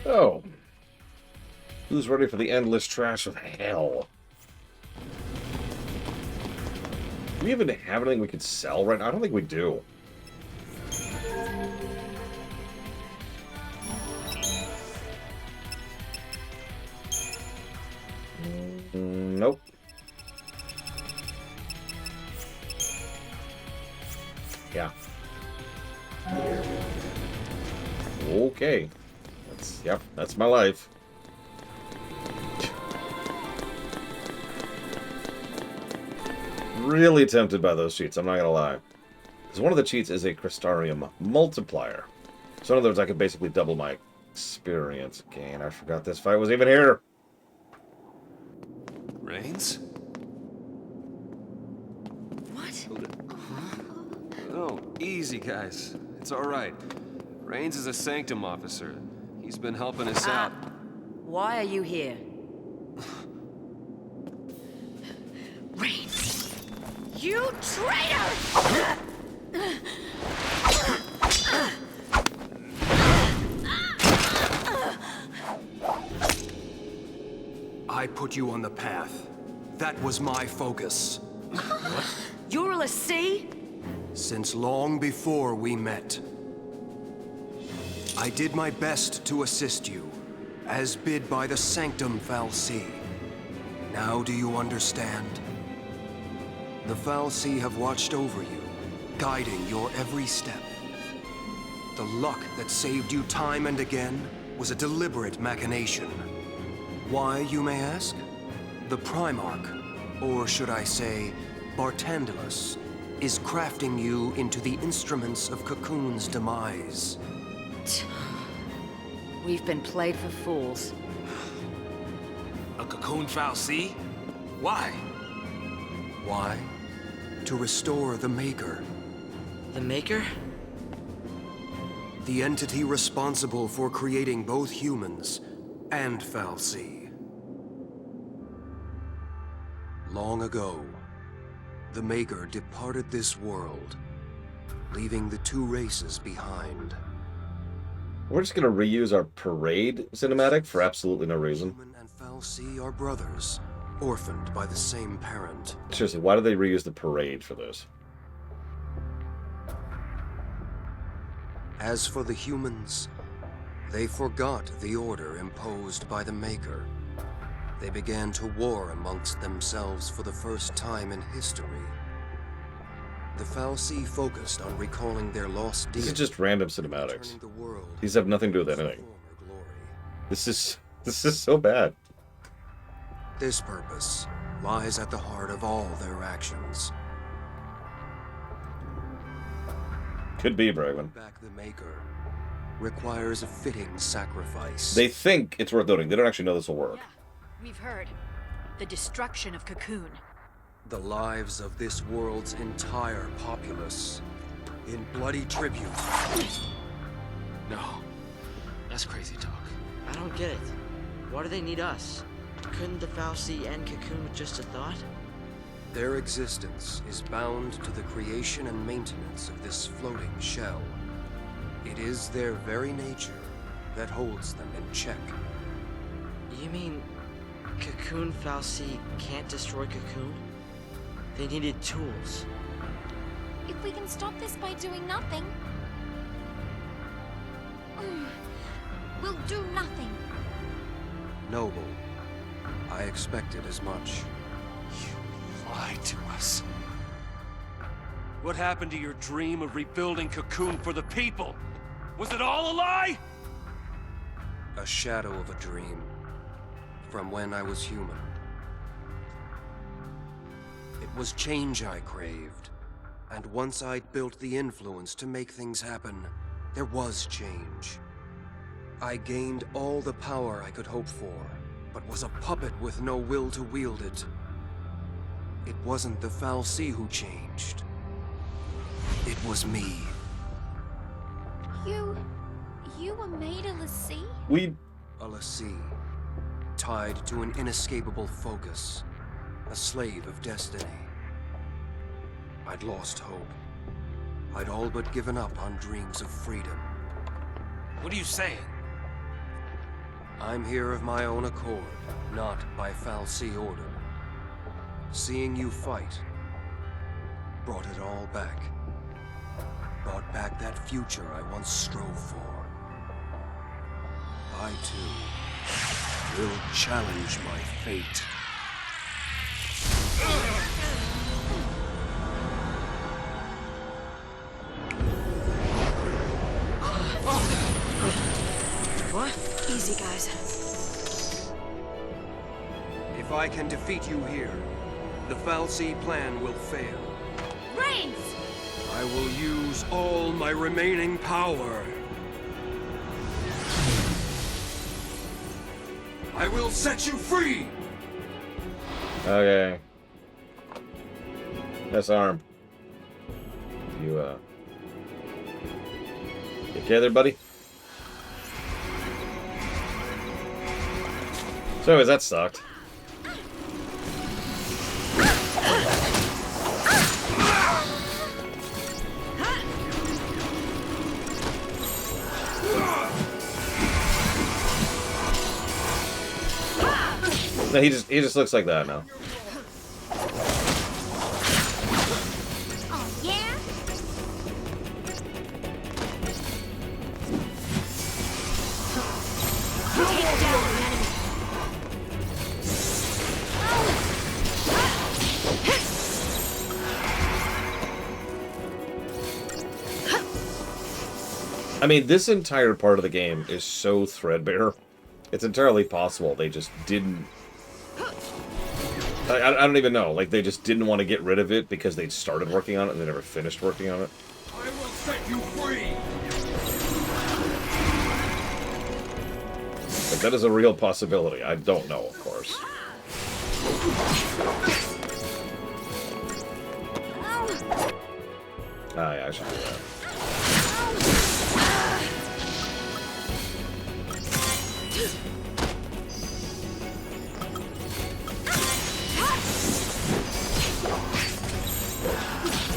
Oh. Who's ready for the endless trash of hell? Do we even have anything we could sell right now? I don't think we do. Nope. Yeah. Okay. Yep, that's my life. Really tempted by those cheats, I'm not gonna lie. Because one of the cheats is a Crystarium multiplier. So in other words, I could basically double my experience gain. I forgot this fight was even here. Reigns? What? Oh, easy, guys. It's all right. Reigns is a Sanctum officer. He's been helping us out. Why are you here? Reigns! You traitor! I put you on the path. That was my focus. You're a Lassie? Since long before we met. I did my best to assist you, as bid by the Sanctum fal'Cie. Now do you understand? The fal'Cie have watched over you, guiding your every step. The luck that saved you time and again was a deliberate machination. Why, you may ask? The Primarch, or should I say, Bartandalus, is crafting you into the instruments of Cocoon's demise. We've been played for fools. A Cocoon fal'Cie? Why? Why? To restore the Maker. The Maker? The entity responsible for creating both humans and fal'Cie. Long ago, the Maker departed this world, leaving the two races behind. We're just gonna reuse our parade cinematic for absolutely no reason. Human and fal'Cie are brothers, orphaned by the same parent. Seriously, why do they reuse the parade for this? As for the humans, they forgot the order imposed by the Maker. They began to war amongst themselves for the first time in history. The fal'Cie focused on recalling their lost This deity. is just random cinematics. Returning the world These have nothing to do with to anything. former glory. This is so bad. This purpose lies at the heart of all their actions. Could be, Bregman. Back the Maker requires a fitting sacrifice. They think it's worth noting. They don't actually know this will work. Yeah, we've heard. The destruction of Cocoon. The lives of this world's entire populace in bloody tribute. No. That's crazy talk. I don't get it. Why do they need us? Couldn't the fal'Cie end Cocoon with just a thought? Their existence is bound to the creation and maintenance of this floating shell. It is their very nature that holds them in check. You mean Cocoon fal'Cie can't destroy Cocoon? They needed tools. If we can stop this by doing nothing... we'll do nothing. Noble, I expected as much. You lied to us. What happened to your dream of rebuilding Cocoon for the people? Was it all a lie? A shadow of a dream. From when I was human. It was change I craved. And once I'd built the influence to make things happen, there was change. I gained all the power I could hope for, but was a puppet with no will to wield it. It wasn't the fal'Cie who changed. It was me. You were made a Lassie? A Lassie, tied to an inescapable focus, a slave of destiny. I'd lost hope. I'd all but given up on dreams of freedom. What are you saying? I'm here of my own accord, not by Fal'Cie order. Seeing you fight brought it all back. Brought back that future I once strove for. I, too, will challenge my fate. What? Easy, guys. If I can defeat you here, the Fal'Cie plan will fail. Reigns! I will use all my remaining power. I will set you free! Okay. Arm. You okay there, buddy? So anyways, that sucked. No, he just looks like that now. Oh, yeah? Take down the enemy. I mean, this entire part of the game is so threadbare. It's entirely possible they just didn't... I don't even know. Like, they just didn't want to get rid of it because they'd started working on it and they never finished working on it. I will set you free! Like, that is a real possibility. I don't know, of course. Ah, yeah, I should do that.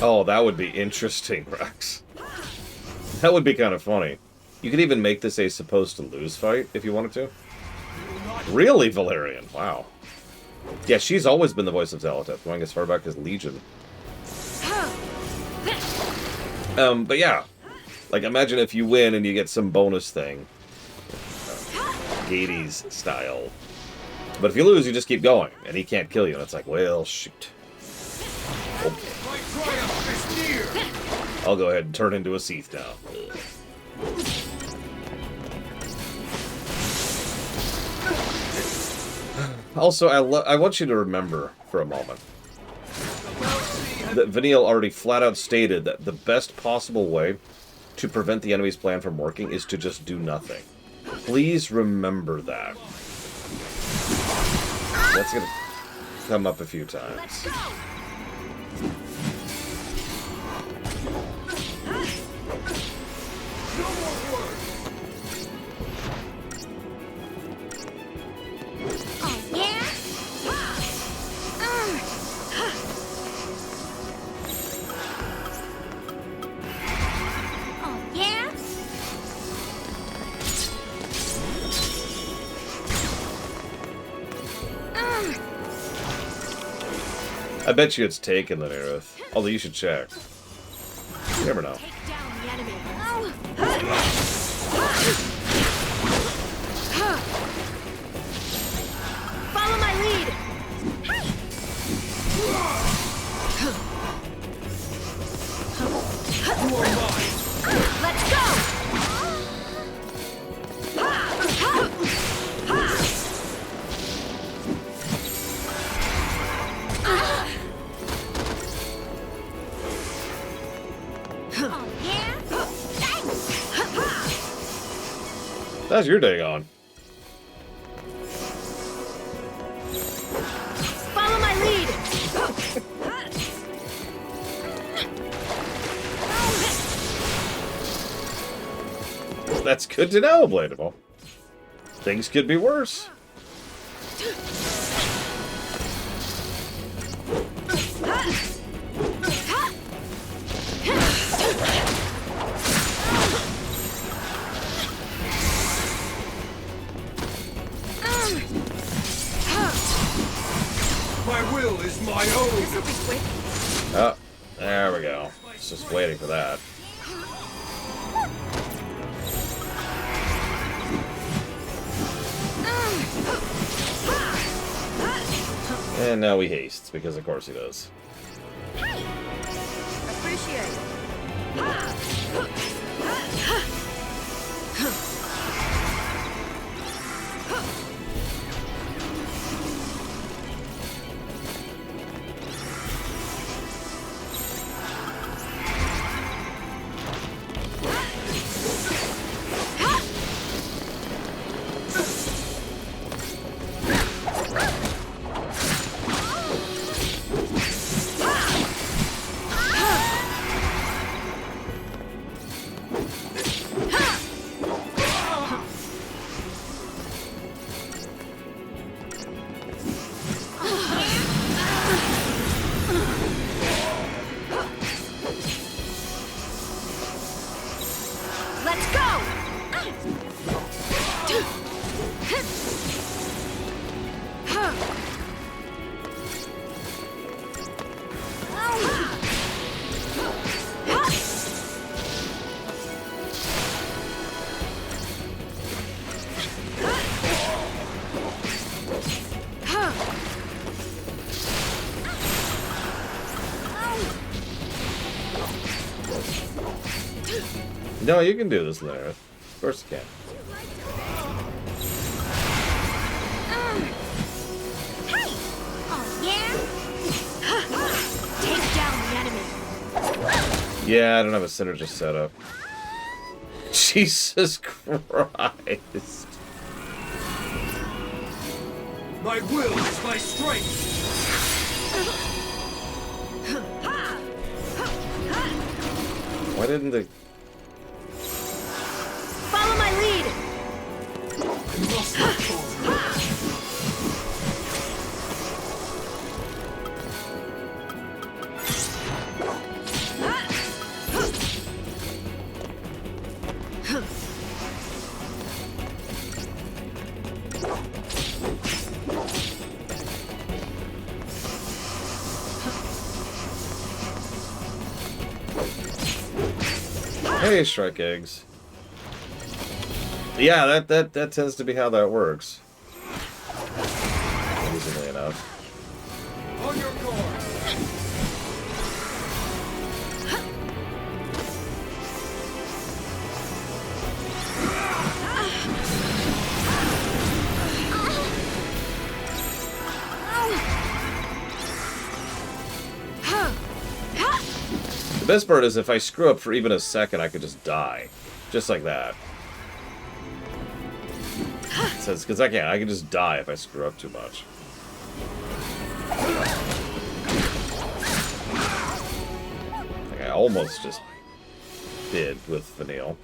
Oh, that would be interesting, Rex. That would be kind of funny. You could even make this a supposed to lose fight if you wanted to. Really, Valerian? Wow. Yeah, she's always been the voice of Xal'atath, going as far back as Legion. But yeah. Like, imagine if you win and you get some bonus thing. Hades style. But if you lose, you just keep going, and he can't kill you, and it's like, well, shoot. Okay. I'll go ahead and turn into a Seath now. Also, I want you to remember for a moment that Vanille already flat out stated that the best possible way to prevent the enemy's plan from working is to just do nothing. Please remember that. That's gonna come up a few times. I bet you it's taken the Nerith. Although you should check. You never know. Take down the enemy. Follow my lead. Let's go. That's your day on. Follow my lead. That's good to know, Bladable. Things could be worse. will is my own! This'll be quick. Oh, there we go. Just waiting for that. And now he hastes, because of course he does. Appreciate it. Let's go! No, you can do this, Lara. Of course you can. Hey! Oh, yeah? Take down the enemy. Yeah, I don't have a synergist set up. Jesus Christ. My will is my strength! Why didn't they... Follow my lead. I must not falter. Hey, strike eggs. Yeah, that tends to be how that works. Easily enough. On your course! The best part is if I screw up for even a second, I could just die. Just like that. It says, because I can just die if I screw up too much. Like I almost just did with Vanille.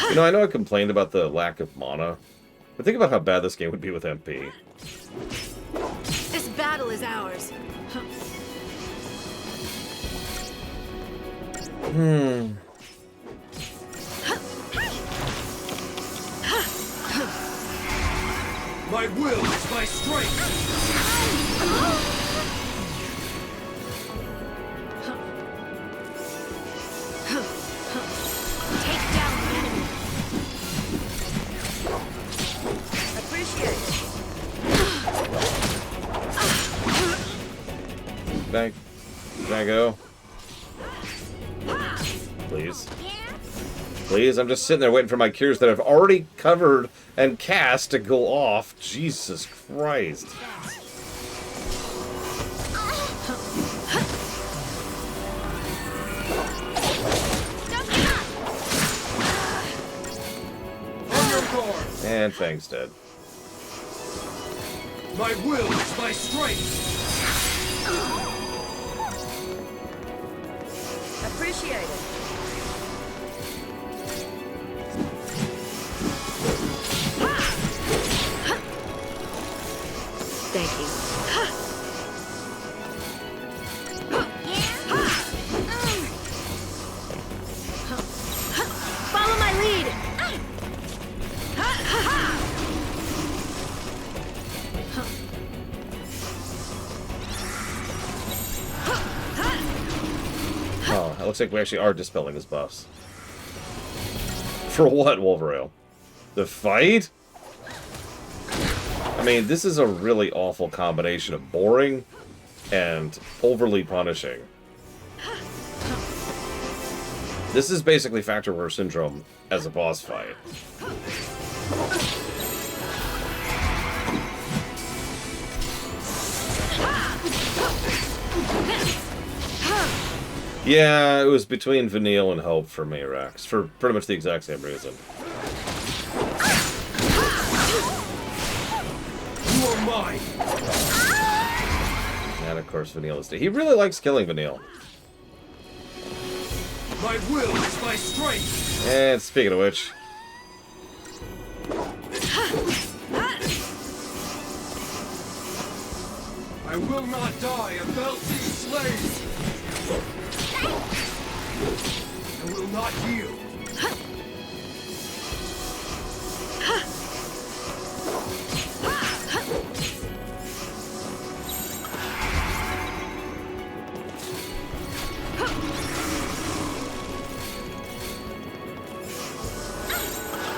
You know, I know I complained about the lack of mana, but think about how bad this game would be with MP. This battle is ours. My will is my strength! Take down the enemy. Appreciate it. Can I go? Please. Please, I'm just sitting there waiting for my cures that I've already covered and cast to go off. Jesus Christ. On your course! And Fang's dead. My will is my strength! Appreciate it. Thank you. Follow my lead. It looks like we actually are dispelling his buffs. For what, Wolverine? The fight? I mean, this is a really awful combination of boring and overly punishing. This is basically Factor War Syndrome as a boss fight. Yeah, it was between Vanille and Hope for me, Rex, for pretty much the exact same reason. You are mine. And of course, Vanille is dead. He really likes killing Vanille. My will is my strength. And speaking of which, I will not die a Beltese slave. I will not yield.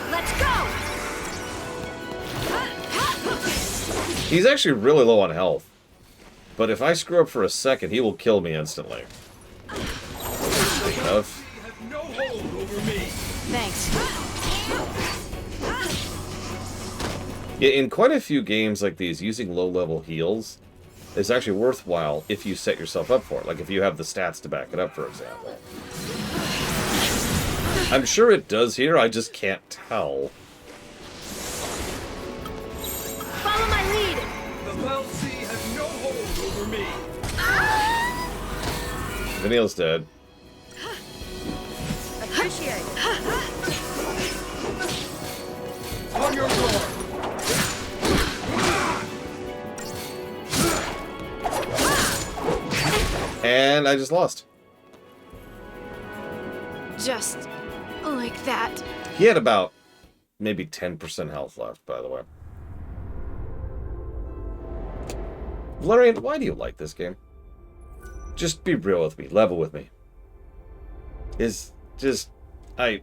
Let's go! he's actually really low on health. But if I screw up for a second, he will kill me instantly. Enough. You have no hold over me. Thanks. Yeah, in quite a few games like these, using low-level heals is actually worthwhile if you set yourself up for it. Like if you have the stats to back it up, for example. I'm sure it does here, I just can't tell. Follow my lead! The Beltese have no hold over me. Vanille's dead. Appreciate it. On your guard. And I just lost. Just like that. He had about maybe 10% health left, by the way. Valerian, why do you like this game? Just be real with me. Level with me. Is just... How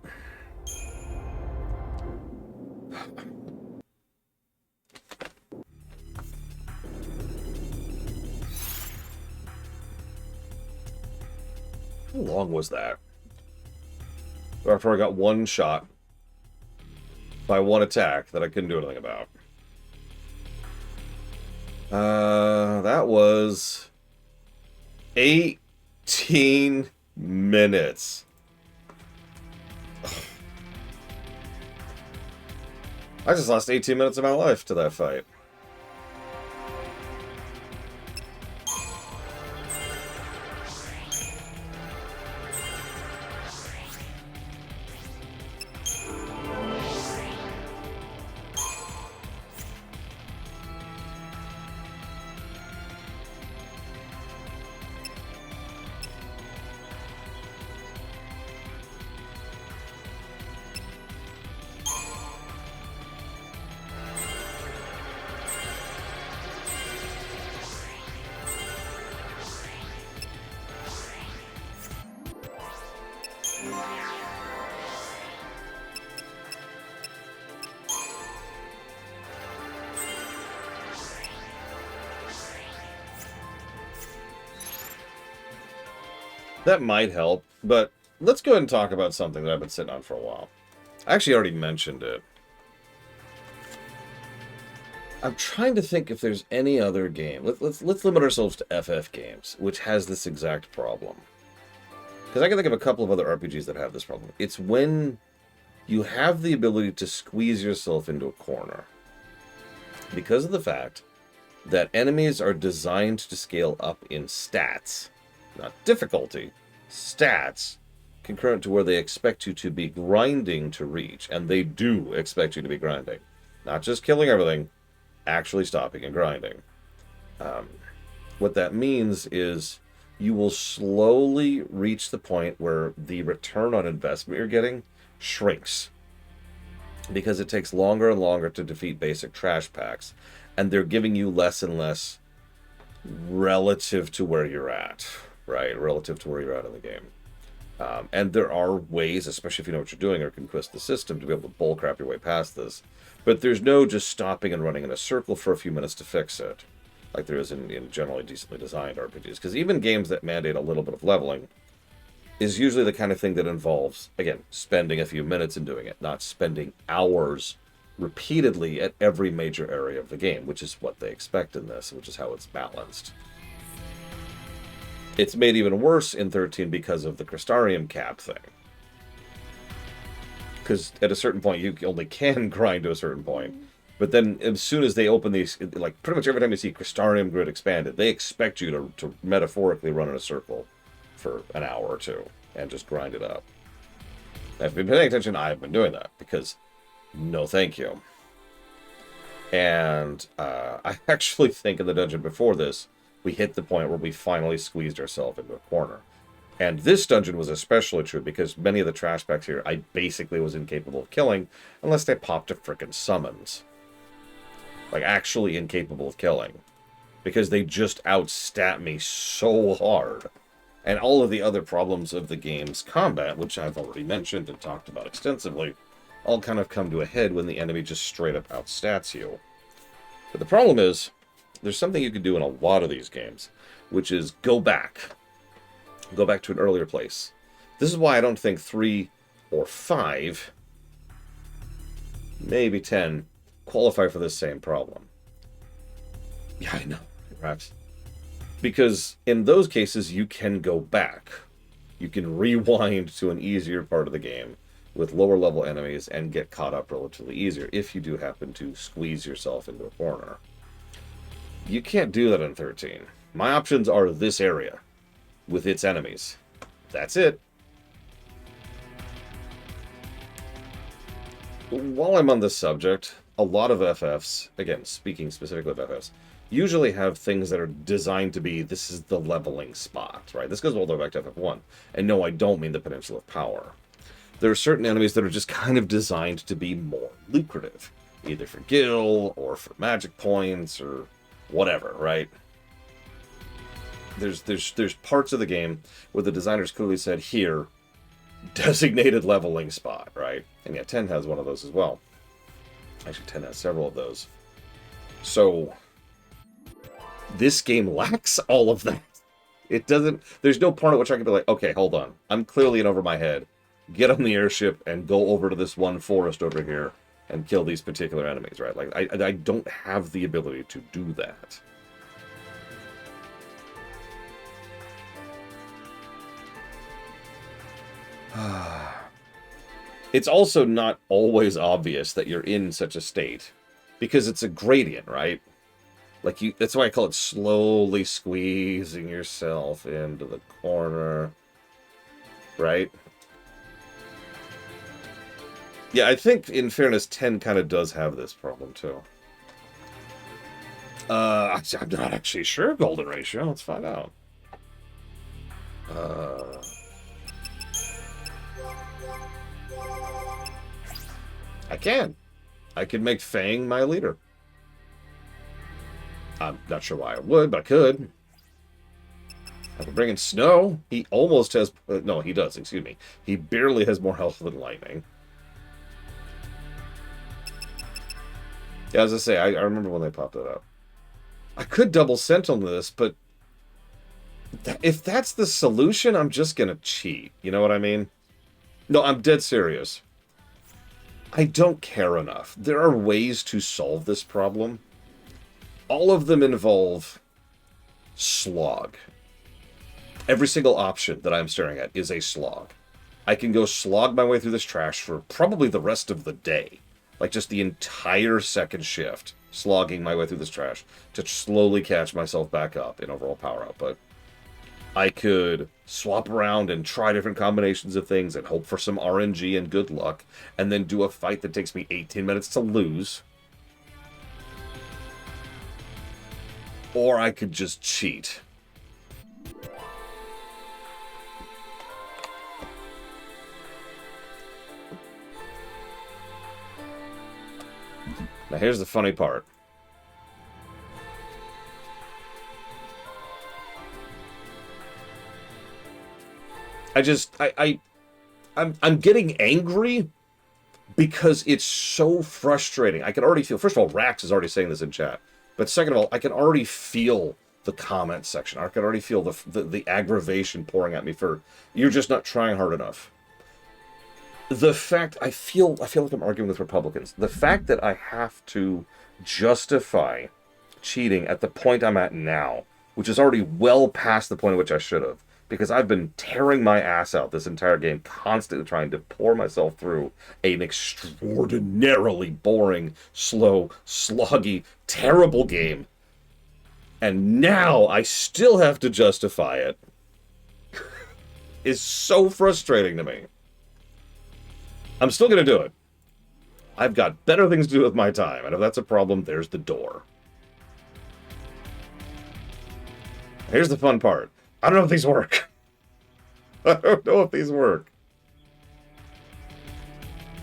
long was that? After I got one shot by one attack that I couldn't do anything about. That was 18 minutes. I just lost 18 minutes of my life to that fight. That might help, but let's go ahead and talk about something that I've been sitting on for a while. I actually already mentioned it. I'm trying to think if there's any other game. Let's limit ourselves to FF games, which has this exact problem. Because I can think of a couple of other RPGs that have this problem. It's when you have the ability to squeeze yourself into a corner. Because of the fact that enemies are designed to scale up in stats, not difficulty, stats, concurrent to where they expect you to be grinding to reach. And they do expect you to be grinding. Not just killing everything, actually stopping and grinding. What that means is you will slowly reach the point where the return on investment you're getting shrinks. Because it takes longer and longer to defeat basic trash packs. And they're giving you less and less relative to where you're at. Right, relative to where you're at in the game. And there are ways, especially if you know what you're doing or can twist the system, to be able to bullcrap your way past this. But there's no just stopping and running in a circle for a few minutes to fix it, like there is in generally decently designed RPGs. Because even games that mandate a little bit of leveling is usually the kind of thing that involves, again, spending a few minutes in doing it, not spending hours repeatedly at every major area of the game, which is what they expect in this, which is how it's balanced. It's made even worse in 13 because of the Crystarium cap thing. Because at a certain point, you only can grind to a certain point. But then as soon as they open these, like pretty much every time you see Crystarium grid expanded, they expect you to metaphorically run in a circle for an hour or two and just grind it up. If you've been paying attention, I've been doing that because no thank you. And I actually think in the dungeon before this, we hit the point where we finally squeezed ourselves into a corner. And this dungeon was especially true because many of the trash packs here I basically was incapable of killing unless they popped a frickin' summons. Like, actually incapable of killing. Because they just outstat me so hard. And all of the other problems of the game's combat, which I've already mentioned and talked about extensively, all kind of come to a head when the enemy just straight up outstats you. But the problem is, there's something you can do in a lot of these games, which is go back. Go back to an earlier place. This is why I don't think 3 or 5, maybe 10, qualify for this same problem. Yeah, I know, perhaps. Because in those cases, you can go back. You can rewind to an easier part of the game with lower level enemies and get caught up relatively easier if you do happen to squeeze yourself into a corner. You can't do that in 13. My options are this area with its enemies. That's it. While I'm on this subject, a lot of FFs, again, speaking specifically of FFs, usually have things that are designed to be, this is the leveling spot, right? This goes all the way back to FF1. And no, I don't mean the Peninsula of Power. There are certain enemies that are just kind of designed to be more lucrative, either for gil or for magic points or whatever, right? There's parts of the game where the designers clearly said, here, designated leveling spot, right? And yeah, 10 has one of those as well. Actually, 10 has several of those. So, this game lacks all of that. It doesn't, there's no point at which I can be like, okay, hold on. I'm clearly in over my head. Get on the airship and go over to this one forest over here and kill these particular enemies, right? Like, I don't have the ability to do that. It's also not always obvious that you're in such a state, because it's a gradient, right? Like, that's why I call it slowly squeezing yourself into the corner, right? Yeah, I think, in fairness, 10 kind of does have this problem, too. I'm not actually sure, golden ratio. Let's find out. I can. I could make Fang my leader. I'm not sure why I would, but I could. I can bring in Snow. He almost has... no, he does, excuse me. He barely has more health than Lightning. Yeah, as I say, I remember when they popped it up. I could double Sentinel this, but... if that's the solution, I'm just gonna cheat. You know what I mean? No, I'm dead serious. I don't care enough. There are ways to solve this problem. All of them involve slog. Every single option that I'm staring at is a slog. I can go slog my way through this trash for probably the rest of the day. Like, just the entire second shift, slogging my way through this trash to slowly catch myself back up in overall power output. I could swap around and try different combinations of things and hope for some RNG and good luck, and then do a fight that takes me 18 minutes to lose. Or I could just cheat. Now here's the funny part. I'm getting angry because it's so frustrating. I can already feel, first of all, Rax is already saying this in chat, but second of all, I can already feel the comment section. I can already feel the aggravation pouring at me for, you're just not trying hard enough. The fact, I feel like I'm arguing with Republicans. The fact that I have to justify cheating at the point I'm at now, which is already well past the point at which I should have, because I've been tearing my ass out this entire game, constantly trying to pour myself through an extraordinarily boring, slow, sloggy, terrible game. And now I still have to justify it. Is so frustrating to me. I'm still going to do it. I've got better things to do with my time, and if that's a problem, there's the door. Here's the fun part. I don't know if these work. I don't know if these work.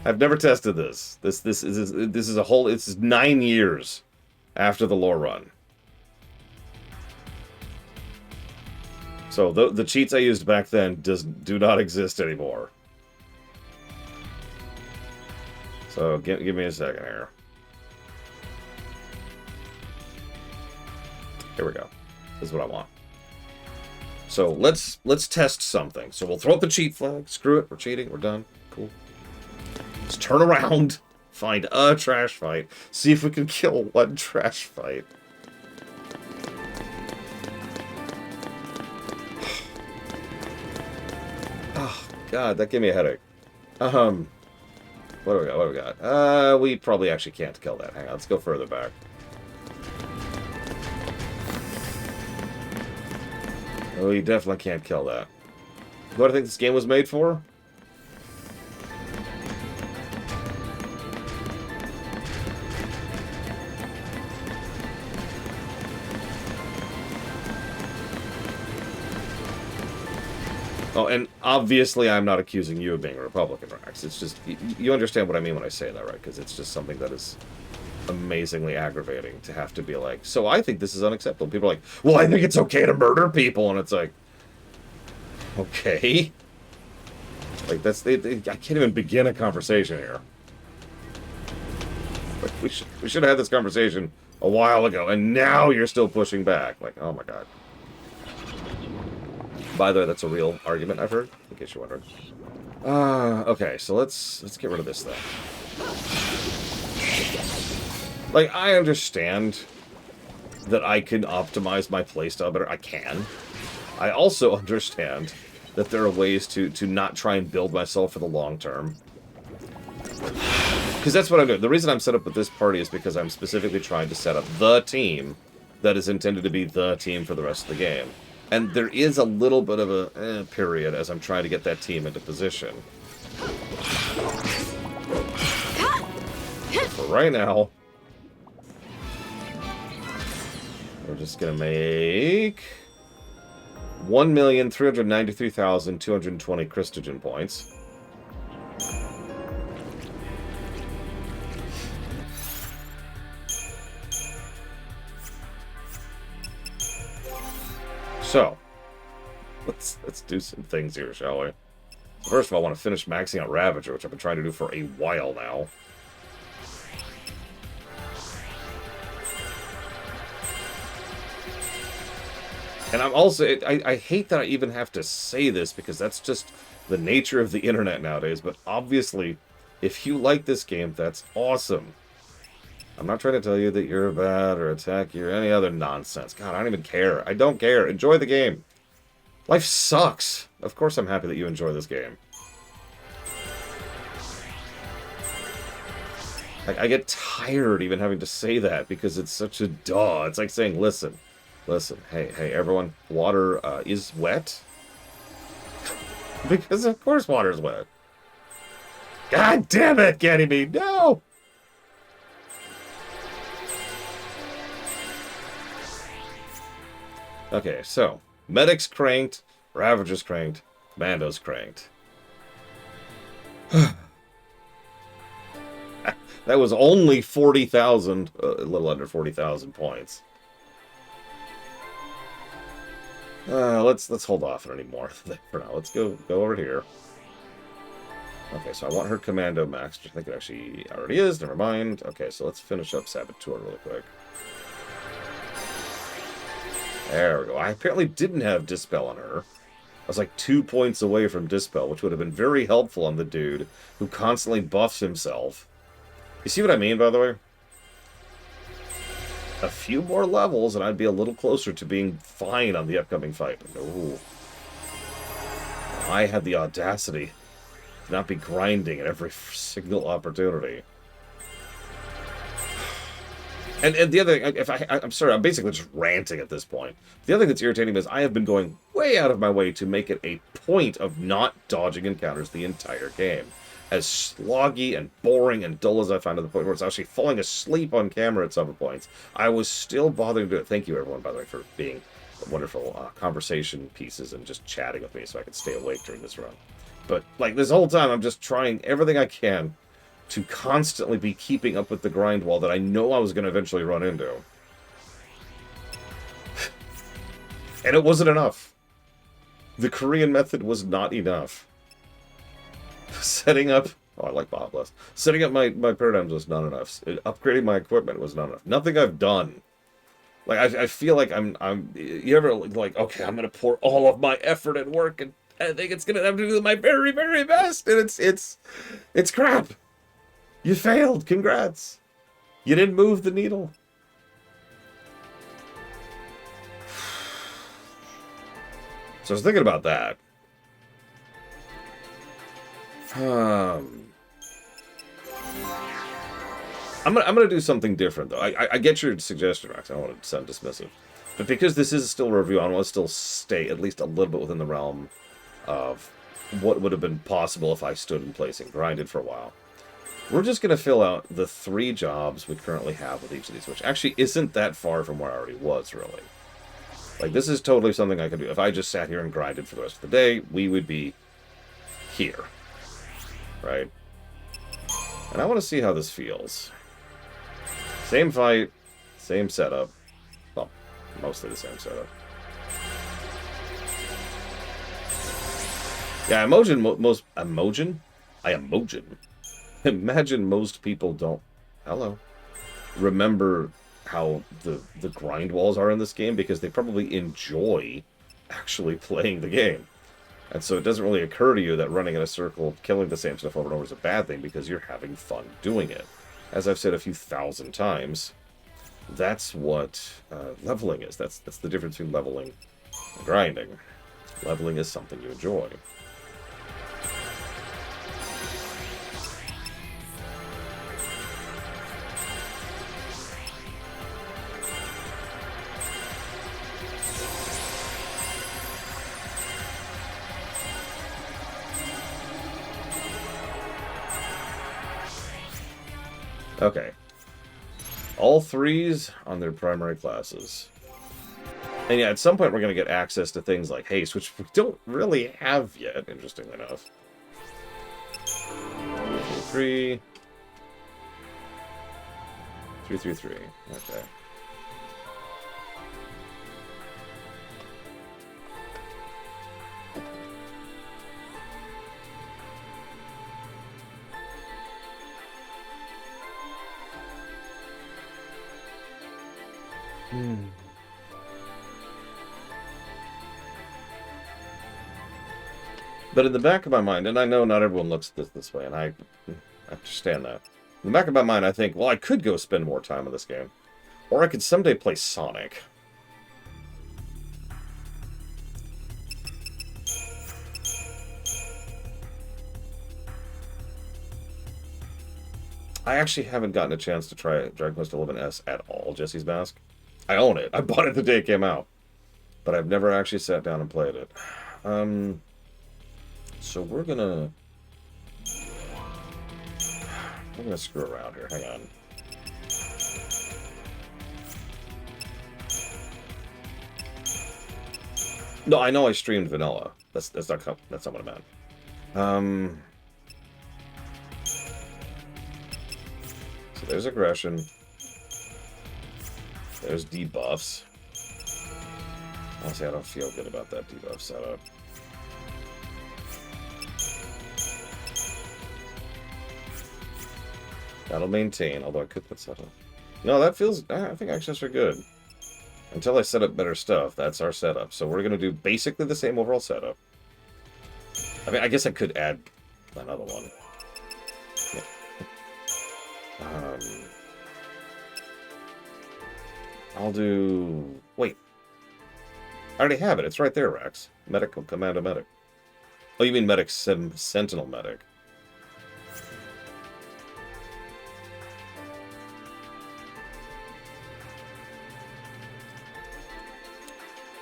I've never tested this. This is a whole. It's 9 years after the lore run. So the cheats I used back then do not exist anymore. So give me a second here. Here we go. This is what I want. So let's test something. So we'll throw up the cheat flag. Screw it. We're cheating. We're done. Cool. Let's turn around. Find a trash fight. See if we can kill one trash fight. Oh, God. That gave me a headache. What do we got? What do we got? We probably actually can't kill that. Hang on. Let's go further back. We definitely can't kill that. What do I think this game was made for? Oh, and obviously I'm not accusing you of being a Republican, Rax. It's just, you understand what I mean when I say that, right? Because it's just something that is amazingly aggravating to have to be like, so I think this is unacceptable. People are like, well, I think it's okay to murder people, and it's like, okay. Like, that's, I can't even begin a conversation here. Like, we should have had this conversation a while ago, and now you're still pushing back. Like, oh my God. By the way, that's a real argument I've heard, in case you're wondering. Okay, so let's get rid of this thing. Like, I understand that I can optimize my playstyle better. I can. I also understand that there are ways to not try and build myself for the long term. Because that's what I'm doing. The reason I'm set up with this party is because I'm specifically trying to set up the team that is intended to be the team for the rest of the game. And there is a little bit of a period as I'm trying to get that team into position. But for right now, we're just going to make 1,393,220 Christogen points. So, let's do some things here, shall we? First of all, I want to finish maxing out Ravager, which I've been trying to do for a while now. And I'm also, I hate that I even have to say this, because that's just the nature of the internet nowadays, but obviously, if you like this game, that's awesome. I'm not trying to tell you that you're bad or attack you or any other nonsense. God, I don't even care. I don't care. Enjoy the game. Life sucks. Of course I'm happy that you enjoy this game. I get tired even having to say that because it's such a duh. It's like saying, listen, hey, everyone, water is wet. Because of course water's wet. God damn it, Ganymede, no! Okay, so, Medic's cranked, Ravager's cranked, Commando's cranked. That was only 40,000, a little under 40,000 points. Let's hold off on any more for now. Let's go over here. Okay, so I want her commando maxed. I think it actually already is. Never mind. Okay, so let's finish up Saboteur really quick. There we go. I apparently didn't have Dispel on her. I was like 2 points away from Dispel, which would have been very helpful on the dude who constantly buffs himself. You see what I mean, by the way? A few more levels, and I'd be a little closer to being fine on the upcoming fight. No. I had the audacity to not be grinding at every single opportunity. And the other thing, I'm sorry, I'm basically just ranting at this point. The other thing that's irritating is I have been going way out of my way to make it a point of not dodging encounters the entire game. As sloggy and boring and dull as I found to the point where it's actually falling asleep on camera at some points, I was still bothering to do it. Thank you, everyone, by the way, for being wonderful conversation pieces and just chatting with me so I could stay awake during this run. But, like, this whole time, I'm just trying everything I can to constantly be keeping up with the grind wall that I know I was going to eventually run into. And it wasn't enough. The Korean method was not enough. Setting up... Oh, I like Bob Bless. Setting up my paradigms was not enough. Upgrading my equipment was not enough. Nothing I've done. Like, I feel like I'm... You ever, like, okay, I'm going to pour all of my effort and work, and I think it's going to have to do my very, very best, and it's crap. You failed. Congrats. You didn't move the needle. So I was thinking about that. I'm gonna do something different though. I get your suggestion, Max. I don't want to sound dismissive, but because this is still a review, I want to still stay at least a little bit within the realm of what would have been possible if I stood in place and grinded for a while. We're just gonna fill out the 3 jobs we currently have with each of these, which actually isn't that far from where I already was, really. Like, this is totally something I could do. If I just sat here and grinded for the rest of the day, we would be here. Right? And I want to see how this feels. Same fight, same setup. Well, mostly the same setup. Yeah, I imagine Imagine most people don't... Hello. Remember how the grind walls are in this game because they probably enjoy actually playing the game. And so it doesn't really occur to you that running in a circle, killing the same stuff over and over is a bad thing because you're having fun doing it. As I've said a few thousand times, that's what leveling is. That's the difference between leveling and grinding. Leveling is something you enjoy. Okay. All 3s on their primary classes. And yeah, at some point we're going to get access to things like haste, which we don't really have yet, interestingly enough. 3, 3, 3, 3. Okay. But in the back of my mind, and I know not everyone looks at this way, and I understand that. In the back of my mind, I think, well, I could go spend more time on this game. Or I could someday play Sonic. I actually haven't gotten a chance to try Dragon Quest XI's at all, Jesse's Mask. I own it. I bought it the day it came out. But I've never actually sat down and played it. So we're gonna screw around here. Hang on. No, I know I streamed vanilla. That's not what I meant. So there's aggression. There's debuffs. Honestly, I don't feel good about that debuff setup. That'll maintain, although I could put setup. No, that feels... I think access are good. Until I set up better stuff, that's our setup. So we're going to do basically the same overall setup. I mean, I guess I could add another one. Yeah. I'll do... Wait. I already have it. It's right there, Rex. Medical Commando Medic. Oh, you mean Medic Sentinel Medic.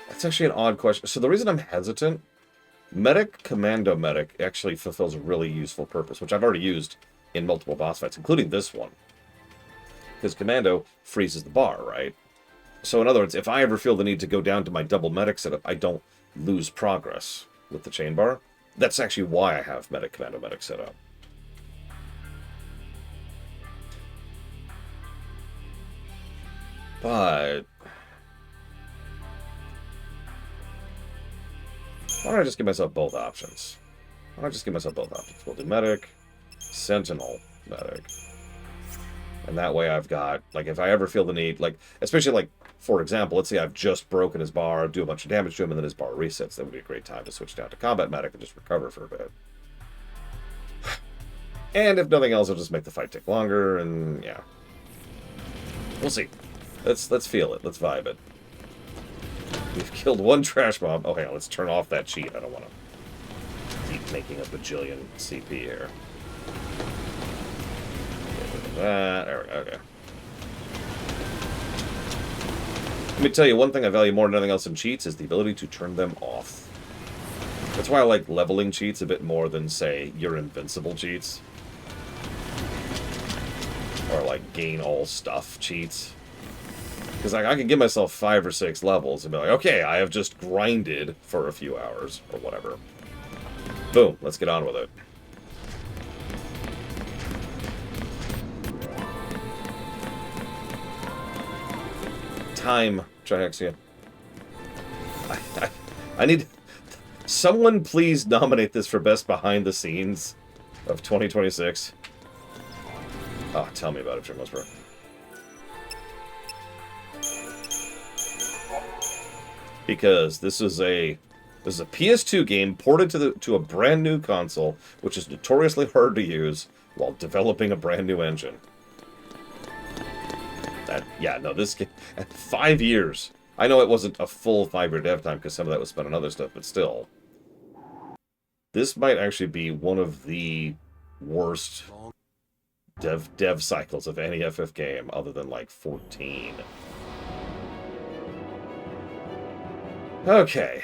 That's actually an odd question. So the reason I'm hesitant, Medic Commando Medic actually fulfills a really useful purpose, which I've already used in multiple boss fights, including this one. Because Commando freezes the bar, right? So in other words, if I ever feel the need to go down to my double medic setup, I don't lose progress with the chain bar. That's actually why I have Medic Commando Medic set up. But why don't I just give myself both options? We'll do Medic, Sentinel Medic. And that way I've got, like, if I ever feel the need, like, especially, like, for example, let's say I've just broken his bar, do a bunch of damage to him, and then his bar resets. That would be a great time to switch down to Combat Medic and just recover for a bit. And if nothing else, I'll just make the fight take longer, and, yeah. We'll see. Let's feel it. Let's vibe it. We've killed one trash mob. Oh, hang on, let's turn off that cheat. I don't want to keep making a bajillion CP here. There we go, okay. Let me tell you, one thing I value more than anything else in cheats is the ability to turn them off. That's why I like leveling cheats a bit more than, say, you're invincible cheats. Or, like, gain all stuff cheats. Because I can give myself 5 or 6 levels and be like, okay, I have just grinded for a few hours, or whatever. Boom, let's get on with it. Time, Trihexia. I need... Someone please nominate this for Best Behind the Scenes of 2026. Oh, tell me about it, Jim Whisperer. Because this is a PS2 game ported to a brand new console, which is notoriously hard to use while developing a brand new engine. This game, 5 years. I know it wasn't a full 5-year dev time because some of that was spent on other stuff, but still. This might actually be one of the worst dev cycles of any FF game other than like 14. Okay,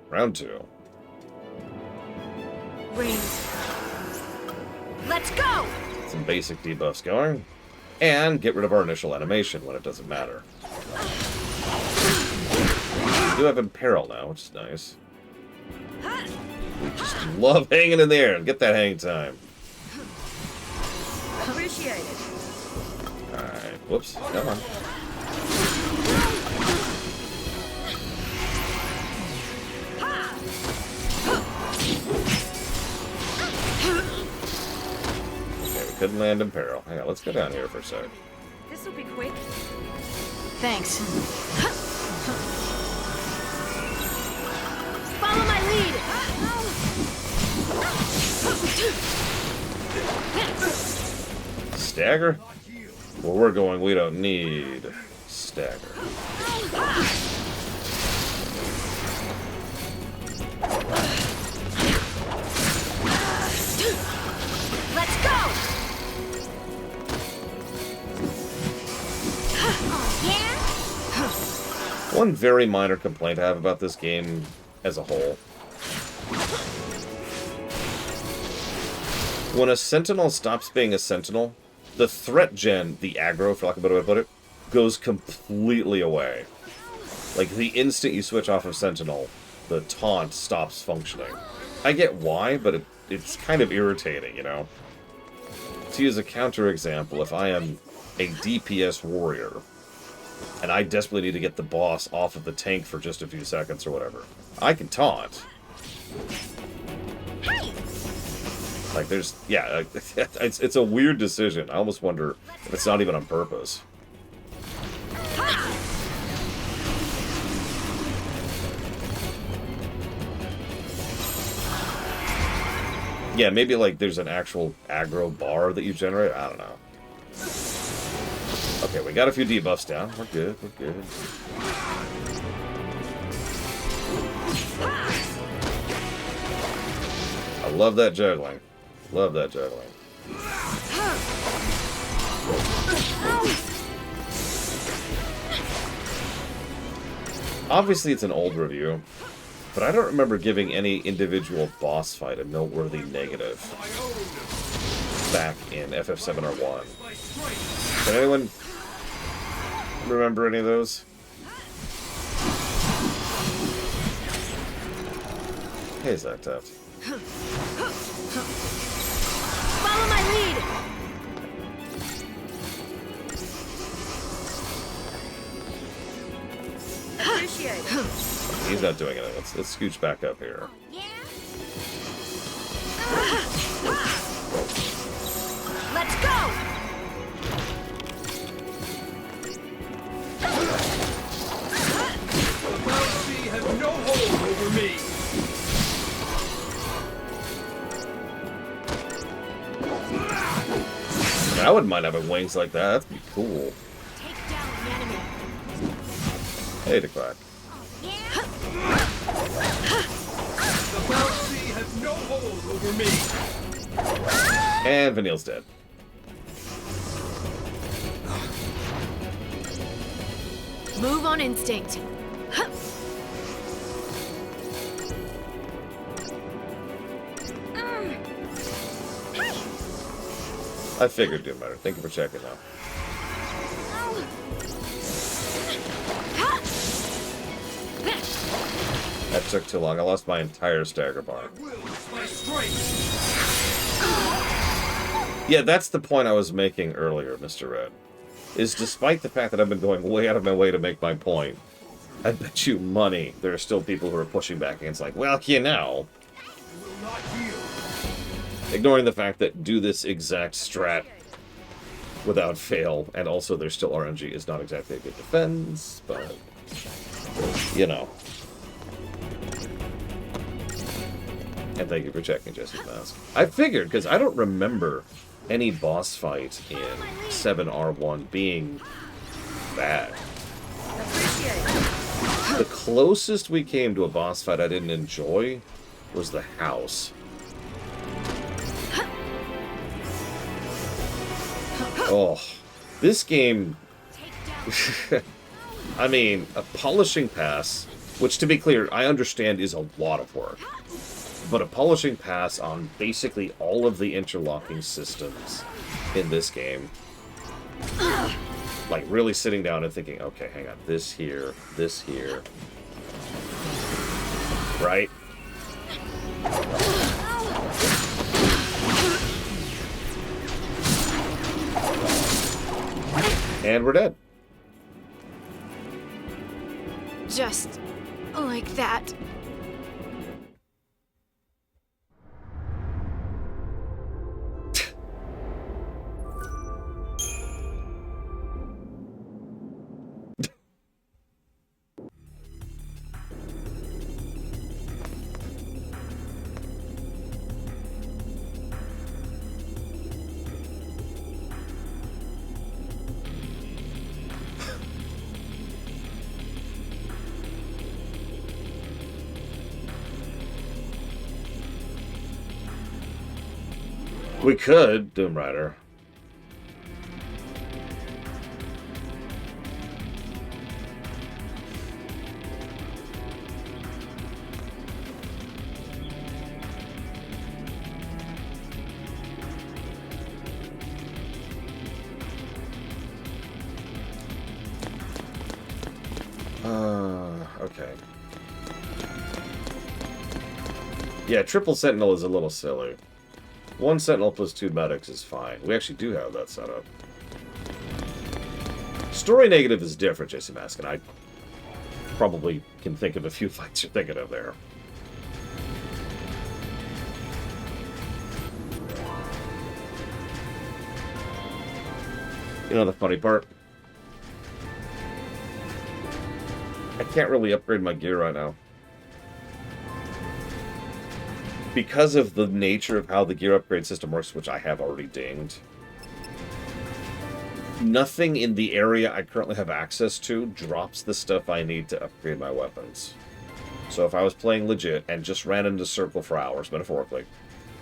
round 2. Rings. Let's go! Some basic debuffs going. And get rid of our initial animation when it doesn't matter. We do have Imperil now, which is nice. We just love hanging in the air and get that hang time. Appreciate it. Alright, whoops, come on. Couldn't land in peril. Hang on, let's go down here for a sec. This'll be quick. Thanks. Follow my lead. Stagger? Where we're going, we don't need stagger. Let's go. One very minor complaint I have about this game as a whole. When a Sentinel stops being a Sentinel, the threat gen, the aggro, for lack of a better way to put it, goes completely away. Like, the instant you switch off of Sentinel, the taunt stops functioning. I get why, but it's kind of irritating, you know? To use a counterexample, if I am a DPS warrior, and I desperately need to get the boss off of the tank for just a few seconds or whatever, I can taunt. Like, there's... Yeah, it's a weird decision. I almost wonder if it's not even on purpose. Yeah, maybe, like, there's an actual aggro bar that you generate. I don't know. Okay, we got a few debuffs down. We're good, we're good. I love that juggling. Love that juggling. Obviously, it's an old review, but I don't remember giving any individual boss fight a noteworthy negative back in FF7R1. Can anyone remember any of those? Hey, Zach Taft. Follow my lead! Appreciate it. He's not doing anything. Let's scooch back up here. Let's go! The Bounty has no hold over me! I wouldn't mind having wings like that. That'd be cool. Take down the enemy. Hey, the quack. The Bounty has no hold over me! And Vanille's dead. Move on instinct. I figured it'd do better. Thank you for checking though. That took too long. I lost my entire stagger bar. My strength! Yeah, that's the point I was making earlier, Mr. Red. Is despite the fact that I've been going way out of my way to make my point, I bet you money there are still people who are pushing back against like, well, you know. Will not yield. Ignoring the fact that do this exact strat without fail, and also there's still RNG, is not exactly a good defense, but, you know. And thank you for checking Jesse's mask. I figured, because I don't remember any boss fight in 7R1 being bad. The closest we came to a boss fight I didn't enjoy was the house. Oh, this game... I mean, a polishing pass, which to be clear, I understand is a lot of work. But a polishing pass on basically all of the interlocking systems in this game. Like, really sitting down and thinking, okay, hang on, this here, right? And we're dead. Just like that. We could, Doom Rider. Okay. Yeah, triple sentinel is a little silly. One sentinel plus two medics is fine. We actually do have that set up. Story negative is different, Jason Maskin. I probably can think of a few fights you're thinking of there. You know the funny part? I can't really upgrade my gear right now. Because of the nature of how the gear upgrade system works, which I have already dinged, nothing in the area I currently have access to drops the stuff I need to upgrade my weapons. So if I was playing legit and just ran into circle for hours, metaphorically,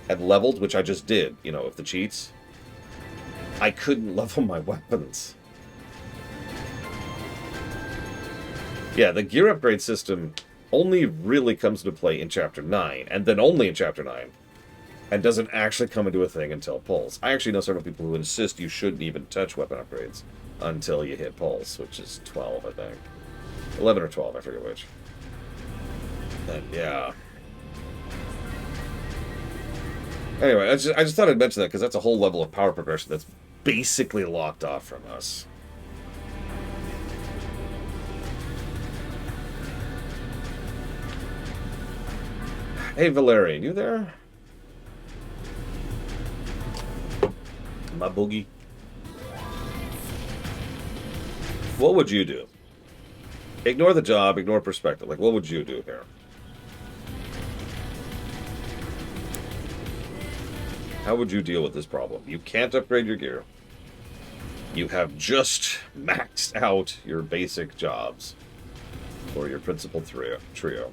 had leveled, which I just did, you know, with the cheats, I couldn't level my weapons. Yeah, the gear upgrade system only really comes into play in Chapter 9, and then only in Chapter 9, and doesn't actually come into a thing until Pulse. I actually know several people who insist you shouldn't even touch weapon upgrades until you hit Pulse, which is 12, I think. 11 or 12, I forget which. And yeah. Anyway, I just thought I'd mention that, because that's a whole level of power progression that's basically locked off from us. Hey, Valerian, you there? My boogie. What would you do? Ignore the job, ignore perspective. Like, what would you do here? How would you deal with this problem? You can't upgrade your gear. You have just maxed out your basic jobs for your principal trio.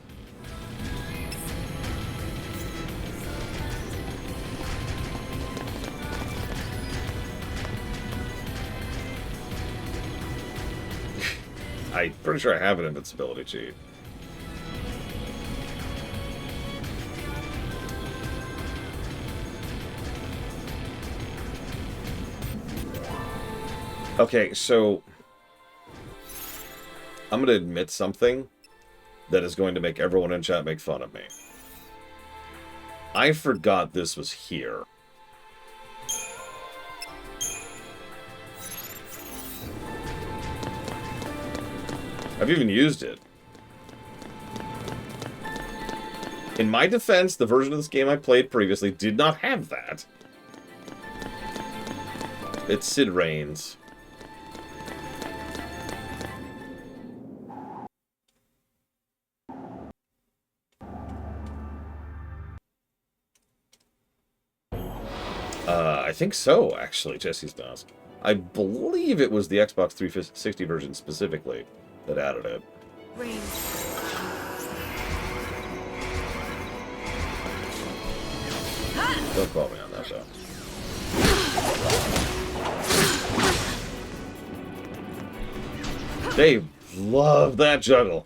I'm pretty sure I have an invincibility cheat. Okay, so I'm going to admit something that is going to make everyone in chat make fun of me. I forgot this was here. I've even used it. In my defense, the version of this game I played previously did not have that. It's Sid Reigns. I think so, actually, Jesse's Dusk. I believe it was the Xbox 360 version specifically that added it. Don't quote me on that, though. They love that juggle.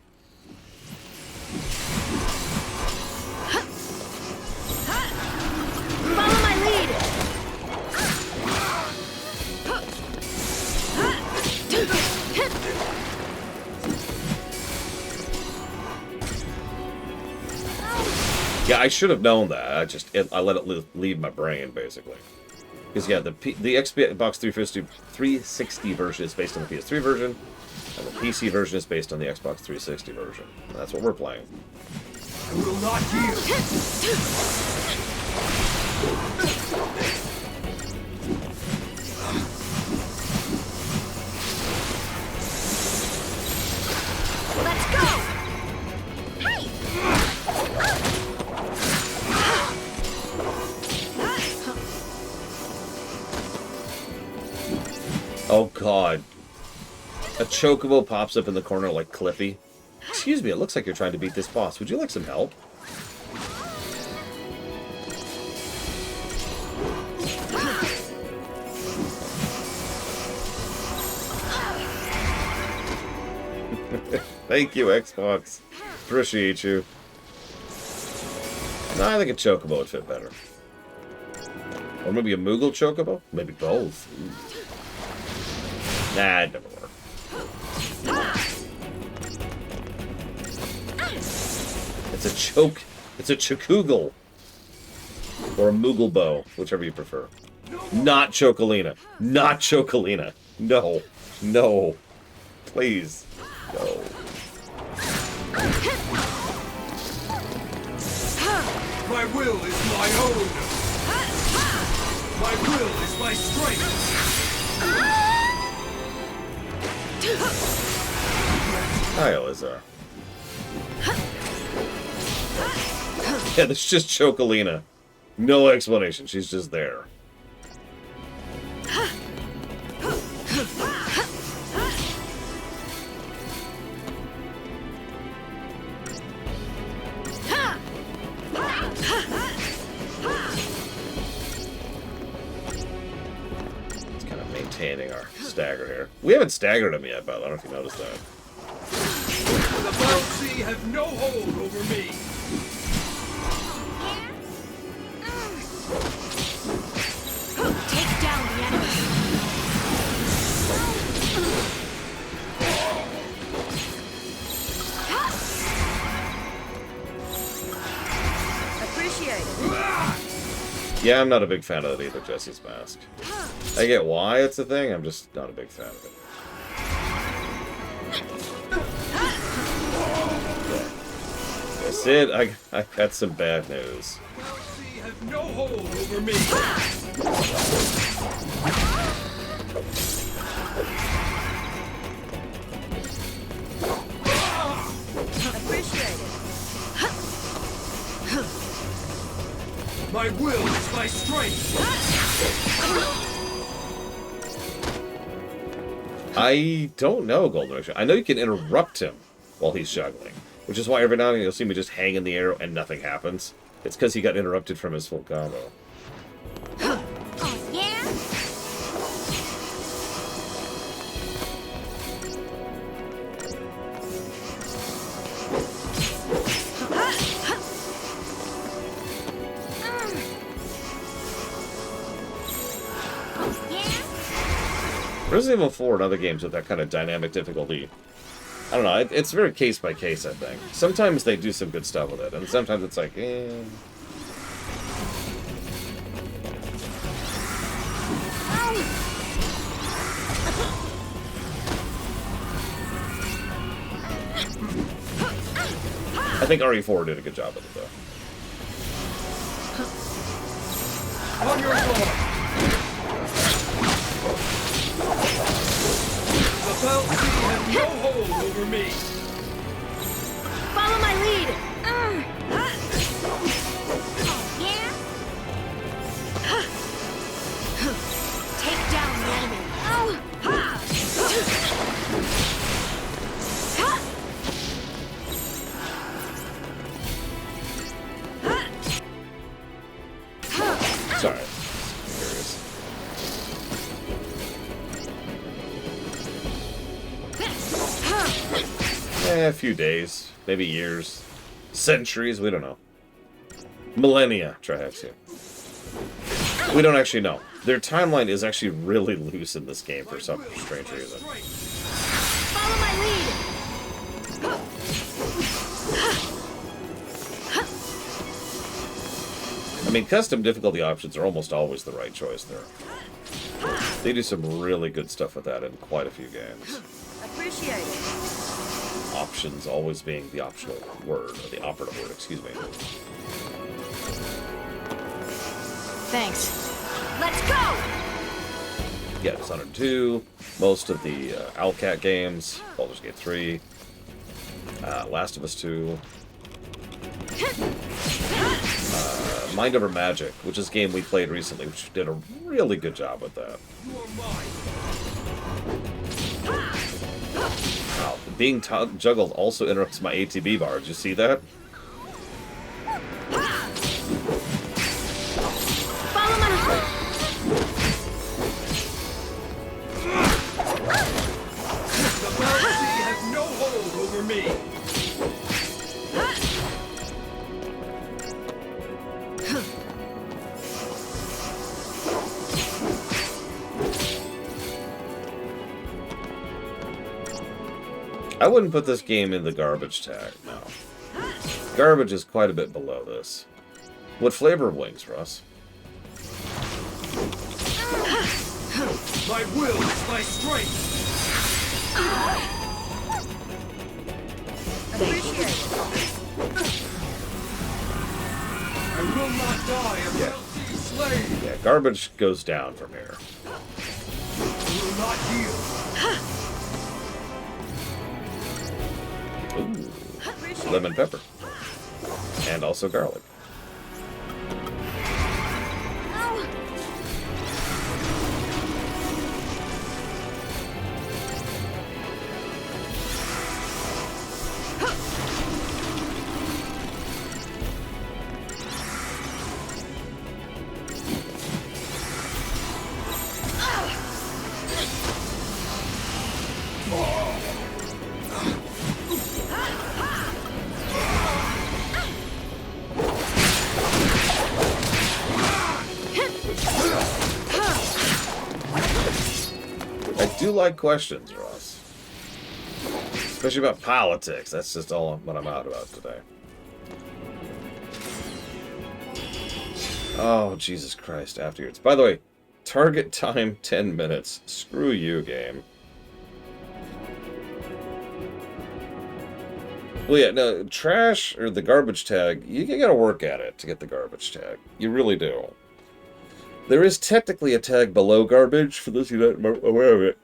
Follow my lead. Yeah, I should have known that. I let it leave my brain, basically. Because, yeah, the Xbox 360 version is based on the PS3 version, and the PC version is based on the Xbox 360 version. And that's what we're playing. I will not yield. Let's go. Hey. Oh, God. A chocobo pops up in the corner like Cliffy. Excuse me, it looks like you're trying to beat this boss. Would you like some help? Thank you, Xbox. Appreciate you. No, I think a chocobo would fit better. Or maybe a Moogle chocobo? Maybe both. Ooh. Nah, it'd never work. It's a choke. It's a chokoogle. Or a Moogle bow, whichever you prefer. Not Chocolina. Not Chocolina. No. No. Please. No. My will is my own. My will is my strength. Hi, Elizar. Yeah, that's just Chocolina. No explanation. She's just there. It's kind of maintaining our stagger here. We haven't staggered him yet, but I don't know if you noticed that. The Valsea have no hold over me. Take down the enemy. Appreciate it. Yeah, I'm not a big fan of that either, Jesse's mask. I get why it's a thing, I'm just not a big fan of it. Sid, I got some bad news. Valsea have no hold over me. Appreciate it. My will is my strength. I don't know, Golden Ocean. I know you can interrupt him while he's juggling, which is why every now and then you'll see me just hang in the air and nothing happens. It's because he got interrupted from his full combo. Oh, yeah? Resident Evil 4 and other games with that kind of dynamic difficulty, I don't know, it's very case by case, I think. Sometimes they do some good stuff with it, and sometimes it's like, eh. I think RE4 did a good job with it, though. On your guard. The Valsea have no hold over me. Follow my lead. Yeah? Take down the enemy. Sorry. A few days, maybe years, centuries, we don't know. Millennia, Trihex. We don't actually know. Their timeline is actually really loose in this game for some strange reason. Follow my lead. I mean, custom difficulty options are almost always the right choice there. They do some really good stuff with that in quite a few games. Appreciate it. Options always being the optional word, or the operative word, excuse me. Thanks. Let's go! Yeah, Dishonored 2, most of the Owlcat games, Baldur's Gate 3, Last of Us 2, Mind Over Magic, which is a game we played recently, which did a really good job with that. You are mine. Wow, being juggled also interrupts my ATB bar. Did you see that? Follow my lead. The Valsea have no hold over me. I wouldn't put this game in the garbage tag, no. Garbage is quite a bit below this. What flavor of wings, Russ? My will is my strength. Appreciate it. I will not die a Yeah. wealthy slave. Yeah, garbage goes down from here. I will not yield. Ooh, Appreciate lemon pepper. And also garlic. Oh. I do like questions, Ross. Especially about politics. That's just all what I'm out about today. Oh, Jesus Christ, afterwards. By the way, target time 10 minutes. Screw you, game. Well, yeah, no, trash, or the garbage tag, you gotta work at it to get the garbage tag. You really do. There is technically a tag below garbage, for those of you that are aware of it.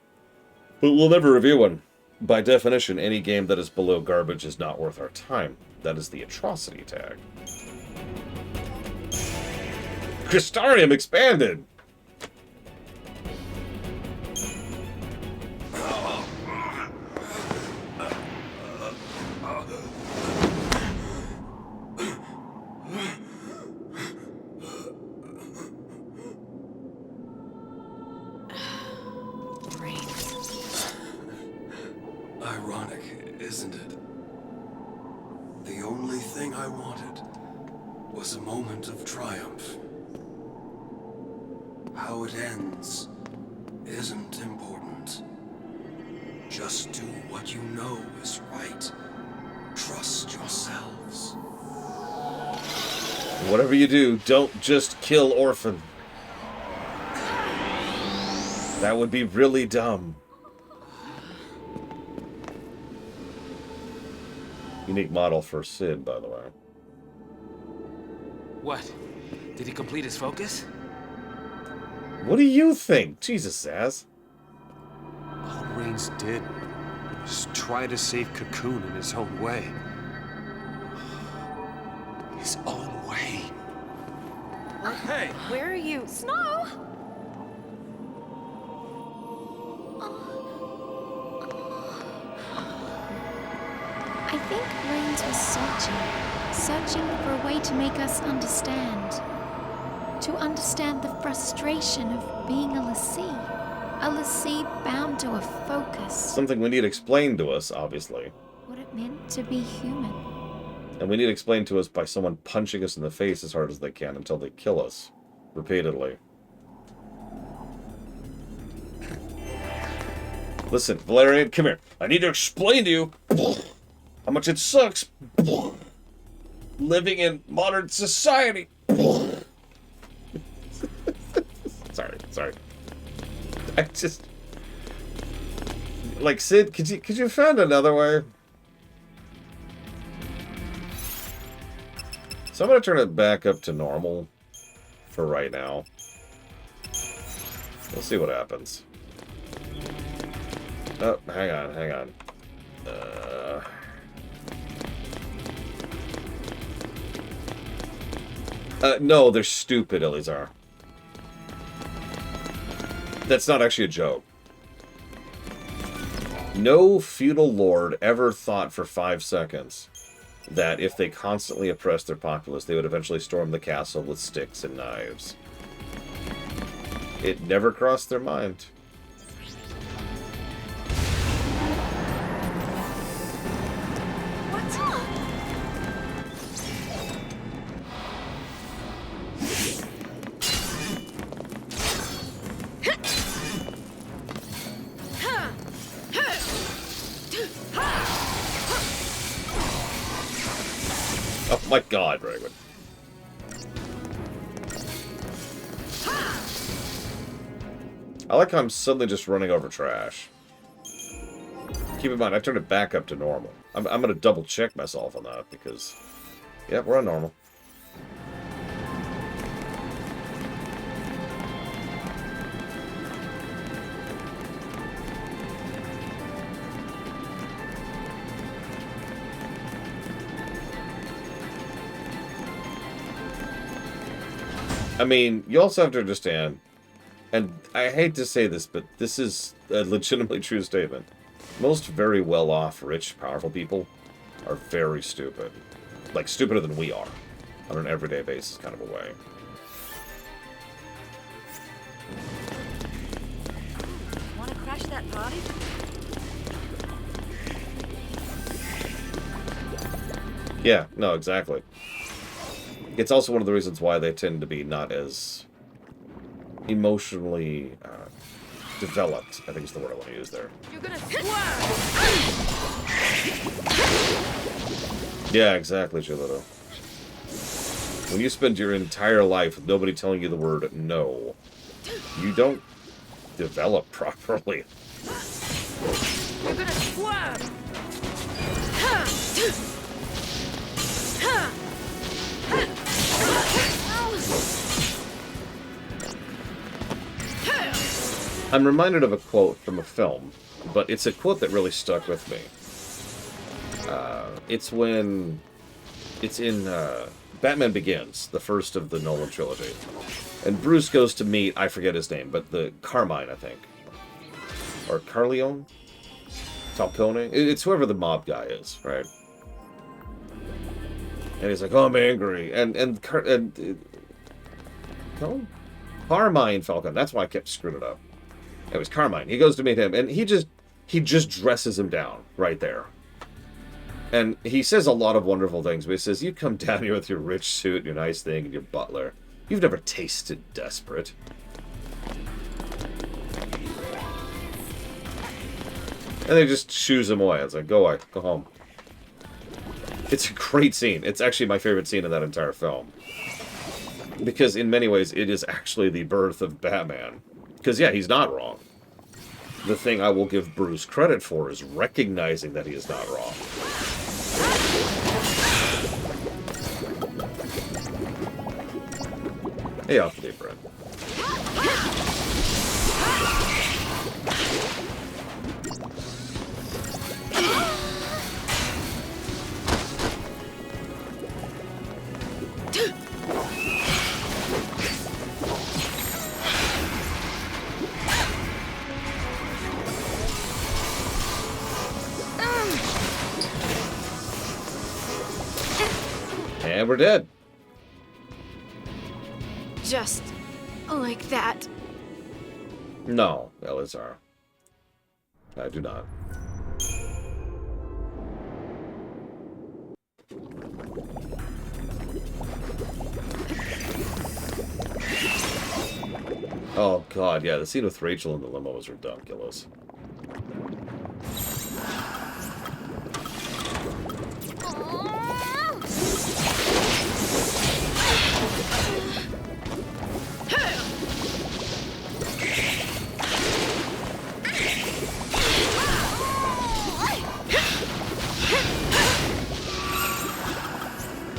But we'll never review one. By definition, any game that is below garbage is not worth our time. That is the atrocity tag. Crystarium expanded! Ironic, isn't it? The only thing I wanted was a moment of triumph. How it ends isn't important. Just do what you know is right. Trust yourselves. Whatever you do, don't just kill Orphan. That would be really dumb. Unique model for Sid, by the way. What? Did he complete his focus? What do you think? Jesus, Zaz. All Reigns did was try to save Cocoon in his own way. His own way. Hey, Where are you? Snow! I think Reigns was searching for a way to make us understand. To understand the frustration of being a Lassie bound to a focus. Something we need explained to us, obviously. What it meant to be human. And we need explained to us by someone punching us in the face as hard as they can until they kill us. Repeatedly. Listen, Valerian, come here. I need to explain to you how much it sucks living in modern society. Sorry. I just... Like, Sid, could you find another way? So I'm going to turn it back up to normal for right now. We'll see what happens. Oh, hang on. No, they're stupid, Elizar. That's not actually a joke. No feudal lord ever thought for 5 seconds that if they constantly oppressed their populace, they would eventually storm the castle with sticks and knives. It never crossed their mind. What's up? Oh my god, Raven. I like how I'm suddenly just running over trash. Keep in mind, I turned it back up to normal. I'm going to double check myself on that because, yeah, we're on normal. I mean, you also have to understand, and I hate to say this, but this is a legitimately true statement. Most very well-off, rich, powerful people are very stupid. Like, stupider than we are. On an everyday basis kind of a way. Want to crash that party? Yeah, no, exactly. It's also one of the reasons why they tend to be not as emotionally developed, I think is the word I want to use there. You're gonna Yeah, exactly, Gilito. When you spend your entire life with nobody telling you the word no, you don't develop properly. You're gonna swerve! I'm reminded of a quote from a film, but it's a quote that really stuck with me. It's in Batman Begins, the first of the Nolan trilogy. And Bruce goes to meet, I forget his name, but the Carmine, I think. Or Carleone? Falcone? It's whoever the mob guy is, right? And he's like, oh, I'm angry. No? Carmine Falcone. That's why I kept screwing it up. It was Carmine. He goes to meet him, and he just dresses him down right there. And he says a lot of wonderful things, but he says, you come down here with your rich suit, your nice thing, and your butler. You've never tasted desperate. And they just shoos him away. It's like, go away, go home. It's a great scene. It's actually my favorite scene in that entire film. Because in many ways, it is actually the birth of Batman. Because, yeah, he's not wrong. The thing I will give Bruce credit for is recognizing that he is not wrong. Hey, off the deep bread. And we're dead. Just like that. No, Elazar. I do not. Oh god, yeah, the scene with Rachel in the limo was ridiculous.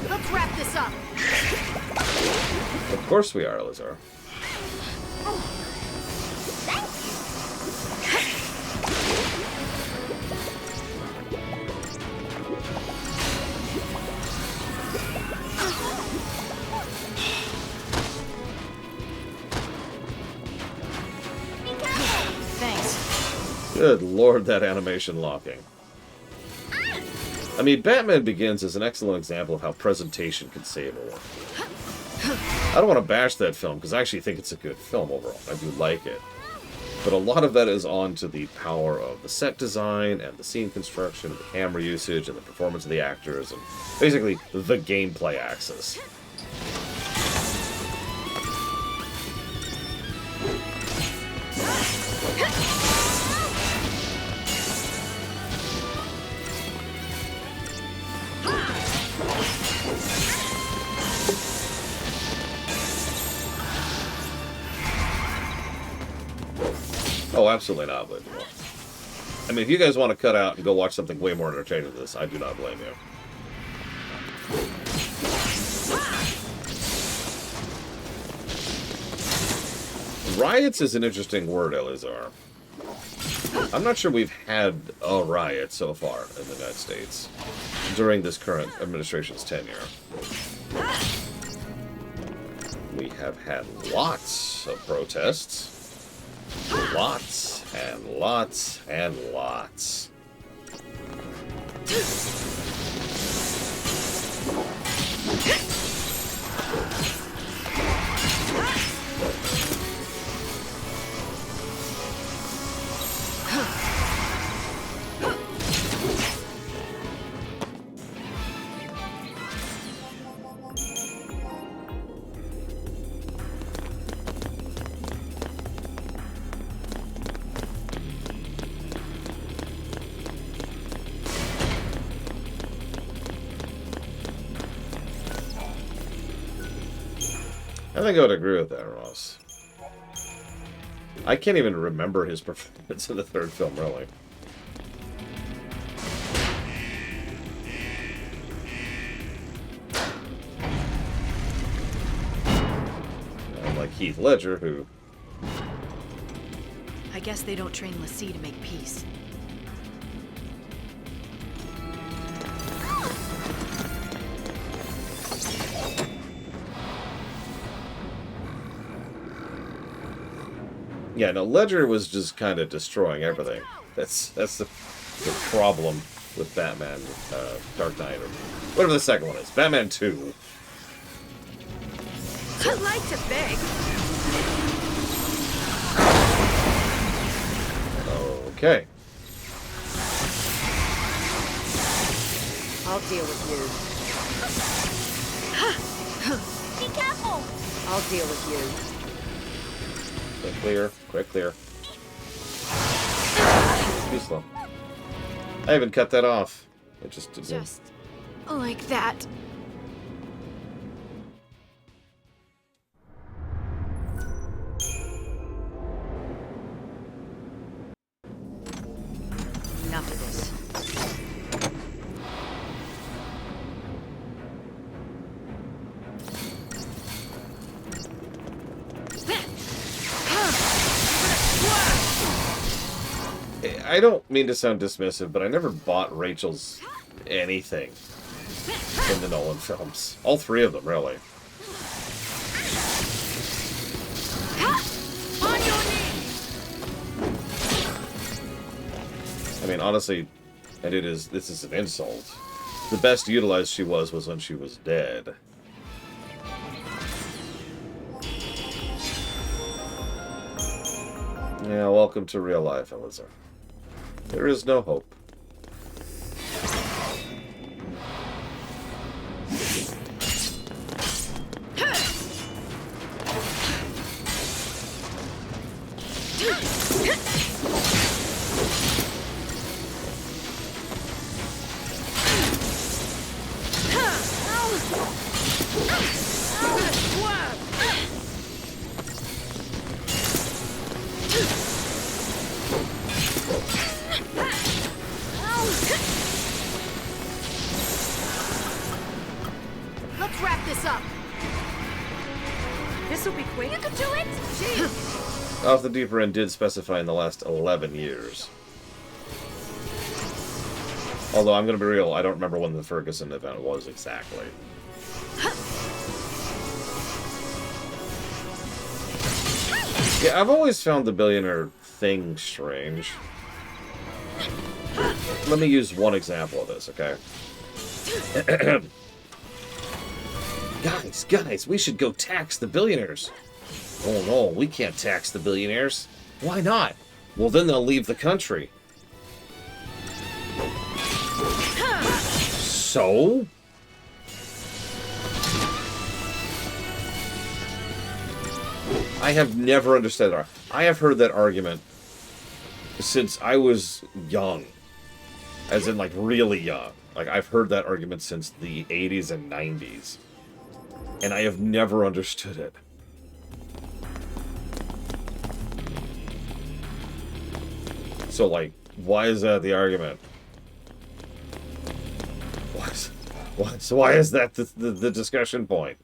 Let's wrap this up. Of course we are, Elazar. Thanks. Good lord, that animation locking. I mean, Batman Begins is an excellent example of how presentation can save a work. I don't want to bash that film, because I actually think it's a good film overall. I do like it. But a lot of that is on to the power of the set design, and the scene construction, and the camera usage, and the performance of the actors, and basically the gameplay axis. Oh, absolutely not, but well. I mean, if you guys want to cut out and go watch something way more entertaining than this, I do not blame you. Riots is an interesting word, Elizar. I'm not sure we've had a riot so far in the United States during this current administration's tenure. We have had lots of protests. Lots and lots and lots. I think I would agree with that, Ross. I can't even remember his performance in the third film, really. Unlike Heath Ledger, who... I guess they don't train Lassie to make peace. Yeah, no, Ledger was just kind of destroying everything. That's the problem with Batman, Dark Knight, or whatever the second one is. Batman 2. I'd like to beg. Okay. I'll deal with you. Be careful. I'll deal with you. Quick clear. Quick clear. Too slow. I even cut that off. It just didn't. Just like that. Enough of this. I don't mean to sound dismissive, but I never bought Rachel's anything in the Nolan films. All three of them, really. On your knees. I mean, honestly, and this is an insult. The best utilized she was when she was dead. Yeah, welcome to real life, Elizar. There is no hope. Let's wrap this up. This'll be quick. You can do it. Off the deeper end did specify in the last 11 years. Although, I'm going to be real, I don't remember when the Ferguson event was exactly. Yeah, I've always found the billionaire thing strange. Let me use one example of this, okay? Guys, we should go tax the billionaires. Oh no, we can't tax the billionaires. Why not? Well, then they'll leave the country. So? I have never understood that. I have heard that argument since I was young. As in, like, really young. Like, I've heard that argument since the 80s and 90s. And I have never understood it. So, like, Why is that the argument? So why is that the discussion point?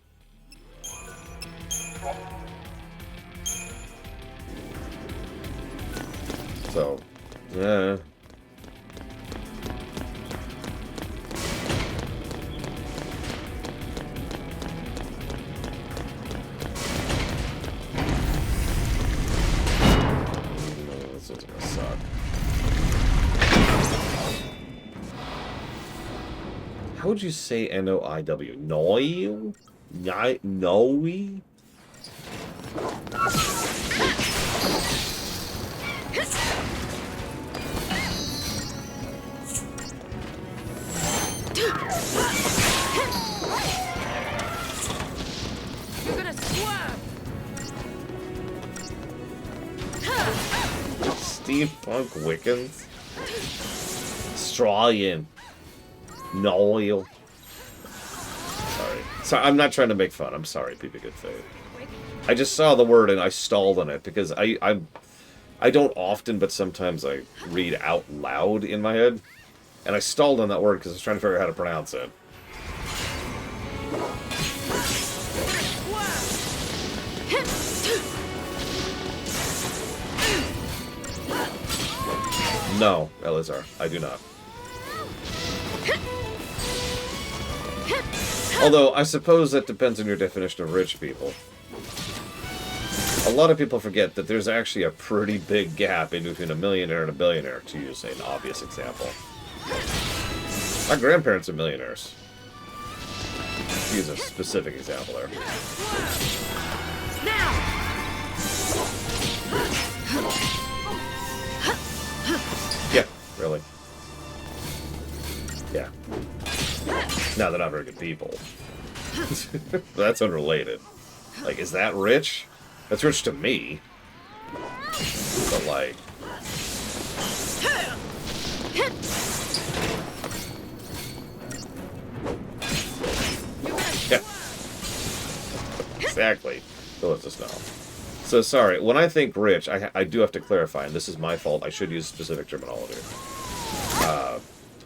So, yeah. This is gonna suck. How would you say N-O-I-W? Noi? Noi? You're gonna swerve! Steampunk Wiccans? Australian. No. Sorry, I'm not trying to make fun. I'm sorry, people good faith. I just saw the word and I stalled on it because I don't often, but sometimes I read out loud in my head. And I stalled on that word because I was trying to figure out how to pronounce it. No, Elazar, I do not. Although, I suppose that depends on your definition of rich people. A lot of people forget that there's actually a pretty big gap in between a millionaire and a billionaire, to use an obvious example. My grandparents are millionaires. To use a specific example there. Now! Yeah, really. Yeah. No, they're not very good people. That's unrelated. Like, is that rich? That's rich to me. But, like... Yeah. Exactly. So let's just know. So, sorry, when I think rich, I do have to clarify, and this is my fault, I should use specific terminology.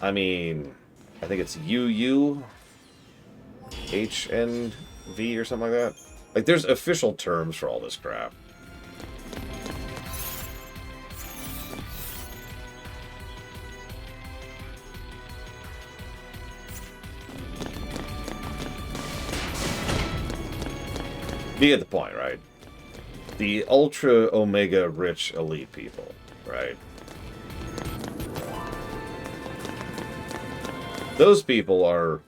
I mean... I think it's UUHNV or something like that. Like, there's official terms for all this crap. You get the point, right? The ultra omega rich elite people, right? Those people are...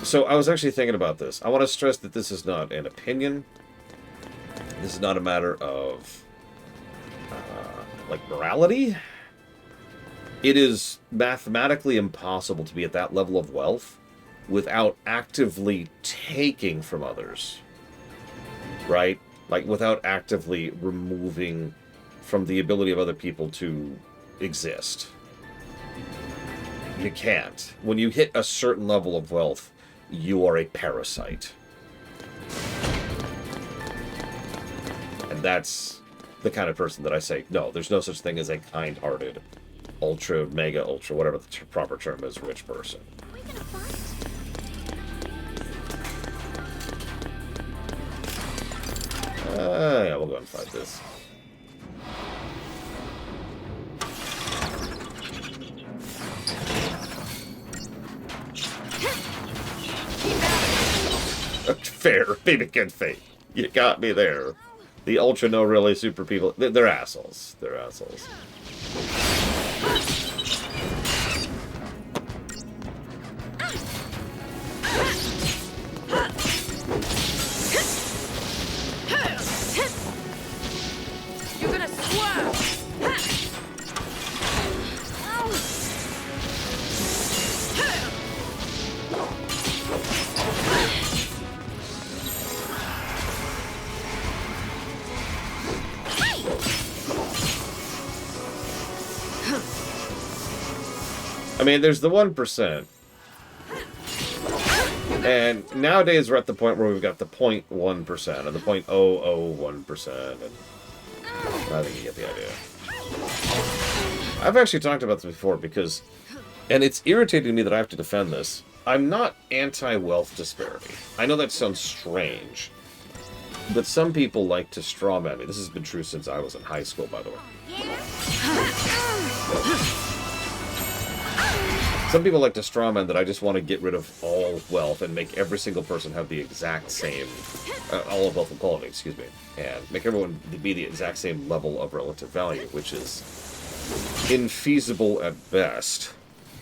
So I was actually thinking about this. I want to stress that this is not an opinion. This is not a matter of, like, morality. It is mathematically impossible to be at that level of wealth without actively taking from others. Right? Like, without actively removing from the ability of other people to exist. You can't. When you hit a certain level of wealth, you are a parasite. And that's the kind of person that I say, no, there's no such thing as a kind-hearted, ultra, mega, ultra, whatever the proper term is, rich person. Are we gonna fight? Yeah, we'll go and fight this. Fair, baby good fate. You got me there. The ultra no really super people, they're assholes. They're assholes. You're gonna swerve! I mean, there's the 1%. And nowadays we're at the point where we've got the 0.1% and the 0.001%. And I think you get the idea. I've actually talked about this before because, and it's irritating me that I have to defend this. I'm not anti-wealth disparity. I know that sounds strange, but some people like to strawman me. This has been true since I was in high school, by the way. Some people like to strawman that I just want to get rid of all wealth and make every single person have the exact same, all of wealth equality, excuse me, and make everyone be the exact same level of relative value, which is infeasible at best,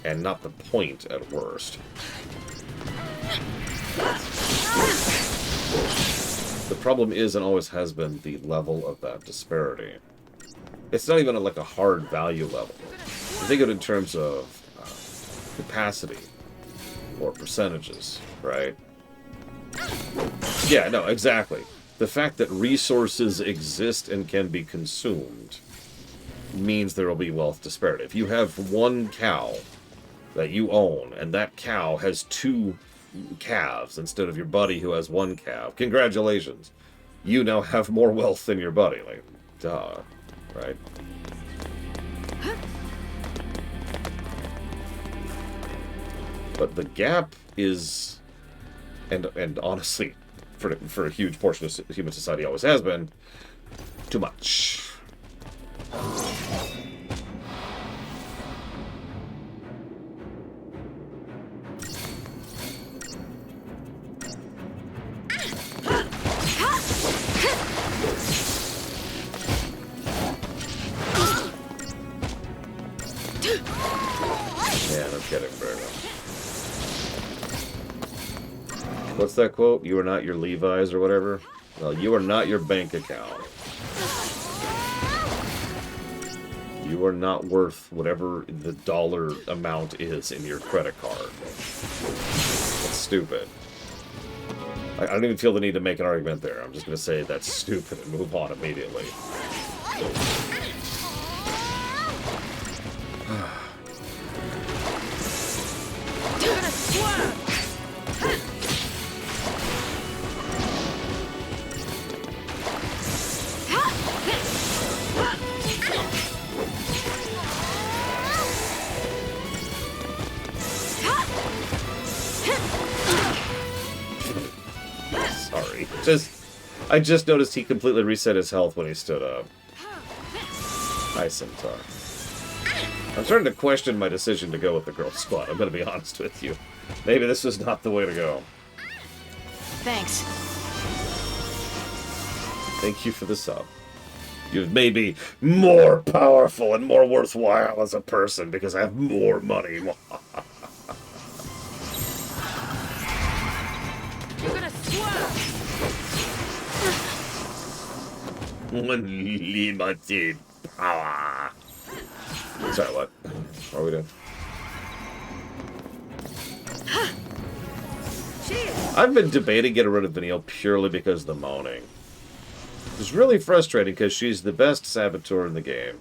and not the point at worst. The problem is, and always has been, the level of that disparity. It's not even like a hard value level. You think of it in terms of capacity or percentages, right? Yeah, no, exactly. The fact that resources exist and can be consumed means there will be wealth disparity. If you have one cow that you own, and that cow has 2 calves instead of your buddy who has 1 calf, congratulations. You now have more wealth than your buddy. Like, duh, right? But the gap is, and honestly, for a huge portion of human society always has been, too much. Yeah, no kidding, very well. What's that quote? You are not your Levi's or whatever? Well, you are not your bank account. You are not worth whatever the dollar amount is in your credit card. That's stupid. I don't even feel the need to make an argument there. I'm just going to say that's stupid and move on immediately. Sorry. I just noticed he completely reset his health when he stood up. Hi, Centaur. I'm starting to question my decision to go with the girl squad. I'm going to be honest with you. Maybe this was not the way to go. Thanks. Thank you for the sub. You've made me more powerful and more worthwhile as a person because I have more money. You're gonna swerve! Unlimited power. Sorry, what? What are we doing? I've been debating getting rid of Vanille purely because of the moaning. It's really frustrating because she's the best saboteur in the game.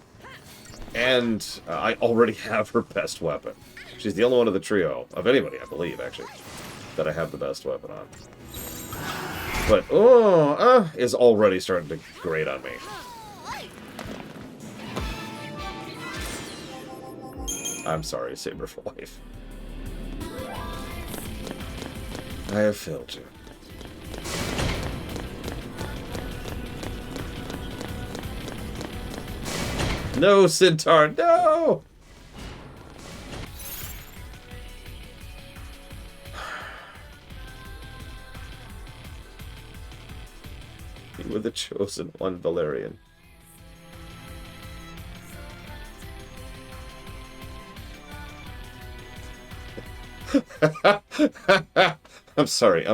And I already have her best weapon. She's the only one of the trio, of anybody, I believe, actually, that I have the best weapon on. But, is already starting to grate on me. I'm sorry, Saber for life. I have failed you. No, Centaur, no! You were the chosen one, Valerian. I'm sorry.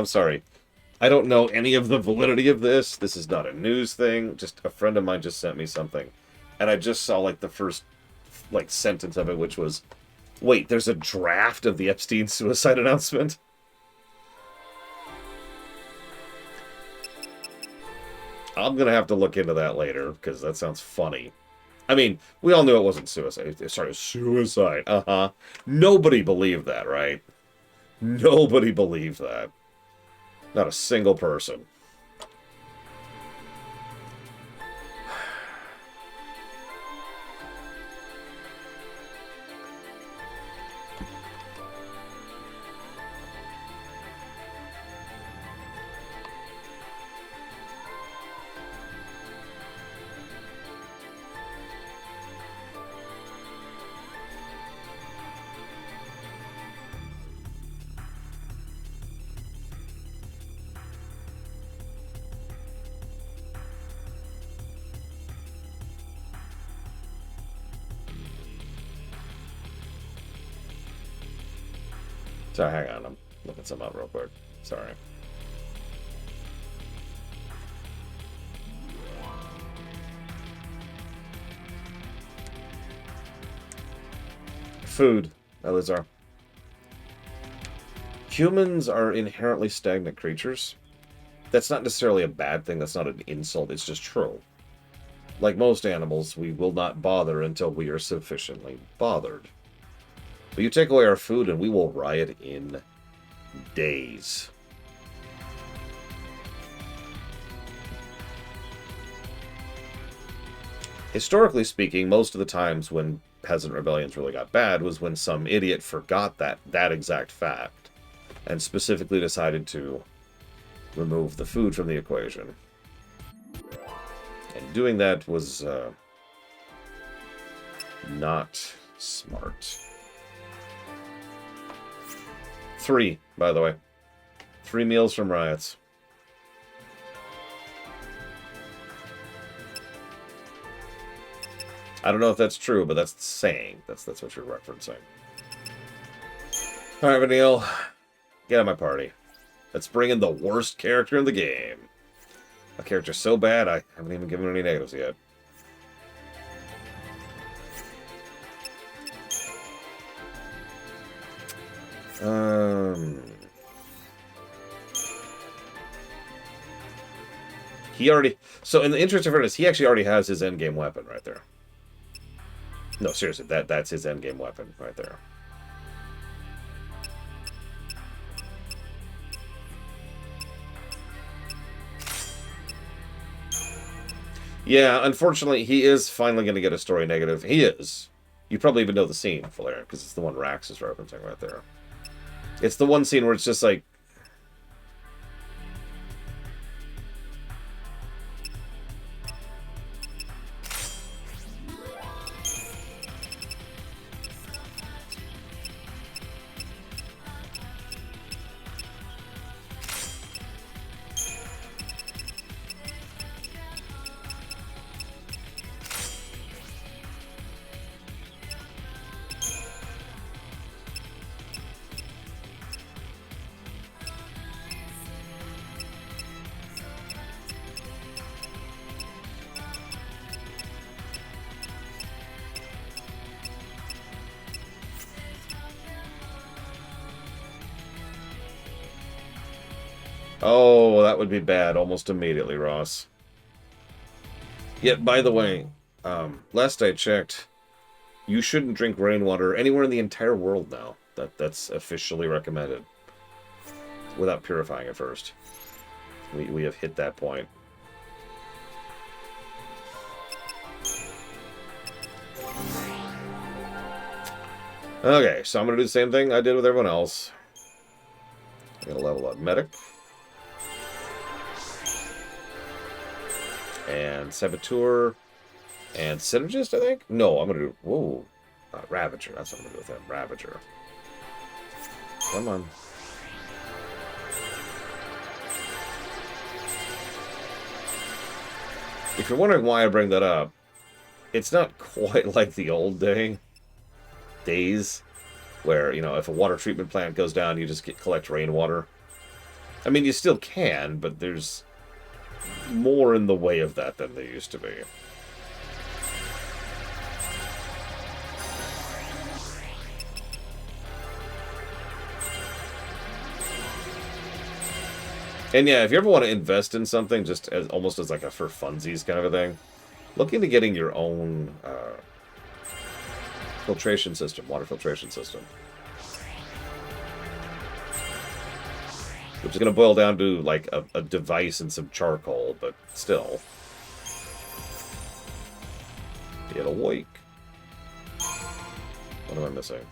I don't know any of the validity of this. This is not a news thing. Just a friend of mine just sent me something. And I just saw, like, the first, like, sentence of it, which was, wait, there's a draft of the Epstein suicide announcement? I'm gonna have to look into that later, because that sounds funny. I mean, we all knew it wasn't suicide. Sorry, suicide. Uh-huh. Nobody believed that, right? Nobody believed that. Not a single person. So hang on, I'm looking some up real quick. Sorry. Food, Elizar. Humans are inherently stagnant creatures. That's not necessarily a bad thing. That's not an insult. It's just true. Like most animals, we will not bother until we are sufficiently bothered. But you take away our food and we will riot in days. Historically speaking, most of the times when peasant rebellions really got bad was when some idiot forgot that exact fact and specifically decided to remove the food from the equation. And doing that was not smart. 3, by the way. 3 meals from riots. I don't know if that's true, but that's the saying. That's what you're referencing. Alright, Vanille. Get out of my party. Let's bring in the worst character in the game. A character so bad, I haven't even given him any negatives yet. He already... So, in the interest of fairness, he actually already has his endgame weapon right there. No, seriously, that's his endgame weapon right there. Yeah, unfortunately, he is finally going to get a story negative. He is. You probably even know the scene, Valerian, because it's the one Rax is referencing right there. It's the one scene where it's just like... Oh, that would be bad almost immediately, Ross. Yet, by the way, last I checked, you shouldn't drink rainwater anywhere in the entire world now. That's officially recommended. Without purifying it first. We have hit that point. Okay, so I'm going to do the same thing I did with everyone else. I'm going to level up Medic. And Saboteur. And Synergist, I think? No, I'm going to do... Whoa. Ravager. That's what I'm going to do with him. Ravager. Come on. If you're wondering why I bring that up, it's not quite like the old days, where, you know, if a water treatment plant goes down, you just collect rainwater. I mean, you still can, but there's more in the way of that than there used to be. And yeah, if you ever want to invest in something, just as almost as like a for funsies kind of a thing, look into getting your own filtration system, water filtration system. Which is going to boil down to like a device and some charcoal, but still. It'll wake. What am I missing?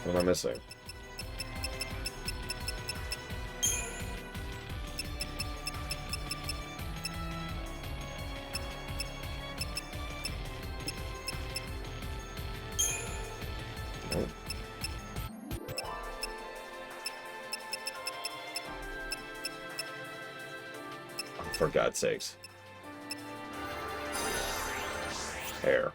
What am I missing? For God's sakes. Hair.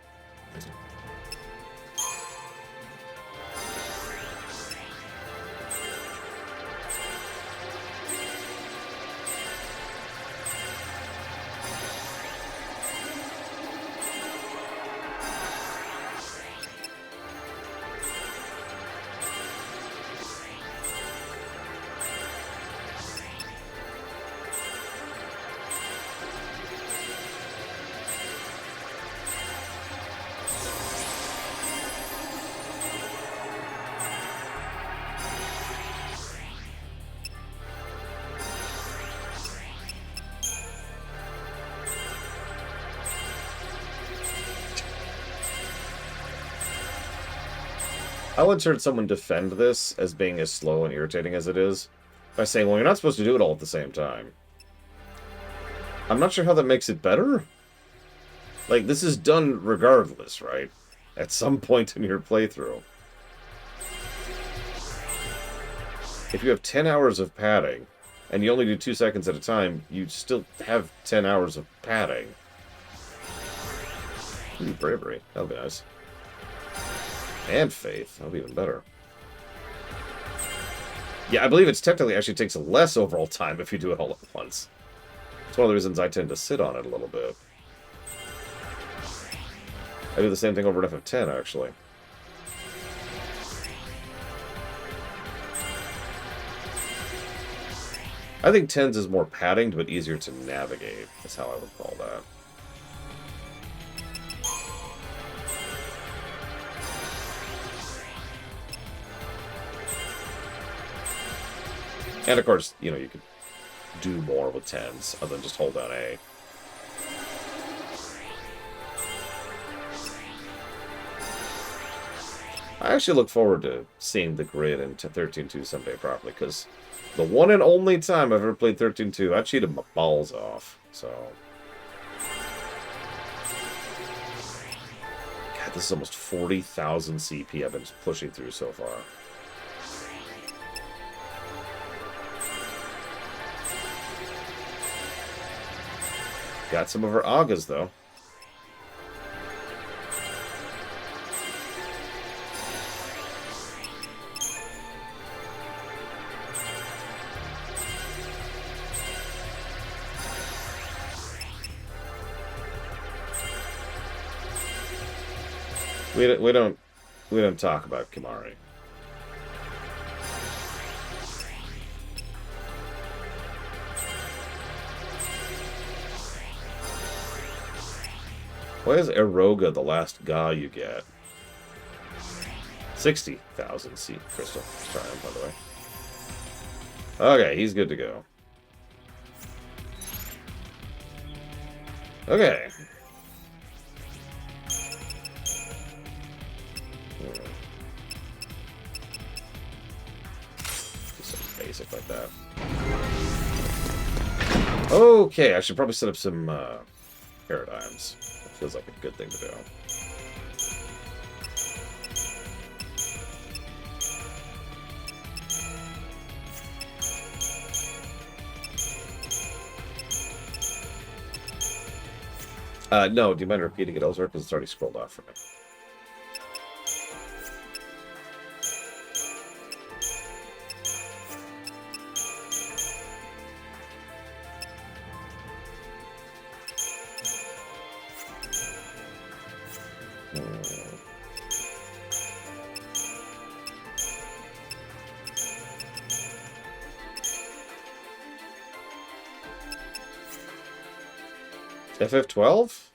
I once heard someone defend this as being as slow and irritating as it is by saying, well, you're not supposed to do it all at the same time. I'm not sure how that makes it better. Like, this is done regardless, right? At some point in your playthrough. If you have 10 hours of padding, and you only do 2 seconds at a time, you still have 10 hours of padding. Ooh, bravery. That'll be nice. And faith. That'll be even better. Yeah, I believe it's technically actually takes less overall time if you do it all at once. It's one of the reasons I tend to sit on it a little bit. I do the same thing over at FF10, actually. I think 10's is more padding, but easier to navigate, is how I would call that. And of course, you know, you could do more with 10s other than just hold down A. I actually look forward to seeing the grid in 13.2 someday properly, because the one and only time I've ever played 13.2, I cheated my balls off, so... God, this is almost 40,000 CP I've been pushing through so far. Got some of her Agas, though. We don't talk about Kimari. Why is Eroga the last guy you get? 60,000 C crystal triumph, by the way. Okay, he's good to go. Okay. Just something basic like that. Okay, I should probably set up some paradigms. That feels like a good thing to do. No, do you mind repeating it elsewhere? Because it's already scrolled off for me. FF12?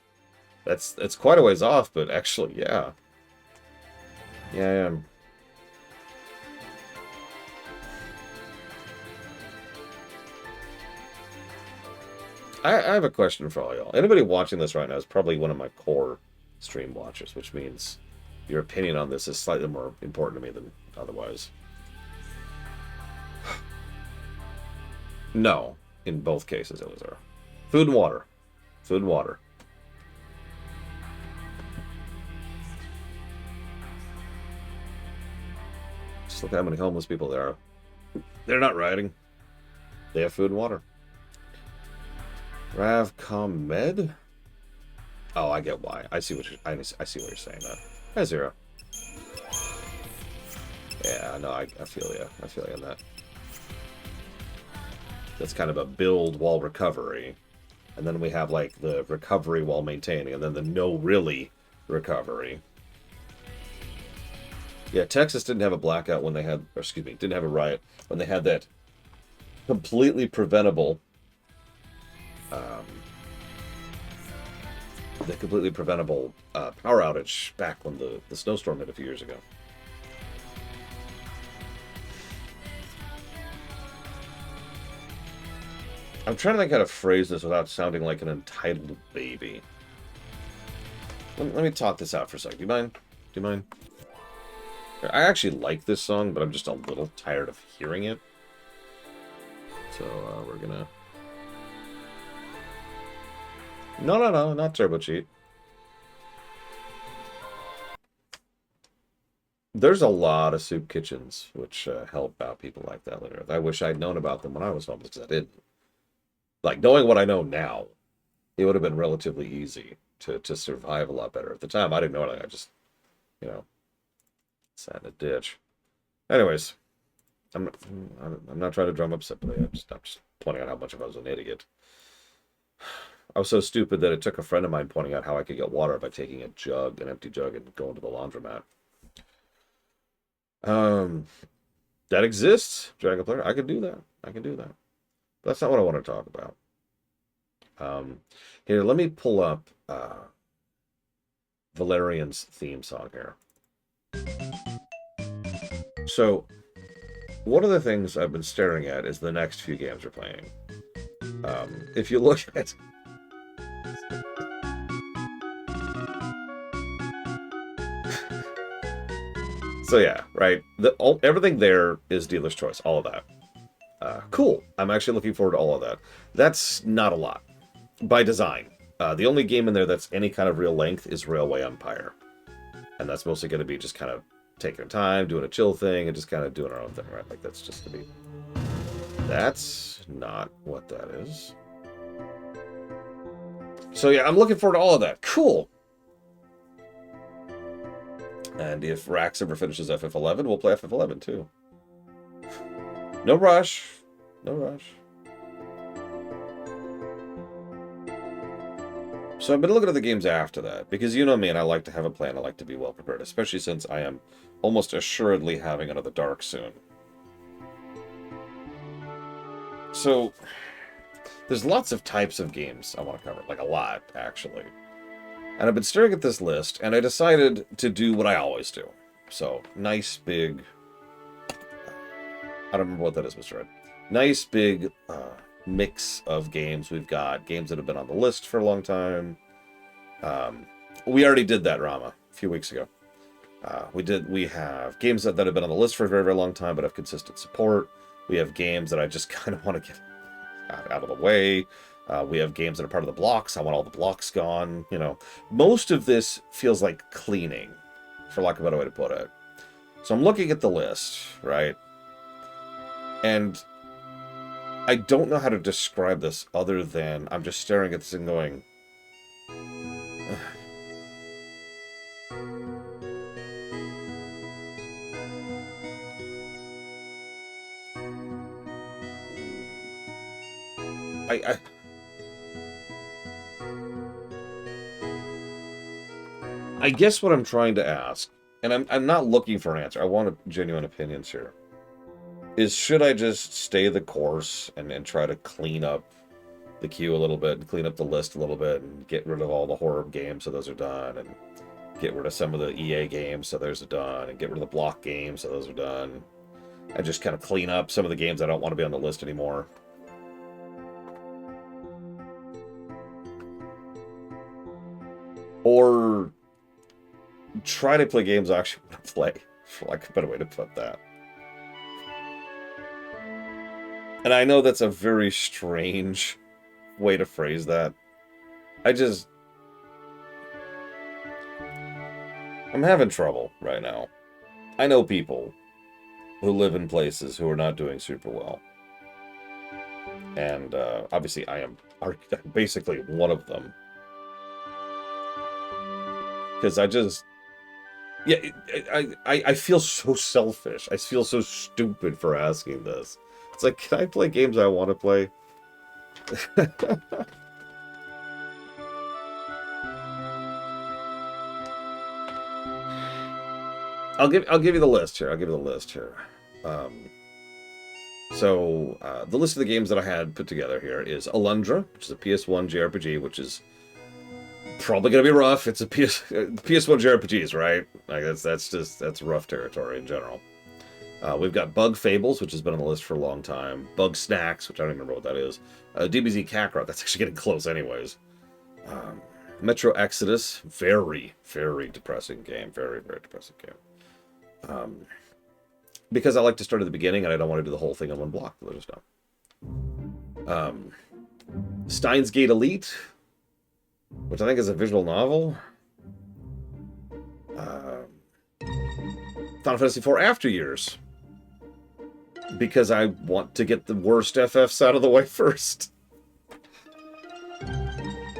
That's quite a ways off, but actually, yeah. Yeah, I am. I have a question for all y'all. Anybody watching this right now is probably one of my core stream watchers, which means your opinion on this is slightly more important to me than otherwise. No, in both cases, Elizar. Food and water. Food and water. Just look how many homeless people there are. They're not rioting. They have food and water. Ravcom Med? Oh, I get why. I see what I see what you're saying now. Hi, Zero. Yeah, no, I feel you. I feel you on that. That's kind of a build while recovery. And then we have, like, the recovery while maintaining, and then the no-really recovery. Yeah, Texas didn't have a blackout when they had, or excuse me, didn't have a riot when they had that completely preventable, power outage back when the snowstorm hit a few years ago. I'm trying to think how to phrase this without sounding like an entitled baby. Let me talk this out for a second. Do you mind? Do you mind? I actually like this song, but I'm just a little tired of hearing it. So we're gonna... No, not Turbo Cheat. There's a lot of soup kitchens which help out people like that later. I wish I'd known about them when I was homeless, because I didn't. Like, knowing what I know now, it would have been relatively easy to survive a lot better. At the time, I didn't know anything. I just, you know, sat in a ditch. Anyways, I'm not trying to drum up sympathy. I'm just pointing out how much of I was an idiot. I was so stupid that it took a friend of mine pointing out how I could get water by taking a jug, an empty jug, and going to the laundromat. That exists, Dragon Player. I can do that. I can do that. But that's not what I want to talk about. Here, let me pull up Valerian's theme song here. So, one of the things I've been staring at is the next few games we're playing. If you look at... So yeah, right. Everything there is dealer's choice. All of that. Cool. I'm actually looking forward to all of that. That's not a lot. By design. The only game in there that's any kind of real length is Railway Empire. And that's mostly going to be just kind of taking our time, doing a chill thing, and just kind of doing our own thing, right? Like, that's just going to be... That's not what that is. So yeah, I'm looking forward to all of that. Cool. And if Rax ever finishes FF11, we'll play FF11 too. No rush. No rush. So I've been looking at the games after that, because you know me, and I like to have a plan. I like to be well prepared, especially since I am almost assuredly having another Dark soon. So there's lots of types of games I want to cover, like a lot, actually. And I've been staring at this list, and I decided to do what I always do. So, nice big... I don't remember what that is, Mr. Red. Nice big mix of games. We've got games that have been on the list for a long time. We already did that, Rama, a few weeks ago. We have games that have been on the list for a very, very long time, but have consistent support. We have games that I just kind of want to get out of the way. We have games that are part of the blocks. I want all the blocks gone. You know, most of this feels like cleaning, for lack of a better way to put it. So I'm looking at the list, right? And I don't know how to describe this other than I'm just staring at this and going... I guess what I'm trying to ask, and I'm not looking for an answer, I want genuine opinions here, is should I just stay the course and try to clean up the queue a little bit, and clean up the list a little bit, and get rid of all the horror games so those are done, and get rid of some of the EA games so those are done, and get rid of the block games so those are done, and just kind of clean up some of the games I don't want to be on the list anymore? Or try to play games I actually want to play, for like a better way to put that. And I know that's a very strange way to phrase that. I'm having trouble right now. I know people who live in places who are not doing super well. And obviously I am basically one of them. Because I feel so selfish. I feel so stupid for asking this. It's like, can I play games I want to play? I'll give you the list here. The list of the games that I had put together here is Alundra, which is a PS1 JRPG, which is probably gonna be rough. It's a PS1 JRPGs, right? Like that's rough territory in general. We've got Bug Fables, which has been on the list for a long time. Bug Snacks, which I don't remember what that is. DBZ Kakarot, that's actually getting close anyways. Metro Exodus, very, very depressing game. Very, very depressing game. Because I like to start at the beginning and I don't want to do the whole thing in one block. Let us know. Steins Gate Elite, which I think is a visual novel. Final Fantasy IV After Years, because I want to get the worst FFs out of the way first.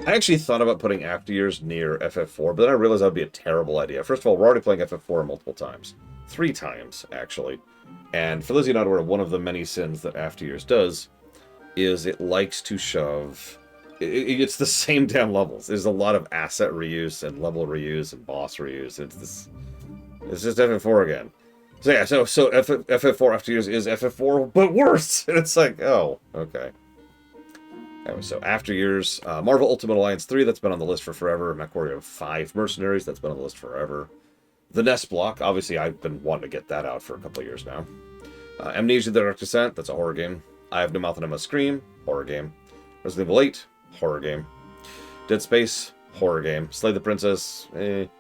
I actually thought about putting After Years near FF4, but then I realized that would be a terrible idea. First of all, we're already playing FF4 multiple times. 3 times, actually. And for those of you not aware, one of the many sins that After Years does is it likes to shove... It's the same damn levels. There's a lot of asset reuse and level reuse and boss reuse. It's just FF4 again. So yeah, so FF4 After Years is FF4, but worse! And it's like, oh, okay. Anyway, so After Years, Marvel Ultimate Alliance 3, that's been on the list for forever. MechWarrior 5 Mercenaries, that's been on the list forever. The Nest block, obviously I've been wanting to get that out for a couple of years now. Amnesia The Dark Descent, that's a horror game. I Have No Mouth and I Must Scream, horror game. Resident Evil 8, horror game. Dead Space, horror game. Slay the Princess, Command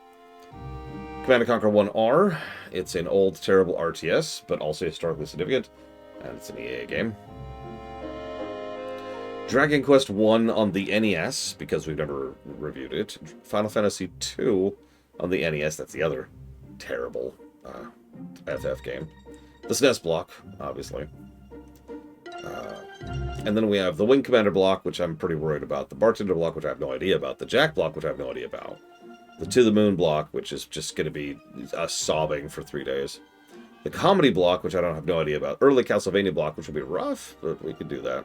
& Conquer 1R, it's an old, terrible RTS, but also historically significant, and it's an EA game. Dragon Quest 1 on the NES, because we've never reviewed it. Final Fantasy 2 on the NES, that's the other terrible FF game. The SNES block, obviously. And then we have the Wing Commander block, which I'm pretty worried about. The Bartender block, which I have no idea about. The Jack block, which I have no idea about. The To the Moon block, which is just going to be us sobbing for 3 days. The Comedy block, which I don't have no idea about. Early Castlevania block, which will be rough, but we could do that.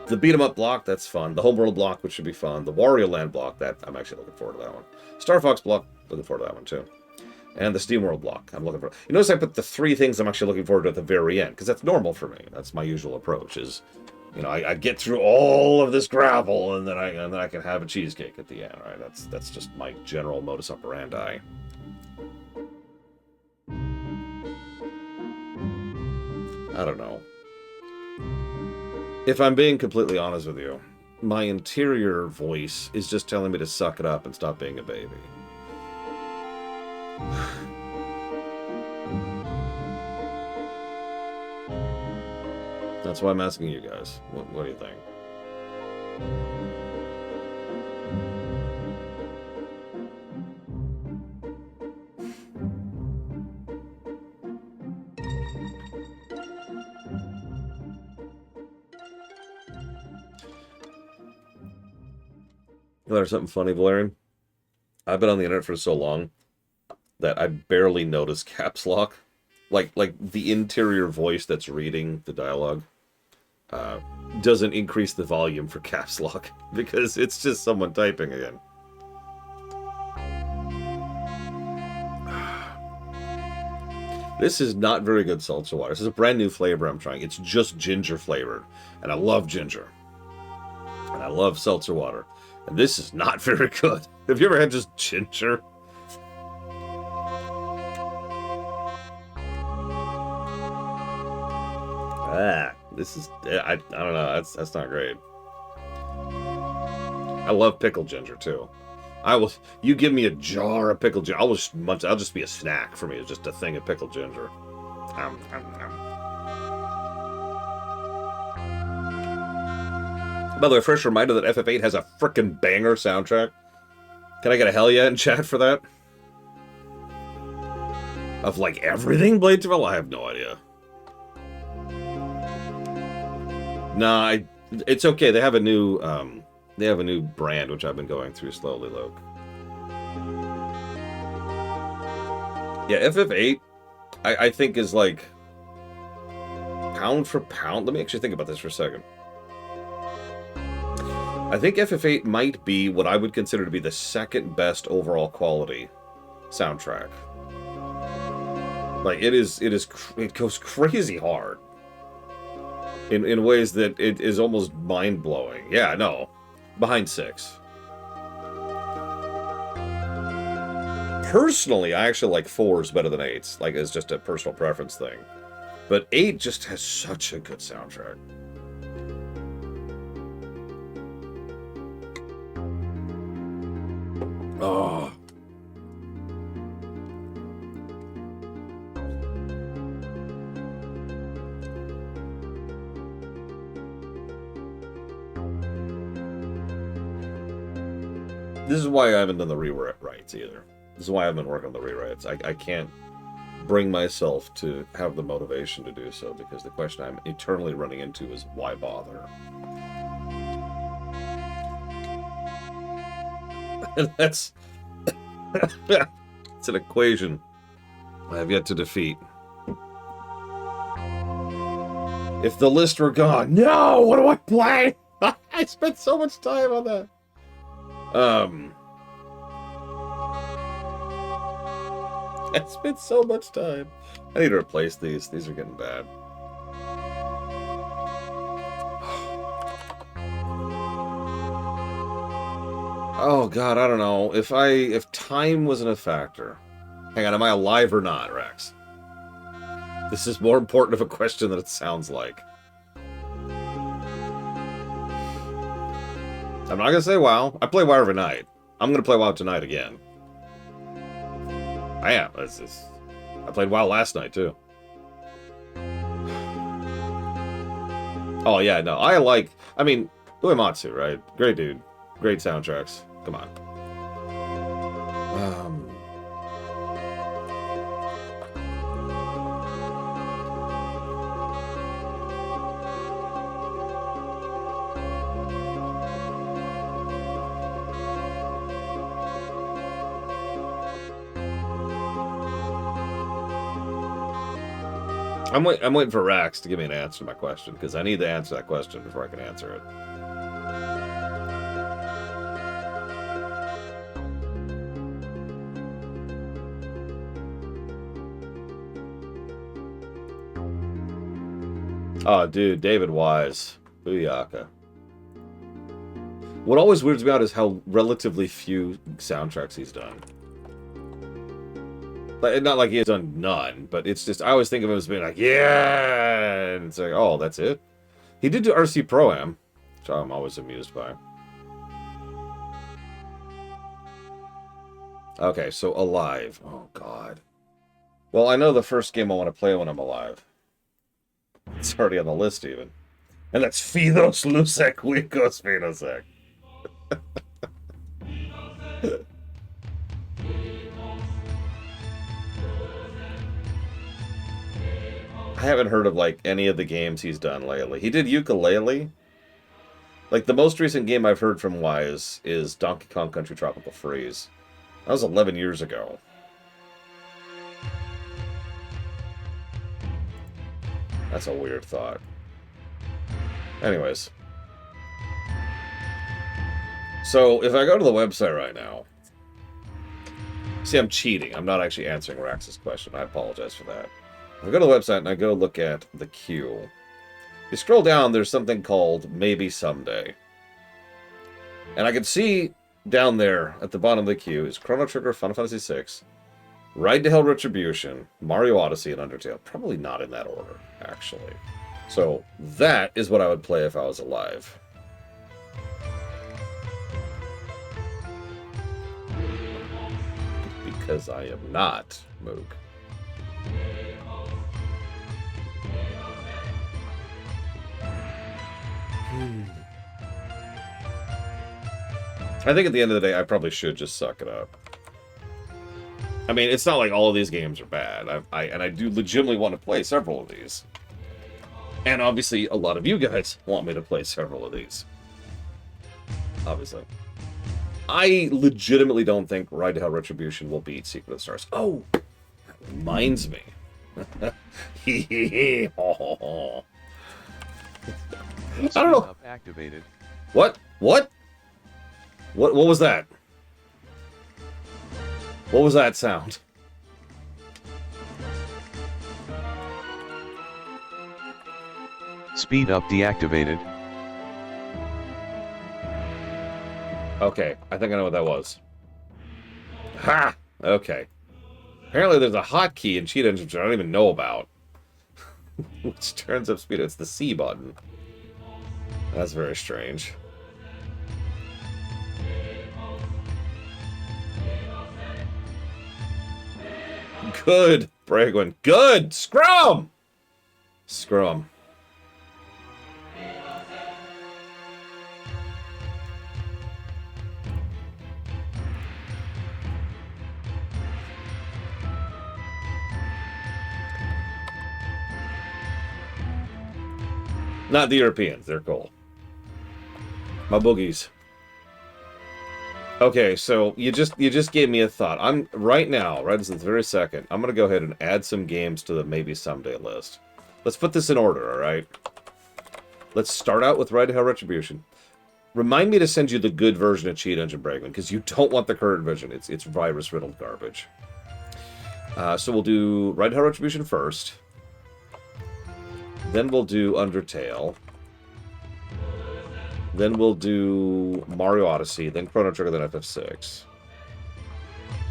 The Beat 'em Up block, that's fun. The Homeworld block, which should be fun. The Wario Land block, that I'm actually looking forward to that one. Star Fox block, looking forward to that one too. And the SteamWorld block, I'm looking for. You notice I put the 3 things I'm actually looking forward to at the very end, because that's normal for me. That's my usual approach. Is, you know, I get through all of this gravel, and then I can have a cheesecake at the end. Right? That's just my general modus operandi. I don't know. If I'm being completely honest with you, my interior voice is just telling me to suck it up and stop being a baby. That's why I'm asking you guys. What do you think? You learn something funny, Valerian? I've been on the internet for so long that I barely notice caps lock. Like the interior voice that's reading the dialogue doesn't increase the volume for caps lock because it's just someone typing again. This is not very good seltzer water. This is a brand new flavor I'm trying. It's just ginger flavored, and I love ginger. And I love seltzer water. And this is not very good. Have you ever had just ginger? This is, I don't know, that's not great. I love pickled ginger too. You give me a jar of pickled ginger, I'll just be a snack for me. It's just a thing of pickled ginger. By the way, fresh reminder that FF8 has a frickin' banger soundtrack. Can I get a hell yeah in chat for that? Of like everything Blade Develop? I have no idea. Nah, it's okay. They have a new brand which I've been going through slowly, Luke. Yeah, FF8, I think is like pound for pound. Let me actually think about this for a second. I think FF8 might be what I would consider to be the second best overall quality soundtrack. Like it goes crazy hard. In ways that it is almost mind-blowing. Yeah, no. Behind 6. Personally, I actually like 4s better than 8s. Like, it's just a personal preference thing. But 8 just has such a good soundtrack. Oh. This is why I haven't done the rewrites either. This is why I haven't been working on the rewrites. I can't bring myself to have the motivation to do so, because the question I'm eternally running into is, why bother? And that's... it's an equation I have yet to defeat. If the list were gone, no! What do I play? I spent so much time on that. I spent so much time. I need to replace these. These are getting bad. Oh god, I don't know. If time wasn't a factor. Hang on, am I alive or not, Rex? This is more important of a question than it sounds like. I'm not gonna say WoW. I play WoW every night. I'm gonna play WoW tonight again. I am. I played WoW last night, too. Oh, yeah, no. I mean, Uematsu, right? Great dude. Great soundtracks. Come on. I'm waiting for Rax to give me an answer to my question, because I need to answer that question before I can answer it. Oh, dude, David Wise. Booyaka. What always weirds me out is how relatively few soundtracks he's done. Not like he has done none, but it's just, I always think of him as being like, yeah! And it's like, oh, that's it? He did do RC Pro-Am, which I'm always amused by. Okay, so Alive. Oh, God. Well, I know the first game I want to play when I'm alive. It's already on the list, even. And that's Fidos Lusek Wikos Finosek. I haven't heard of, like, any of the games he's done lately. He did Ukulele. Like, the most recent game I've heard from Wise is Donkey Kong Country Tropical Freeze. That was 11 years ago. That's a weird thought. Anyways. So, if I go to the website right now... See, I'm cheating. I'm not actually answering Rax's question. I apologize for that. I go to the website and I go look at the queue. You scroll down, there's something called Maybe Someday. And I can see down there at the bottom of the queue is Chrono Trigger, Final Fantasy VI, Ride to Hell Retribution, Mario Odyssey, and Undertale. Probably not in that order, actually. So that is what I would play if I was alive. Because I am not, Moog. I think at the end of the day, I probably should just suck it up. I mean, it's not like all of these games are bad. I do legitimately want to play several of these. And obviously, a lot of you guys want me to play several of these. Obviously. I legitimately don't think Ride to Hell Retribution will beat Secret of the Stars. Oh! That reminds me. I don't know. Activated. What? What? What was that? What was that sound? Speed up deactivated. Okay, I think I know what that was. Ha! Okay. Apparently there's a hotkey in Cheat Engine which I don't even know about. Which turns up speed. It's the C button. That's very strange. Good, Bragwin. Good! Scrum! Scrum. Not the Europeans. They're cool. My boogies. Okay, so you just gave me a thought. I'm right now, right this very second, I'm gonna go ahead and add some games to the maybe someday list. Let's put this in order, alright? Let's start out with Ride to Hell Retribution. Remind me to send you the good version of Cheat Engine Bregman, because you don't want the current version. It's virus-riddled garbage. So we'll do Ride to Hell Retribution first. Then we'll do Undertale. Then we'll do Mario Odyssey, then Chrono Trigger, then FF6.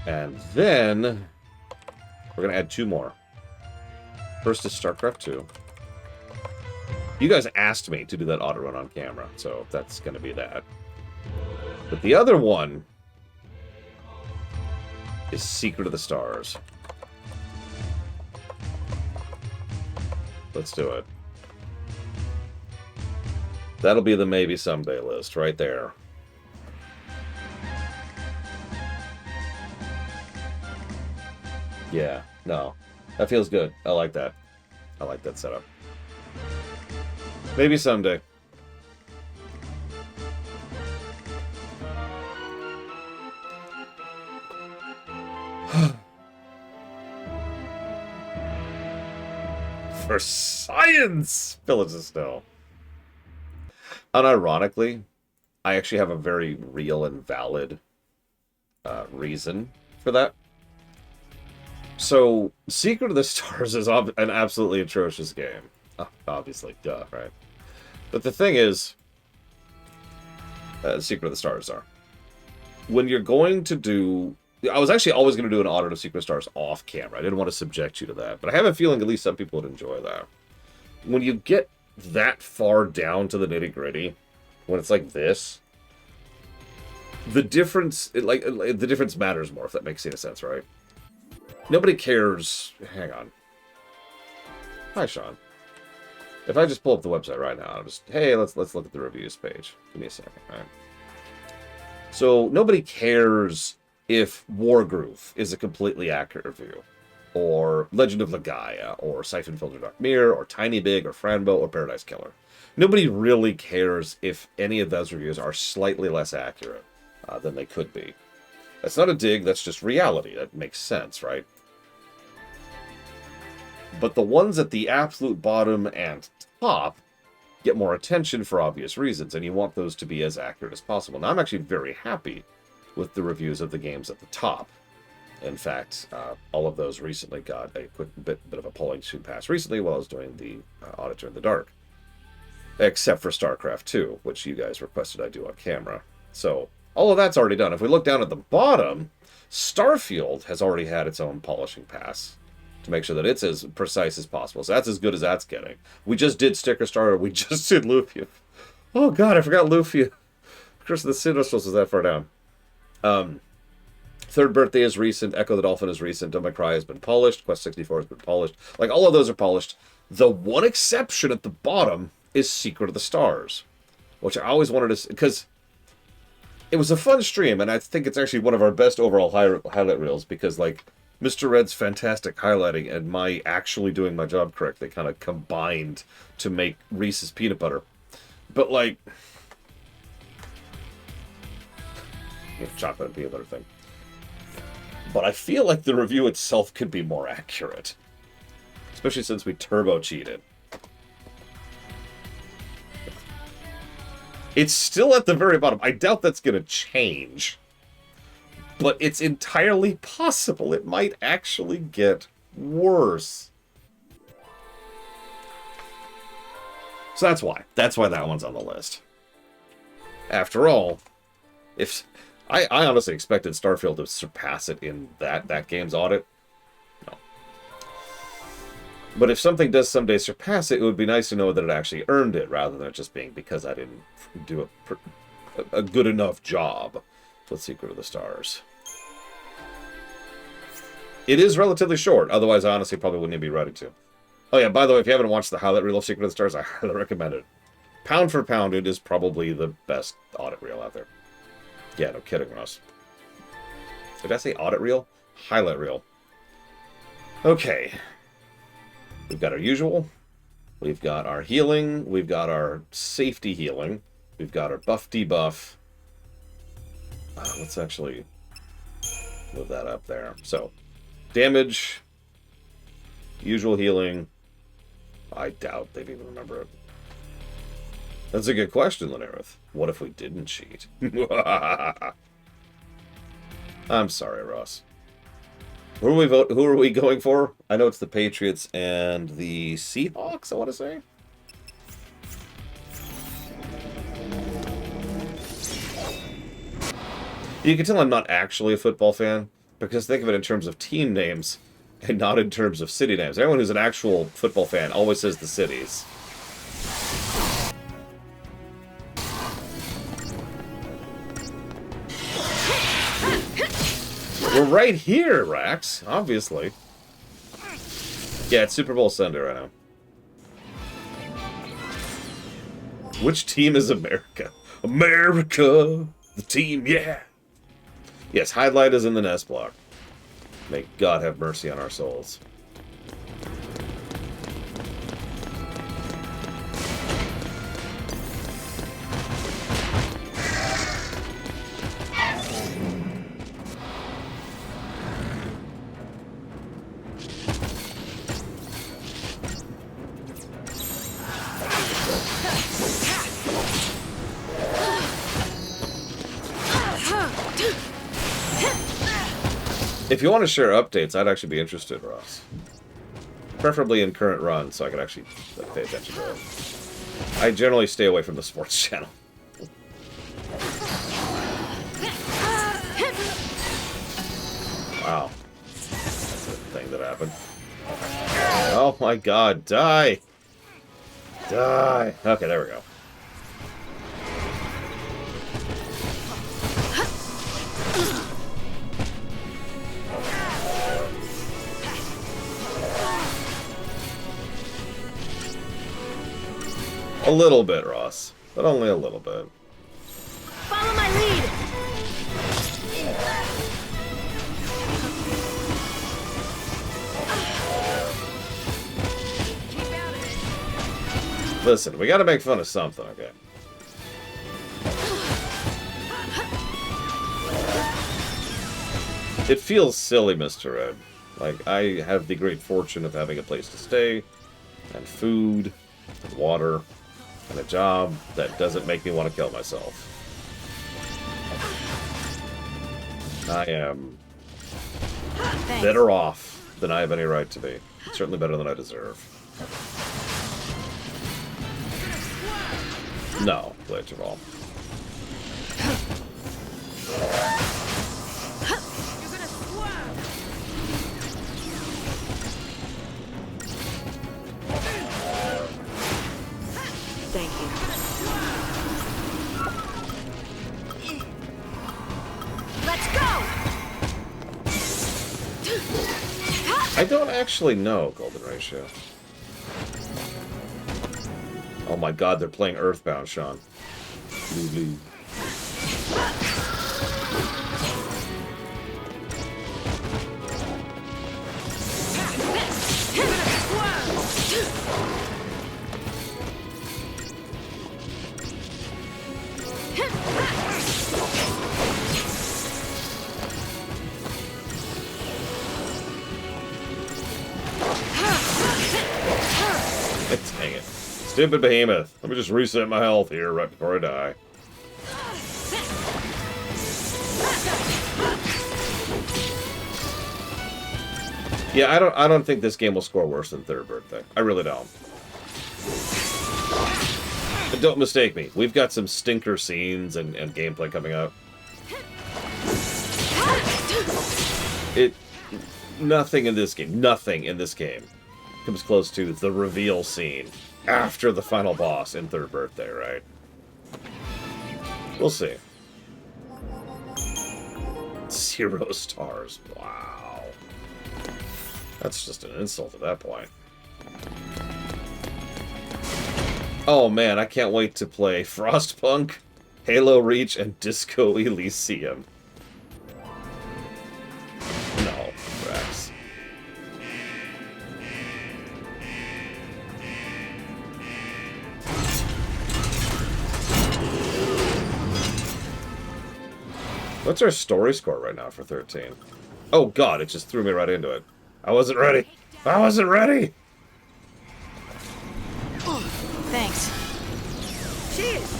And then we're going to add 2 more. First is StarCraft 2. You guys asked me to do that auto run on camera, so that's going to be that. But the other one is Secret of the Stars. Let's do it. That'll be the maybe someday list right there. Yeah, no. That feels good. I like that. I like that setup. Maybe someday. For science! Villages of Snow. Unironically, I actually have a very real and valid reason for that. So, Secret of the Stars is an absolutely atrocious game. Obviously, duh, right? But the thing is, Secret of the Stars are. When you're going to do... I was actually always going to do an audit of Secret of Stars off camera. I didn't want to subject you to that. But I have a feeling at least some people would enjoy that. When you get that far down to the nitty-gritty, when it's like this, the difference... the difference matters more, if that makes any sense, right? Nobody cares... Hang on. Hi, Sean. If I just pull up the website right now, I'll just... Hey, let's look at the reviews page. Give me a second, all right? So, nobody cares if Wargroove is a completely accurate review, or Legend of Legaia, or Siphon Filter Dark Mirror, or Tiny Big, or Franbo, or Paradise Killer. Nobody really cares if any of those reviews are slightly less accurate than they could be. That's not a dig, that's just reality. That makes sense, right? But the ones at the absolute bottom and top get more attention for obvious reasons, and you want those to be as accurate as possible. Now, I'm actually very happy with the reviews of the games at the top. In fact, all of those recently got a quick bit of a polling sheet pass recently while I was doing the Auditor in the Dark. Except for StarCraft 2, which you guys requested I do on camera. So, all of that's already done. If we look down at the bottom, Starfield has already had its own polishing pass to make sure that it's as precise as possible. So that's as good as that's getting. We just did Sticker Star, we just did Lufia. Oh god, I forgot Lufia. Curse of the Sinistros was that far down. Third Birthday is recent, Echo the Dolphin is recent, Don't My Cry has been polished, Quest 64 has been polished. Like, all of those are polished. The one exception at the bottom is Secret of the Stars, which I always wanted to... Because it was a fun stream, and I think it's actually one of our best overall highlight reels, because, like, Mr. Red's fantastic highlighting and my actually doing my job correctly kind of combined to make Reese's Peanut Butter. But, like... chocolate and peanut butter thing. But I feel like the review itself could be more accurate. Especially since we turbo cheated. It's still at the very bottom. I doubt that's going to change. But it's entirely possible it might actually get worse. So that's why. That's why that one's on the list. After all, if... I honestly expected Starfield to surpass it in that game's audit. No. But if something does someday surpass it, it would be nice to know that it actually earned it, rather than it just being because I didn't do a good enough job with Secret of the Stars. It is relatively short, otherwise I honestly probably wouldn't even be ready to. Oh yeah, by the way, if you haven't watched the highlight reel of Secret of the Stars, I highly recommend it. Pound for pound, it is probably the best audit reel out there. Yeah, no kidding, Ross. Did I say audit reel? Highlight reel. Okay. We've got our usual. We've got our healing. We've got our safety healing. We've got our buff debuff. Let's actually move that up there. So, damage, usual healing. I doubt they'd even remember it. That's a good question, Lenareth. What if we didn't cheat? I'm sorry, Ross. Who are we going for? I know it's the Patriots and the Seahawks, I want to say. You can tell I'm not actually a football fan, because think of it in terms of team names and not in terms of city names. Everyone who's an actual football fan always says the cities. We're right here, Rax, obviously. Yeah, it's Super Bowl Sunday right now. Which team is America? America! The team, yeah! Yes, highlight is in the nest block. May God have mercy on our souls. If you want to share updates, I'd actually be interested, Ross. Preferably in current run, so I can actually pay attention to it. I generally stay away from the sports channel. Wow. That's a thing that happened. Oh my god, die! Die! Okay, there we go. A little bit, Ross. But only a little bit. Follow my lead! Listen, we gotta make fun of something, okay? It feels silly, Mr. Red. Like, I have the great fortune of having a place to stay, and food, and water, and a job that doesn't make me want to kill myself. I am better off than I have any right to be. Certainly better than I deserve. No, glitch of all. Thank you. Let's go! I don't actually know Golden Ratio. Oh my god, they're playing Earthbound, Sean. Blue. Dang it. Stupid behemoth. Let me just reset my health here right before I die. Yeah, I don't think this game will score worse than Third Birthday. I really don't. But don't mistake me. We've got some stinker scenes and gameplay coming up. Nothing in this game comes close to the reveal scene after the final boss in Third Birthday, right? We'll see. 0 stars. Wow. That's just an insult at that point. Oh man, I can't wait to play Frostpunk, Halo Reach, and Disco Elysium. No, Rex. What's our story score right now for 13? Oh god, it just threw me right into it. I wasn't ready. I wasn't ready! Thanks. Cheers!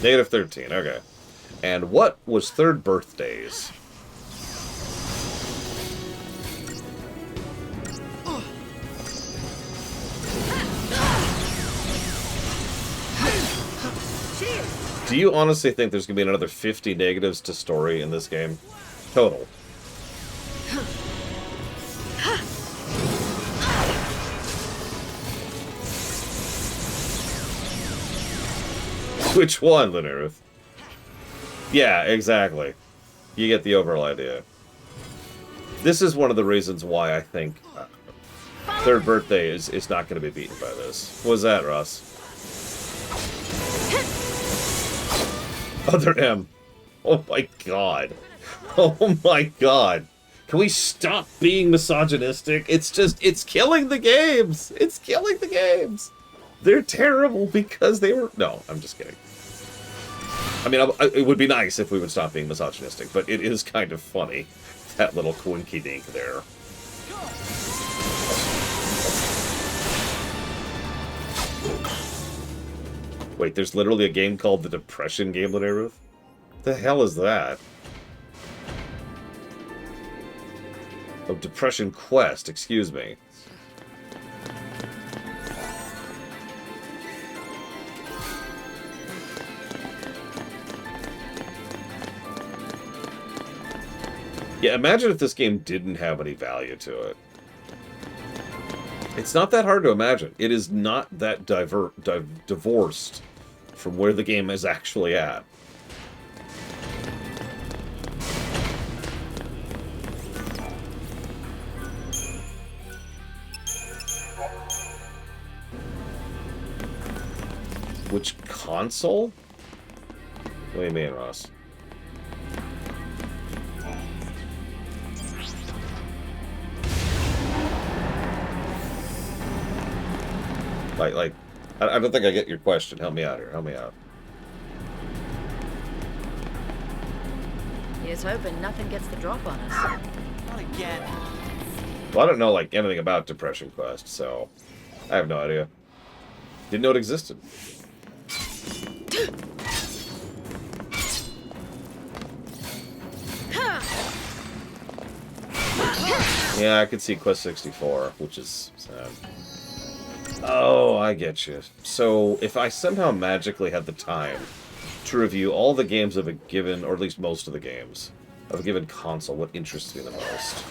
Negative 13, okay. And what was third birthdays? Do you honestly think there's going to be another 50 negatives to story in this game? Total. Which one, Linerith? Yeah, exactly. You get the overall idea. This is one of the reasons why I think third birthday is not going to be beaten by this. What was that, Ross? Other M. Oh my god. Oh my god. Can we stop being misogynistic? It's killing the games. It's killing the games. They're terrible because they were... No, I'm just kidding. I mean, it would be nice if we would stop being misogynistic, but it is kind of funny. That little quinky-dink there. Wait, there's literally a game called the Depression Game, Linerith? The hell is that? Oh, Depression Quest, excuse me. Yeah, imagine if this game didn't have any value to it. It's not that hard to imagine. It is not that divorced from where the game is actually at. Which console? What do you mean, Ross? Like, I don't think I get your question. Help me out here. Help me out. Here's hoping nothing gets the drop on us. Not again. Well, I don't know, like, anything about Depression Quest, so I have no idea. Didn't know it existed. Yeah, I could see Quest 64, which is sad. Oh, I get you. So, if I somehow magically had the time to review all the games of a given, or at least most of the games, of a given console, what interests me the most?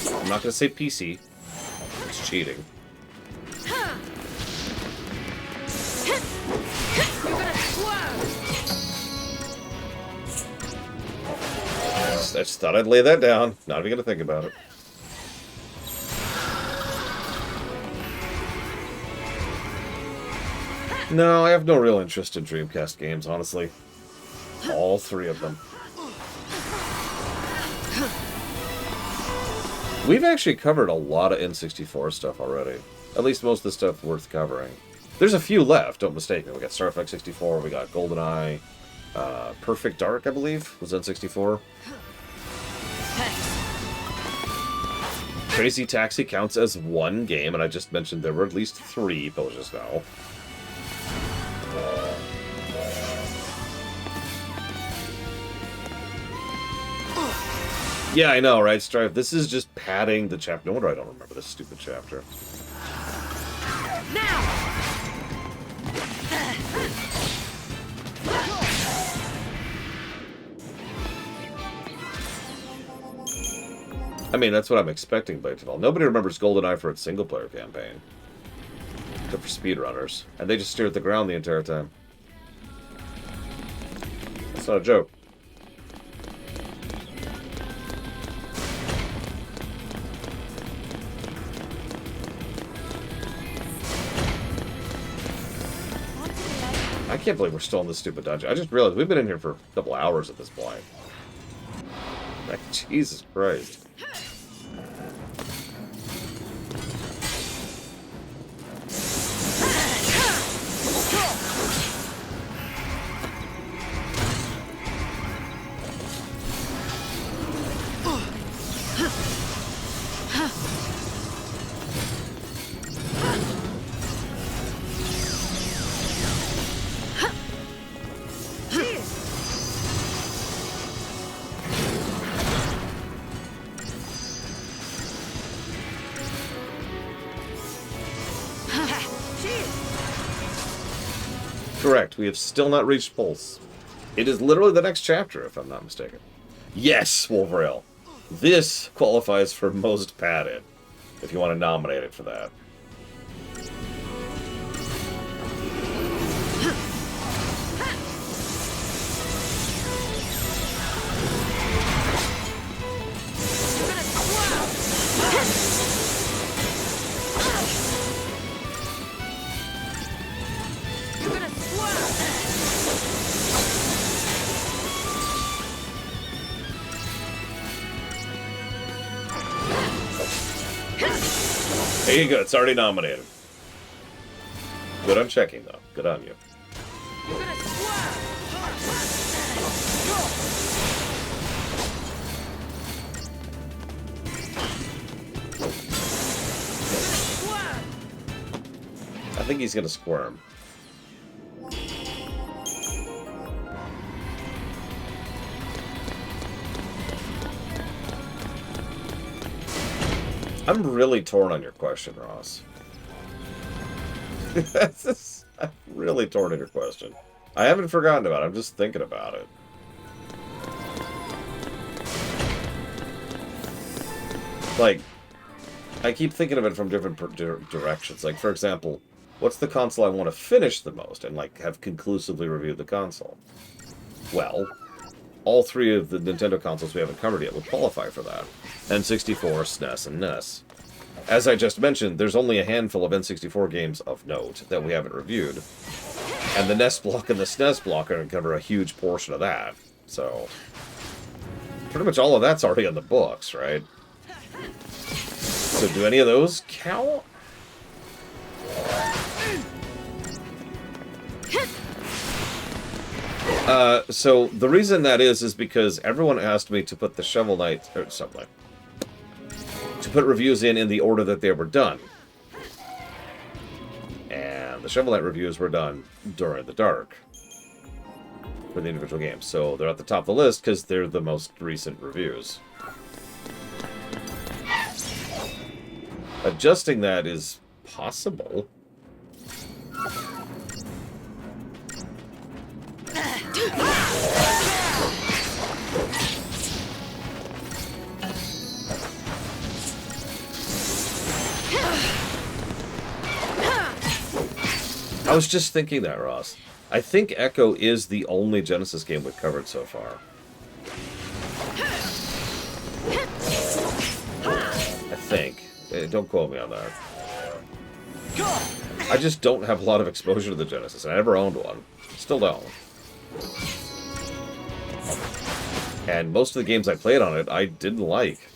I'm not going to say PC. It's cheating. I just thought I'd lay that down. Not even going to think about it. No, I have no real interest in Dreamcast games, honestly. All three of them. We've actually covered a lot of N64 stuff already. At least most of the stuff worth covering. There's a few left, don't mistake me. We got Star Fox 64, we got GoldenEye, Perfect Dark, I believe, was N64. Crazy Taxi counts as one game, and I just mentioned there were at least 3 villages now. Yeah, I know, right, Strife? This is just padding the chapter. No wonder I don't remember this stupid chapter. Now! I mean, that's what I'm expecting by default. Nobody remembers GoldenEye for its single-player campaign. Except for speedrunners. And they just stare at the ground the entire time. That's not a joke. I can't believe we're still in this stupid dungeon. I just realized we've been in here for a couple hours at this point. Like, Jesus Christ. Correct. We have still not reached Pulse. It is literally the next chapter, if I'm not mistaken. Yes, Wolverale. This qualifies for most padded, if you want to nominate it for that. There you go, it's already nominated. Good on checking, though. Good on you. I think he's gonna squirm. I'm really torn on your question, Ross. I'm really torn on your question. I haven't forgotten about it. I'm just thinking about it. Like, I keep thinking of it from different directions. Like, for example, what's the console I want to finish the most and, like, have conclusively reviewed the console? Well, all three of the Nintendo consoles we haven't covered yet would qualify for that. N64, SNES, and NES. As I just mentioned, there's only a handful of N64 games of note that we haven't reviewed. And the NES block and the SNES block are going to cover a huge portion of that. So, pretty much all of that's already in the books, right? So do any of those count? So the reason that is because everyone asked me to put the Shovel Knight, or something, to put reviews in the order that they were done. And the Shovel Knight reviews were done during the dark for the individual games. So they're at the top of the list because they're the most recent reviews. Adjusting that is possible. I was just thinking that, Ross. I think Echo is the only Genesis game we've covered so far. I think. Don't quote me on that. I just don't have a lot of exposure to the Genesis. I never owned one. Still don't. And most of the games I played on it, I didn't like.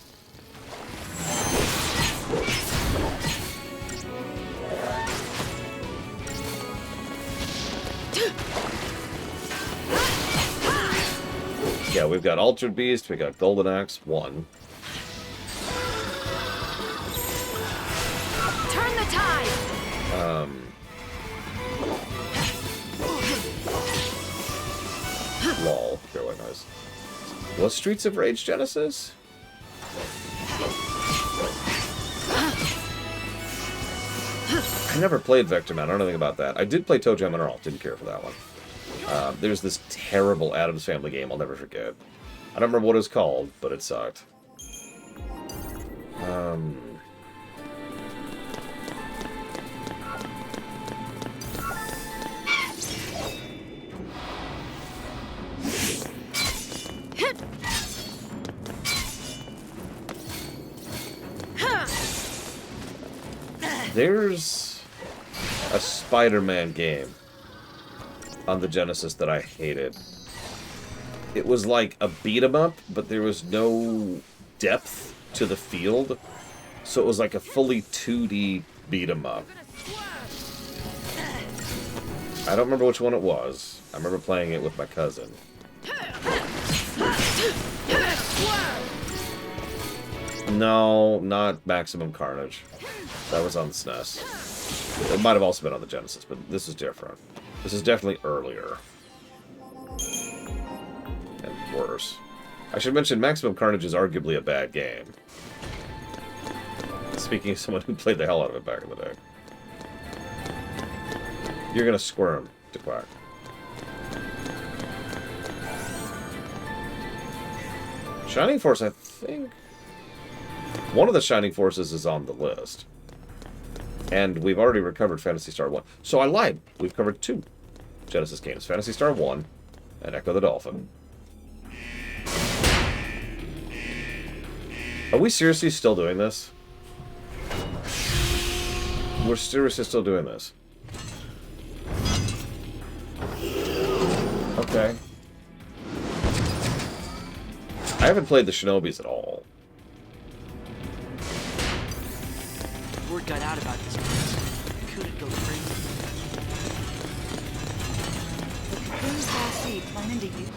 Yeah, we've got Altered Beast, we got Golden Axe 1. Turn the tide. Lol, fairly nice. Was Streets of Rage Genesis? I never played Vector Man, I don't know anything about that. I did play Toe Jam and Earl, didn't care for that one. There's this terrible Addams Family game I'll never forget. I don't remember what it was called, but it sucked. There's a Spider-Man game on the Genesis that I hated. It was like a beat-em-up, but there was no depth to the field, so it was like a fully 2D beat-em-up. I don't remember which one it was. I remember playing it with my cousin. No, not Maximum Carnage. That was on the SNES. It might have also been on the Genesis, but this is different. This is definitely earlier. And worse. I should mention, Maximum Carnage is arguably a bad game. Speaking of someone who played the hell out of it back in the day. You're gonna squirm, to Quack. Shining Force, I think... One of the Shining Forces is on the list. And we've already recovered Phantasy Star 1. So I lied. We've covered 2 Genesis games. Phantasy Star 1 and Echo the Dolphin. Are we seriously still doing this? We're seriously still doing this. Okay. I haven't played the Shinobis at all. Word got out about this place. Couldn't go crazy. The Cocoon's Fal'Cie planning to use.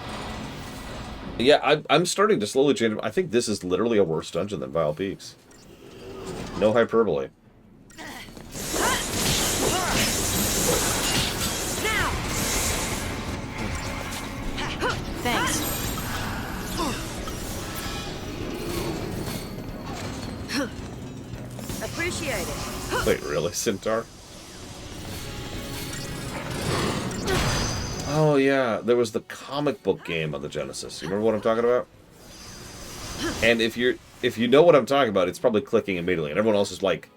Yeah, I'm starting to slowly change. I think this is literally a worse dungeon than Vile Peaks. No hyperbole. Thanks. Appreciate it. Wait, really, Centaur? Oh yeah, there was the comic book game on the Genesis. You remember what I'm talking about? And if you know what I'm talking about, it's probably clicking immediately, and everyone else is like,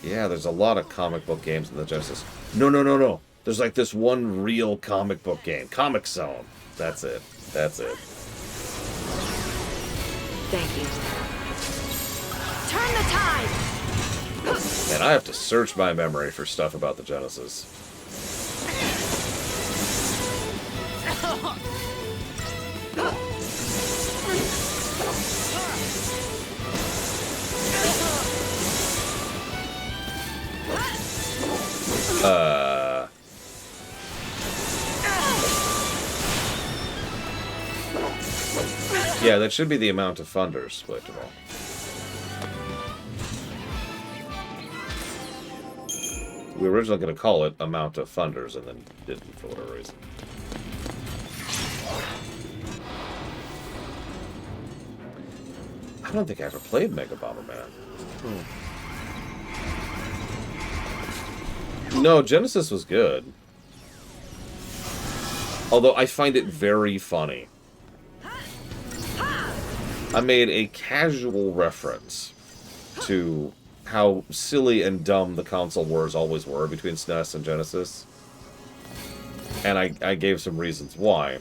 "Yeah, there's a lot of comic book games in the Genesis." No, no, no, no. There's like this one real comic book game, Comic Zone. That's it. That's it. Thank you. Turn the tide. And I have to search my memory for stuff about the Genesis. Yeah, that should be the amount of funders, first of all. We were originally going to call it amount of funders, and then didn't for whatever reason. I don't think I ever played Mega Bomberman. No, Genesis was good. Although I find it very funny. I made a casual reference to how silly and dumb the console wars always were between SNES and Genesis. And I gave some reasons why.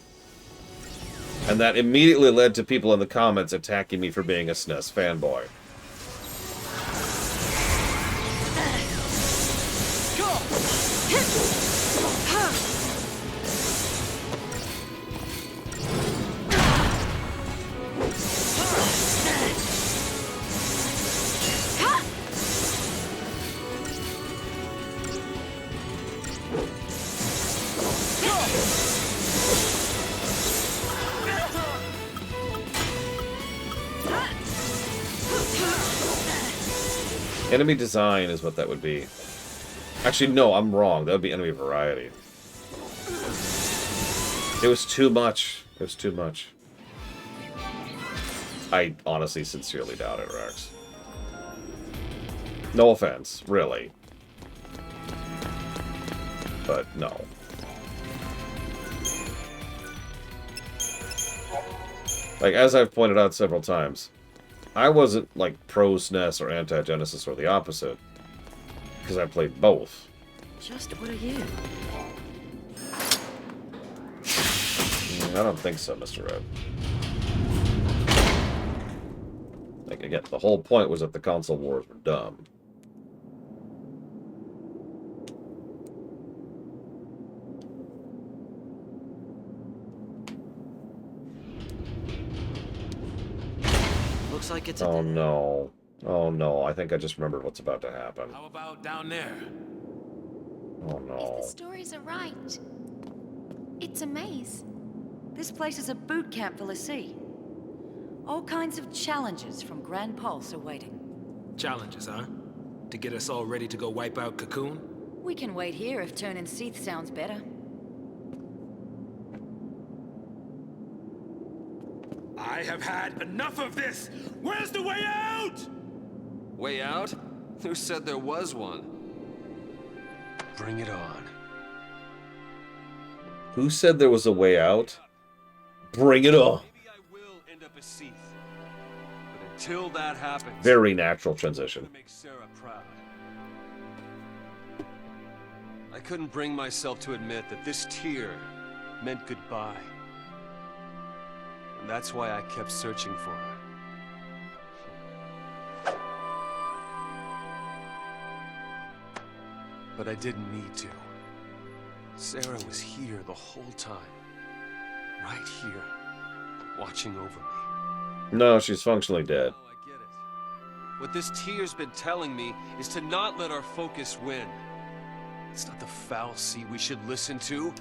And that immediately led to people in the comments attacking me for being a SNES fanboy. Enemy design is what that would be. Actually, no, I'm wrong. That would be enemy variety. It was too much. It was too much. I honestly, sincerely doubt it, Rex. No offense, really. But no. Like, as I've pointed out several times, I wasn't, like, pro-SNES or anti-Genesis or the opposite. Because I played both. Just what are you? I don't think so, Mr. Red. Like, again, the whole point was that the console wars were dumb. Looks like it's Oh no. Oh no, I think I just remembered what's about to happen. How about down there? Oh If no. the stories are right, it's a maze. This place is a boot camp for Lassie. All kinds of challenges from Grand Pulse are waiting. Challenges, huh? To get us all ready to go wipe out Cocoon? We can wait here if turning Seath sounds better. I have had enough of this! Where's the way out? Way out? Who said there was one? Bring it on. Who said there was a way out? Bring it on. Maybe I will end up a Seath. But until that happens... Very natural transition. I'm gonna make Sarah proud. I couldn't bring myself to admit that this tear meant goodbye. And that's why I kept searching for her. But I didn't need to. Sarah was here the whole time. Right here. Watching over me. No, she's functionally dead. Oh, I get it. What this tear's been telling me is to not let our focus win. It's not the fal'Cie we should listen to.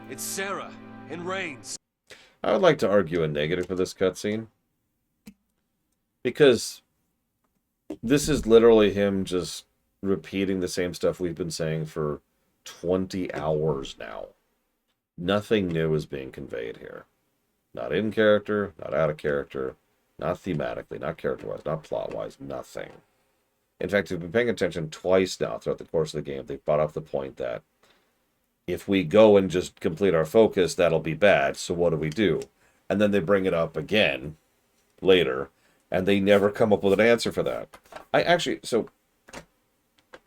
It's Sarah and Reigns. I would like to argue a negative for this cutscene. Because this is literally him just repeating the same stuff we've been saying for 20 hours now. Nothing new is being conveyed here. Not in character, not out of character, not thematically, not character-wise, not plot-wise, nothing. In fact, if you've been paying attention twice now throughout the course of the game, they've brought up the point that if we go and just complete our focus, that'll be bad, so what do? And then they bring it up again later, and they never come up with an answer for that. So,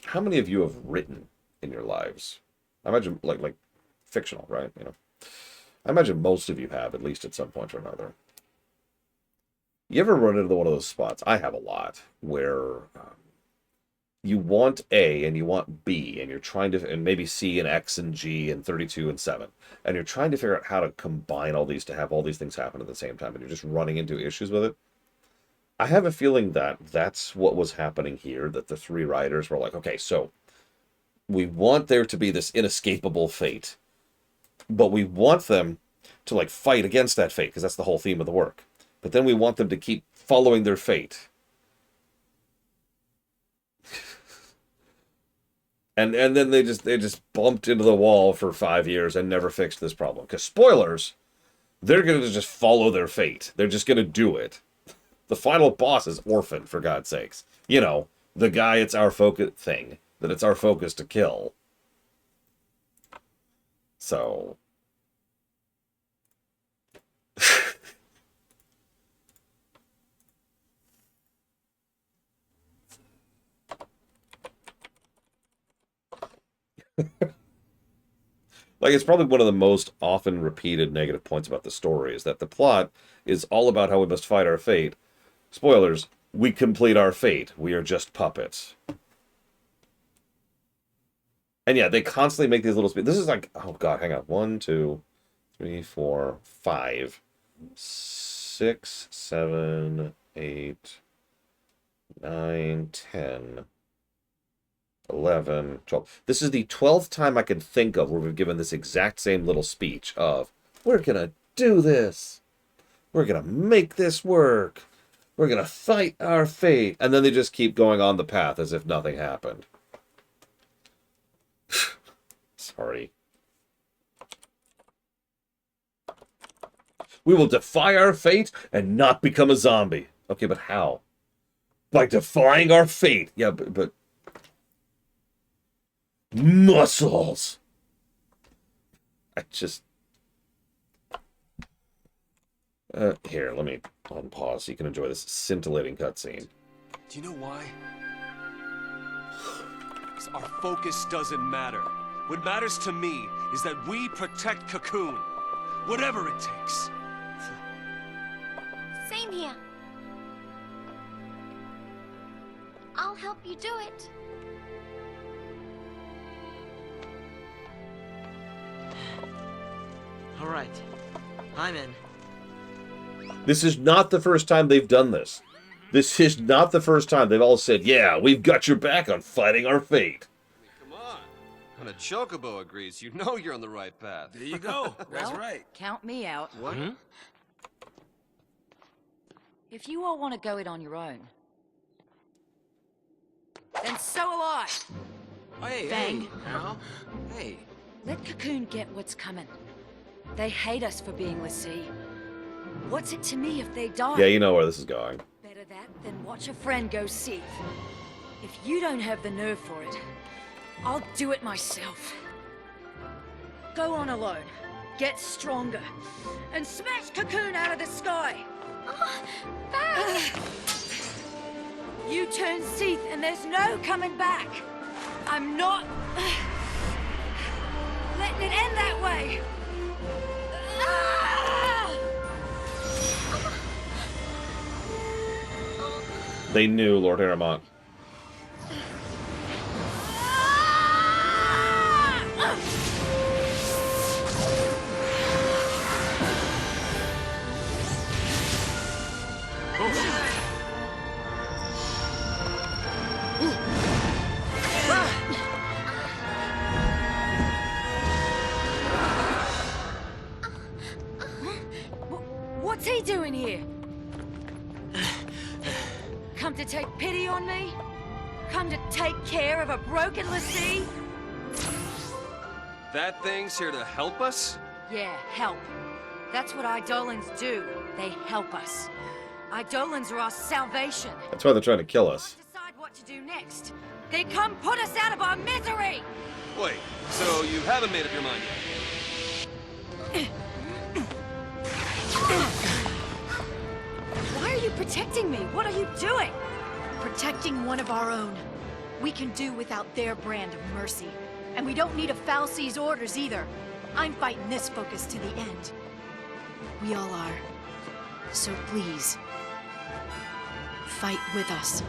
how many of you have written in your lives? I imagine, like fictional, right? You know, I imagine most of you have, at least at some point or another. You ever run into one of those spots? I have a lot, where you want A and you want B, and you're trying to, and maybe C and X and G and 32 and 7, and you're trying to figure out how to combine all these to have all these things happen at the same time, and you're just running into issues with it. I have a feeling that that's what was happening here, that the three writers were like, okay, so we want there to be this inescapable fate, but we want them to, like, fight against that fate, because that's the whole theme of the work. But then we want them to keep following their fate. And then they just bumped into the wall for 5 years and never fixed this problem. Because, spoilers, they're going to just follow their fate. They're just going to do it. The final boss is Orphan, for God's sakes. You know, the guy it's our focus thing. That it's our focus to kill. So... Like, it's probably one of the most often repeated negative points about the story, is that the plot is all about how we must fight our fate. Spoilers, we complete our fate. We are just puppets. And yeah, they constantly make these little... This is like... Oh, God, hang on. 1, 2, 3, 4, 5, 6, 7, 8, 9, 10... 11, 12. This is the 12th time I can think of where we've given this exact same little speech of, we're gonna do this. We're gonna make this work. We're gonna fight our fate. And then they just keep going on the path as if nothing happened. Sorry. We will defy our fate and not become a zombie. Okay, but how? By defying our fate. Yeah, but muscles. I just... here, let me unpause so you can enjoy this scintillating cutscene. Do you know why? 'Cause our focus doesn't matter. What matters to me is that we protect Cocoon. Whatever it takes. Same here. I'll help you do it. All right, I'm in. This is not the first time they've done this. This is not the first time they've all said, yeah, we've got your back on fighting our fate. Come on. When a chocobo agrees, you know you're on the right path. There you go. That's Well, right. count me out. What? If you all want to go it on your own, then so will I. Hey, Bang. hey, Al. Hey. Let Cocoon get what's coming. They hate us for being l'Cie. What's it to me if they die? Yeah, you know where this is going. Better that than watch a friend go Seath. If you don't have the nerve for it, I'll do it myself. Go on alone, get stronger, and smash Cocoon out of the sky! You turn Seath and there's no coming back! I'm not... letting it end that way! They knew Lord Aramont. What's he doing here? Come to take pity on me? Come to take care of a broken l'Cie? That thing's here to help us? Yeah, help. That's what Eidolons do. They help us. Eidolons are our salvation. That's why they're trying to kill us. Decide what to do next. They come put us out of our misery! Wait, so you haven't made up your mind yet? Why are you protecting me? What are you doing? Protecting one of our own. We can do without their brand of mercy. And we don't need a fal'Cie's orders either. I'm fighting this focus to the end. We all are. So please, fight with us.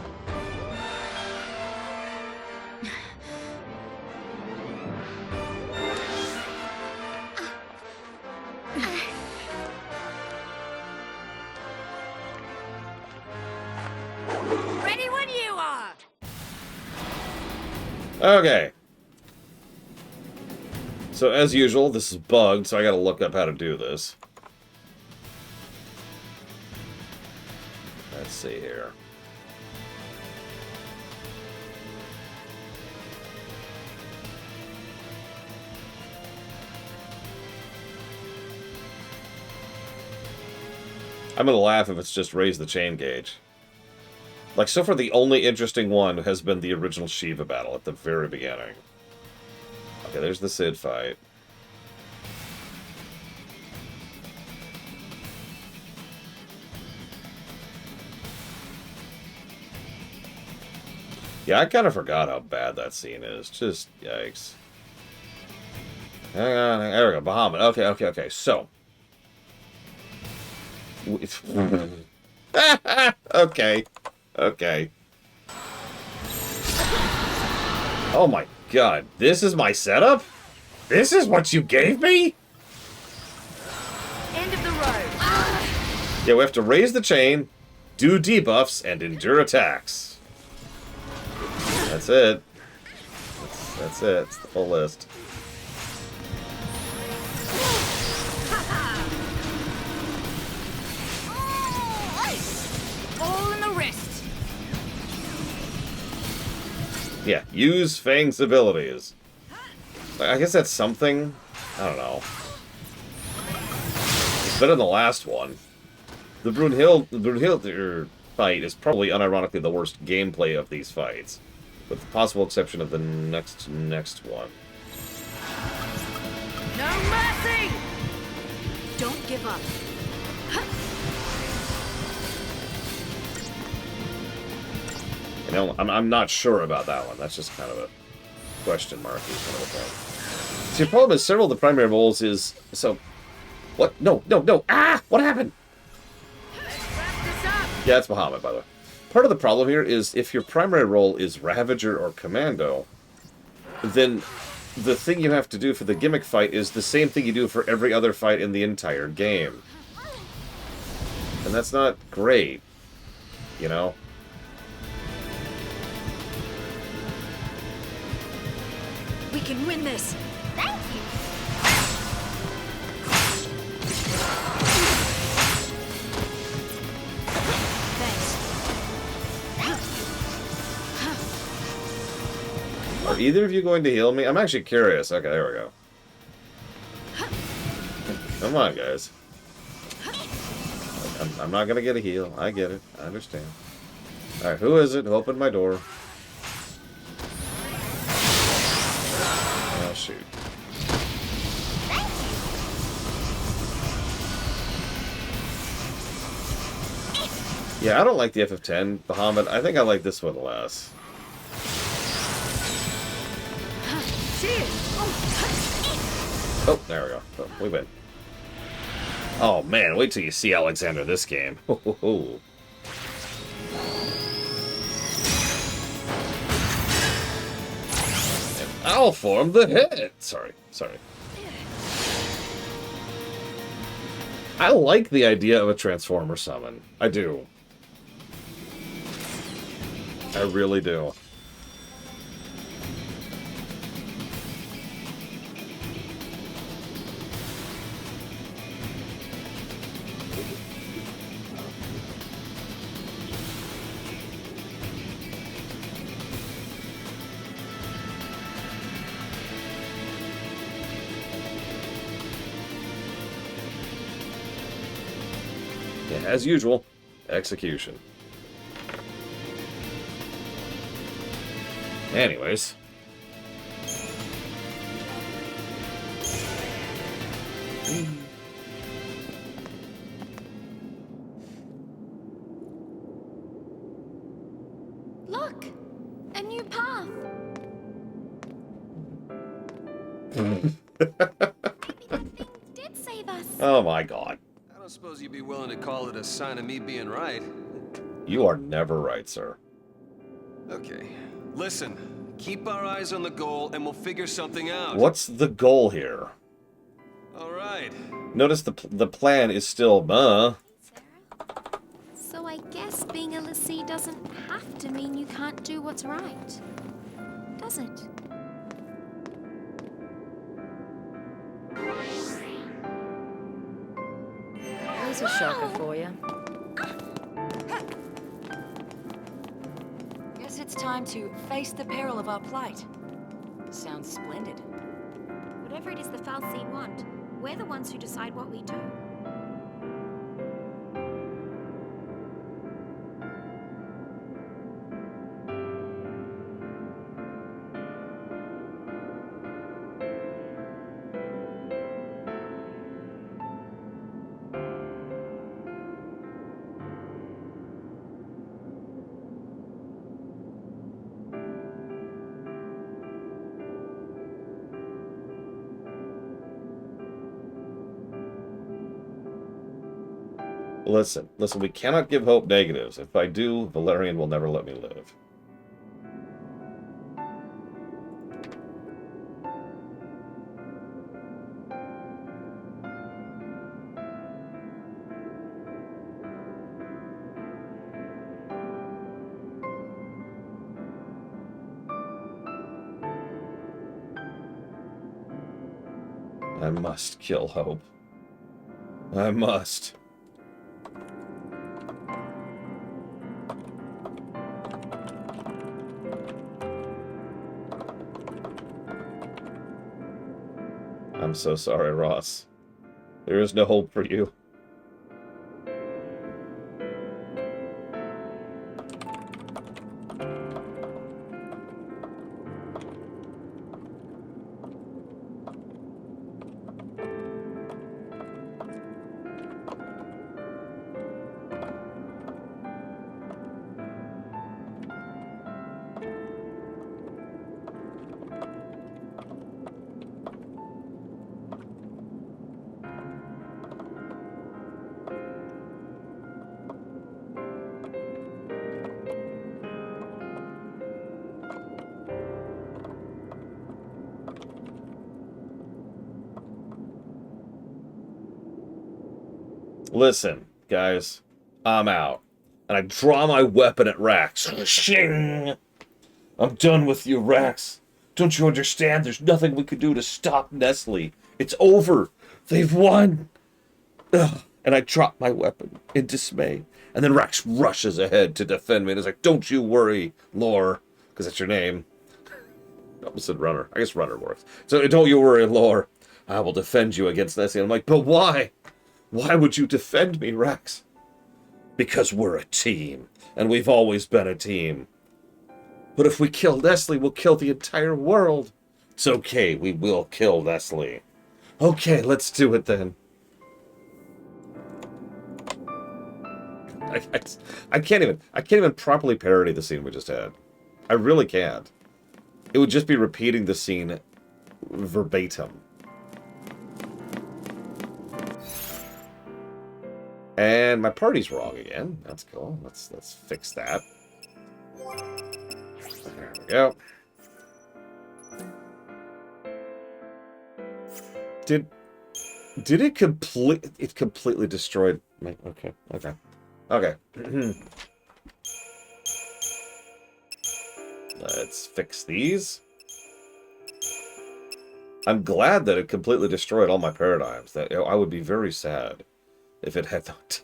Ready when you are! Okay. So, as usual, this is bugged, so I gotta look up how to do this. Let's see here. I'm gonna laugh if it's just raise the chain gauge. Like, so far the only interesting one has been the original Shiva battle at the very beginning. Okay, there's the Cid fight. Yeah, I kind of forgot how bad that scene is. Just, yikes. Hang on, there we go, Bahamut. Okay, so. Okay. Oh my god, this is my setup? This is what you gave me? End of the road. Yeah, we have to raise the chain, do debuffs, and endure attacks. That's it. That's it. It's the full list. All in the wrist. Yeah, use Fang's abilities. I guess that's something. I don't know. It's better than the last one. The Brunhilde fight is probably unironically the worst gameplay of these fights, with the possible exception of the next one. No mercy! Don't give up. You know, I'm not sure about that one. That's just kind of a question mark. See, the problem is several of the primary roles is... So... What? No! Ah! What happened? Yeah, it's Bahamut, by the way. Part of the problem here is if your primary role is Ravager or Commando, then the thing you have to do for the gimmick fight is the same thing you do for every other fight in the entire game. And that's not great, you know? We can win this. Thank you. Are either of you going to heal me? I'm actually curious. Okay, there we go. Come on, guys. I'm not gonna get a heal. I get it. I understand. Alright, who is it? Who opened my door? Oh, shoot. Yeah, I don't like the FF10, Bahamut. I think I like this one less. Oh, there we go. Oh, we win. Oh, man, wait till you see Alexander this game. Ho, ho, ho. And I'll form the head. Sorry. I like the idea of a Transformer summon. I do. I really do. Yeah, as usual, execution. Anyways. Look! A new path! Maybe that thing did save us. Oh my god. I don't suppose you'd be willing to call it a sign of me being right. You are never right, sir. Okay. Listen, keep our eyes on the goal and we'll figure something out. What's the goal here? All right. Notice the plan is still, So I guess being a l'Cie doesn't have to mean you can't do what's right, does it? Here's a shocker for you. Guess it's time to face the peril of our plight. Sounds splendid. Whatever it is the fal'Cie want, we're the ones who decide what we do. Listen, we cannot give hope negatives. If I do, Valerian will never let me live. I must kill hope. I must. I'm so sorry, Ross. There is no hope for you. Listen, guys, I'm out. And I draw my weapon at Rax. Shing! I'm done with you, Rax. Don't you understand? There's nothing we could do to stop Nestle. It's over. They've won. Ugh. And I drop my weapon in dismay. And then Rax rushes ahead to defend me. And is like, don't you worry, Lore, because that's your name. almost said runner. I guess runner works. So don't you worry, Lore. I will defend you against Nessie. I'm like, but why? Why would you defend me, Rex? Because we're a team, and we've always been a team. But if we kill Nestle, we'll kill the entire world. It's okay, we will kill Nestle. Okay, let's do it then. I can't even properly parody the scene we just had. I really can't. It would just be repeating the scene verbatim. And my party's wrong again. That's cool. Let's fix that. There we go. Did it completely destroyed my okay. Let's fix these. I'm glad that it completely destroyed all my paradigms. That I would be very sad if it had not.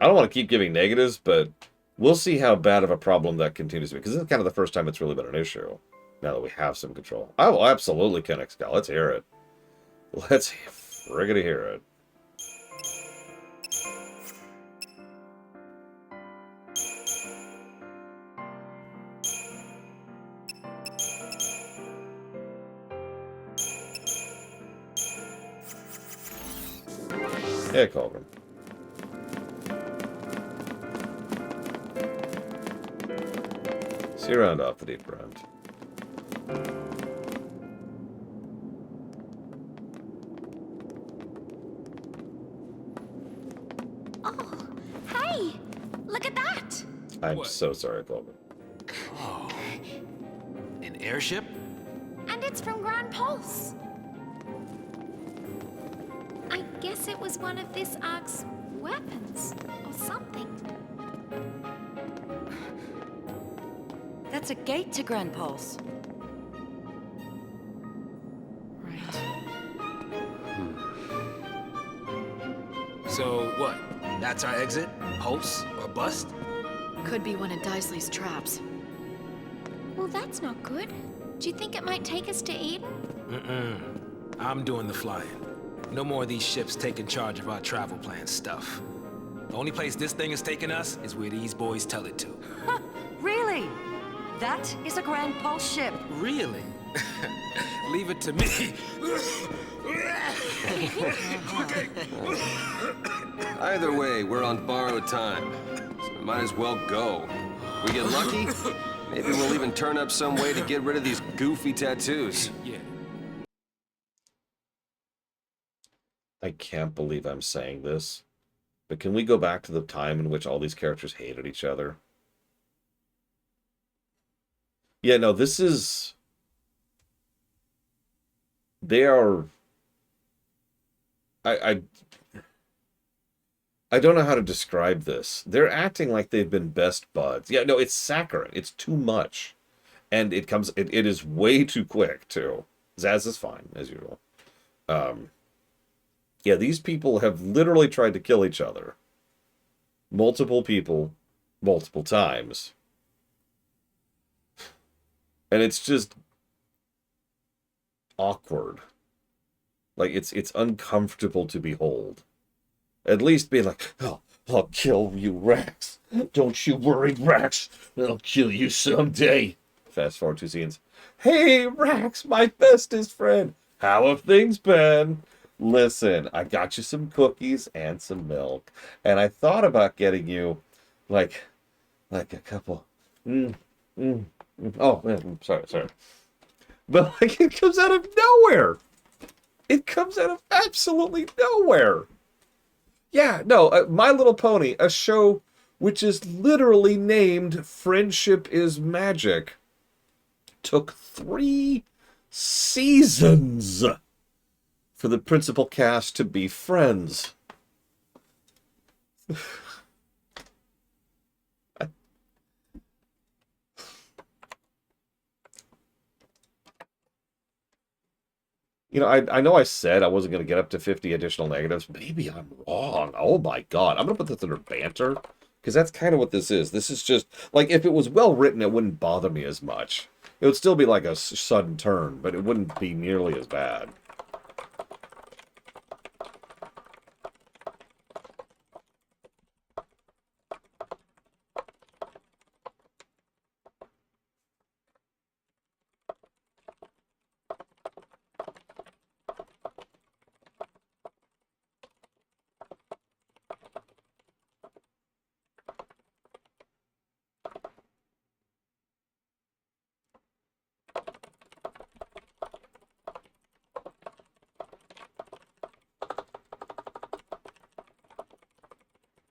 I don't want to keep giving negatives, but we'll see how bad of a problem that continues to be. Because this is kind of the first time it's really been an issue. Now that we have some control. I will absolutely connect Scout. Let's hear it. Let's friggity hear it. Yeah, Colvin. See you around off the deep end. Oh, hey! Look at that! I'm so sorry, Colvin. Oh. An airship? And it's from Grand Pulse. I guess it was one of this Ark's weapons, or something. That's a gate to Grand Pulse. Right. So, what? That's our exit? Pulse? Or bust? Could be one of Daisley's traps. Well, that's not good. Do you think it might take us to Eden? I'm doing the flying. No more of these ships taking charge of our travel plan stuff. The only place this thing is taking us is where these boys tell it to. Really? That is a Grand Pulse ship. Really? Leave it to me. Either way, we're on borrowed time. So we might as well go. We get lucky, maybe we'll even turn up some way to get rid of these goofy tattoos. Yeah. I can't believe I'm saying this, but can we go back to the time in which all these characters hated each other? Yeah, no, this is... They are... I don't know how to describe this. They're acting like they've been best buds. Yeah, no, it's saccharine. It's too much. And it is way too quick, too. Zaz is fine, as usual. Yeah, these people have literally tried to kill each other. Multiple people, multiple times. And it's just awkward. Like, it's uncomfortable to behold. At least be like, oh, I'll kill you, Rex. Don't you worry, Rex. I'll kill you someday. Fast forward 2 scenes. Hey, Rex, my bestest friend. How have things been? Listen, I got you some cookies and some milk. And I thought about getting you, like a couple... Oh, sorry. But, like, it comes out of nowhere. It comes out of absolutely nowhere. Yeah, no, My Little Pony, a show which is literally named Friendship is Magic, took 3 seasons for the principal cast to be friends. You know, I know I said I wasn't going to get up to 50 additional negatives. Maybe I'm wrong. Oh my god. I'm going to put this under banter. Because that's kind of what this is. This is just, like, if it was well written, it wouldn't bother me as much. It would still be like a sudden turn, but it wouldn't be nearly as bad.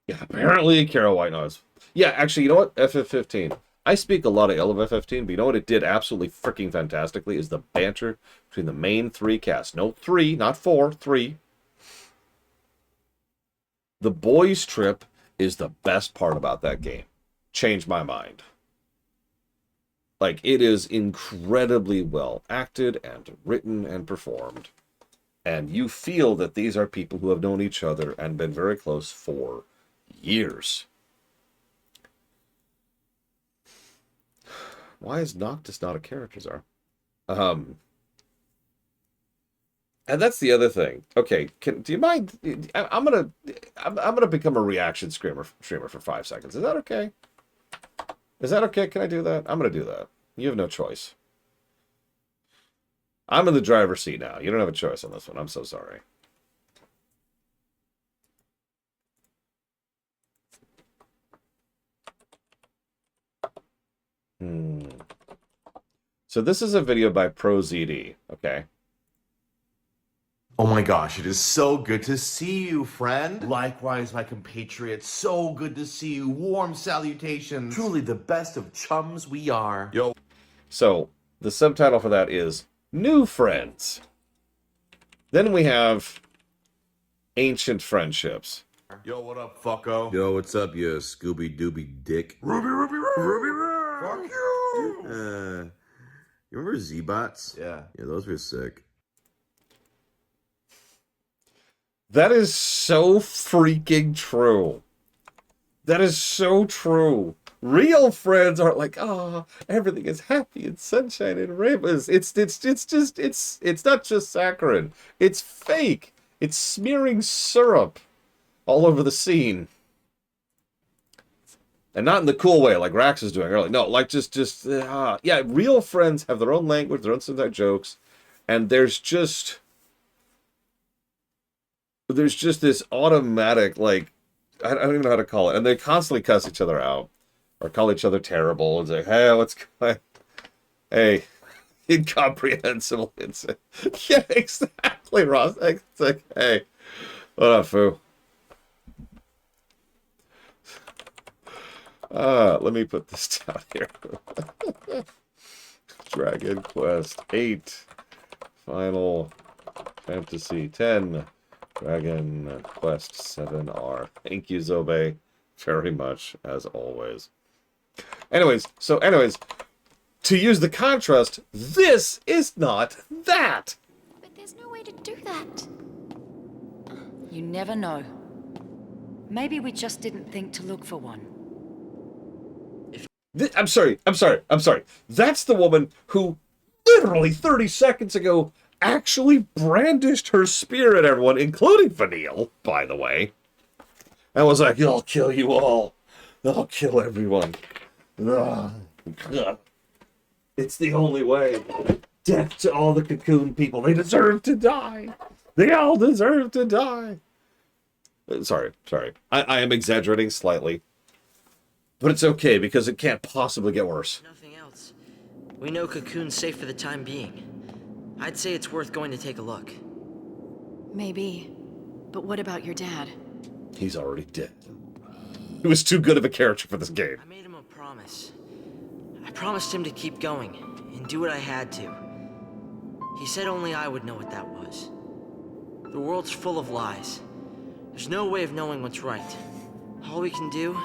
Yeah, apparently Carol White knows. Yeah, actually, you know what? FF15. I speak a lot of ill of FF15, but you know what it did absolutely freaking fantastically is the banter between the main three casts. No, three, not four, three. The boys' trip is the best part about that game. Changed my mind. Like, it is incredibly well acted and written and performed. And you feel that these are people who have known each other and been very close for years. Why is Noctis not a character, Czar? And that's the other thing. Okay, do you mind? I'm gonna become a reaction streamer for 5 seconds. Is that okay? Is that okay? Can I do that? I'm gonna do that. You have no choice. I'm in the driver's seat now. You don't have a choice on this one. I'm so sorry. So this is a video by ProZD, okay? Oh my gosh, it is so good to see you, friend. Likewise, my compatriot. So good to see you. Warm salutations. Truly the best of chums we are. Yo. So, the subtitle for that is New Friends. Then we have Ancient Friendships. Yo, what up, fucko? Yo, what's up, you Scooby-Dooby dick? Ruby! Fuck you! You remember Z-Bots? Yeah. Yeah, those were sick. That is so freaking true. That is so true. Real friends aren't like, oh, everything is happy and sunshine and rainbows. It's not just saccharine. It's fake. It's smearing syrup all over the scene. And not in the cool way like Rax is doing earlier. No, like yeah, real friends have their own language, their own synthetic jokes, and there's just this automatic, like, I don't even know how to call it. And they constantly cuss each other out or call each other terrible and say, hey, what's going on? Hey, incomprehensible. Yeah, exactly, Ross. It's like, hey, what up, foo? Let me put this down here. Dragon Quest 8, Final Fantasy 10, Dragon Quest 7R. Thank you, Zobe, very much, as always. Anyways, to use the contrast, this is not that. But there's no way to do that. You never know. Maybe we just didn't think to look for one. I'm sorry. That's the woman who literally 30 seconds ago actually brandished her spear at everyone, including Vanille, by the way. And was like, I'll kill you all. I'll kill everyone. Ugh. It's the only way. Death to all the Cocoon people. They deserve to die. They all deserve to die. Sorry. I am exaggerating slightly. But it's okay, because it can't possibly get worse. Nothing else. We know Cocoon's safe for the time being. I'd say it's worth going to take a look. Maybe. But what about your dad? He's already dead. He was too good of a character for this game. I made him a promise. I promised him to keep going, and do what I had to. He said only I would know what that was. The world's full of lies. There's no way of knowing what's right. All we can do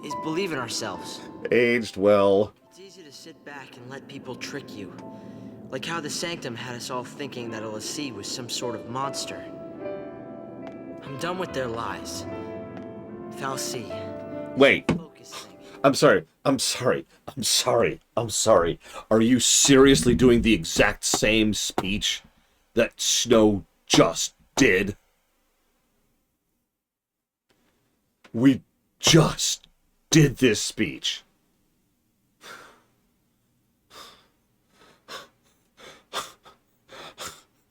is believe in ourselves. Aged well. It's easy to sit back and let people trick you. Like how the Sanctum had us all thinking that a l'Cie was some sort of monster. I'm done with their lies. fal'Cie. Wait. I'm sorry. Are you seriously doing the exact same speech that Snow just did? We just did this speech.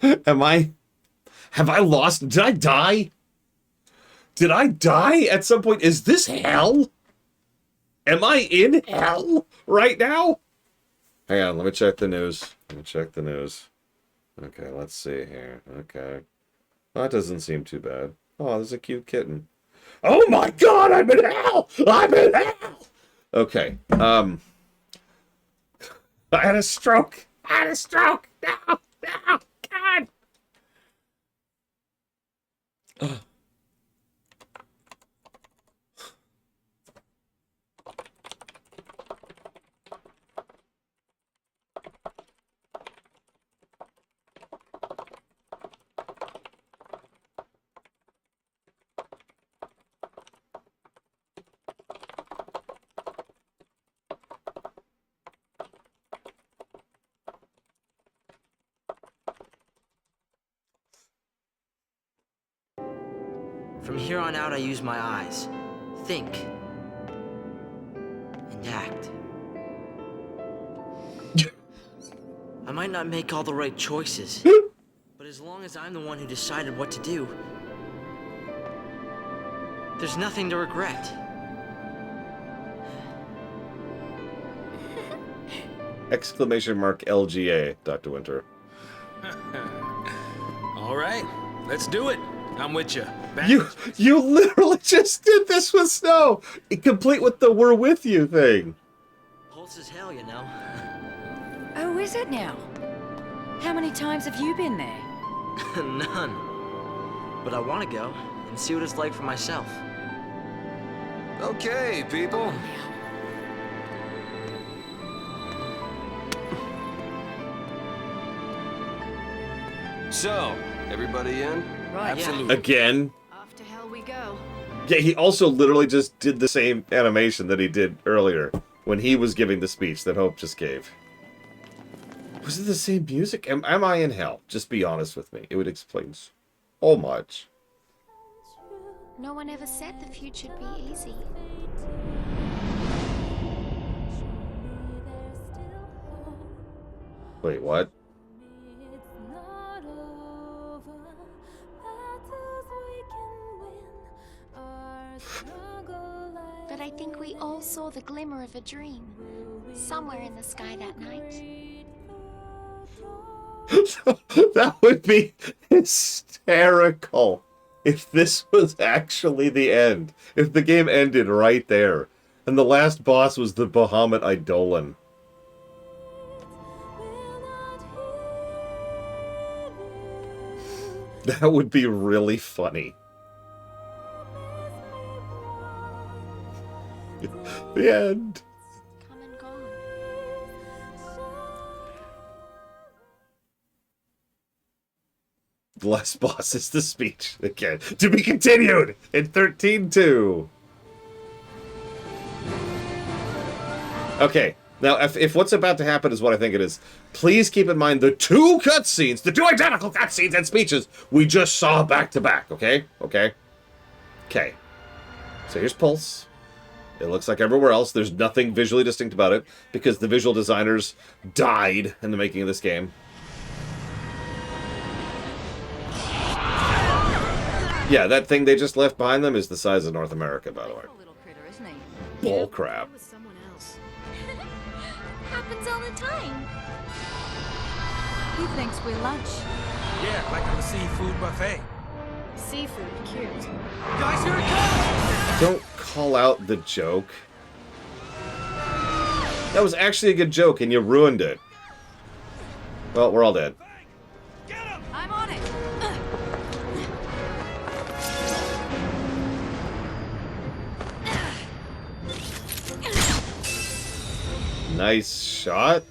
Have I lost? Did I die? Did I die at some point? Is this hell? Am I in hell right now? Hang on, let me check the news. Okay, let's see here. Okay. That doesn't seem too bad. Oh, there's a cute kitten. Oh my god, I'm in hell! I'm in hell! Okay, I had a stroke! No! God! From here on out, I use my eyes. Think. And act. I might not make all the right choices, but as long as I'm the one who decided what to do, there's nothing to regret. Exclamation mark LGA, Dr. Winter. All right, let's do it. I'm with you. You literally just did this with Snow, complete with the "we're with you" thing. Pulse as hell, you know. Oh, is it now? How many times have you been there? None. But I want to go and see what it's like for myself. Okay, people. So, everybody in? Right, Absolutely. Again. Off to hell we go. Yeah, he also literally just did the same animation that he did earlier when he was giving the speech that Hope just gave. Was it the same music? Am I in hell? Just be honest with me. It would explain so much. No one ever said the future'd be easy. Wait, what? But I think we all saw the glimmer of a dream somewhere in the sky that night. That would be hysterical if this was actually the end. If the game ended right there and the last boss was the Bahamut Eidolon. That would be really funny. The end. Come and gone. The last boss is the speech again. To be continued in 13-2. Okay, now if what's about to happen is what I think it is, please keep in mind the two cutscenes, the two identical cutscenes and speeches we just saw back to back, okay? Okay. So here's Pulse. It looks like everywhere else. There's nothing visually distinct about it because the visual designers died in the making of this game. Yeah, that thing they just left behind them is the size of North America, by the way. Little critter, isn't he? Bull crap. Happens all the time. He thinks we're lunch. Yeah, like a seafood buffet. Seafood, cute. Guys, here it comes! Don't call out the joke. That was actually a good joke, and you ruined it. Well, we're all dead. I'm on it. Nice shot.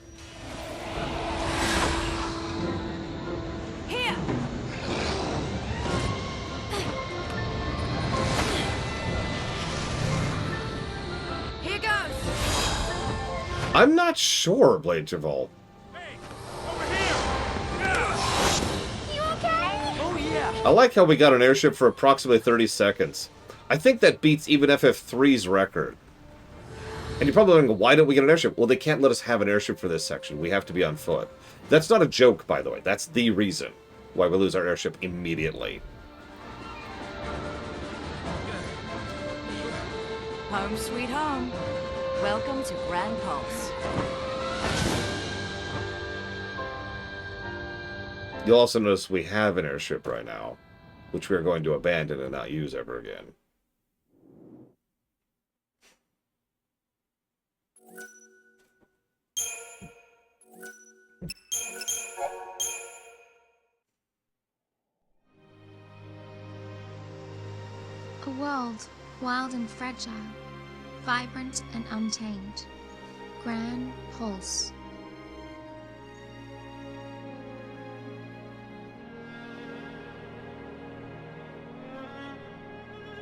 I'm not sure, Blade Travolta. You okay? Oh, yeah. I like how we got an airship for approximately 30 seconds. I think that beats even FF3's record. And you're probably wondering, why don't we get an airship? Well, they can't let us have an airship for this section. We have to be on foot. That's not a joke, by the way. That's the reason why we lose our airship immediately. Home sweet home. Welcome to Grand Pulse. You'll also notice we have an airship right now, which we are going to abandon and not use ever again. A world wild and fragile, vibrant and untamed. Grand Pulse.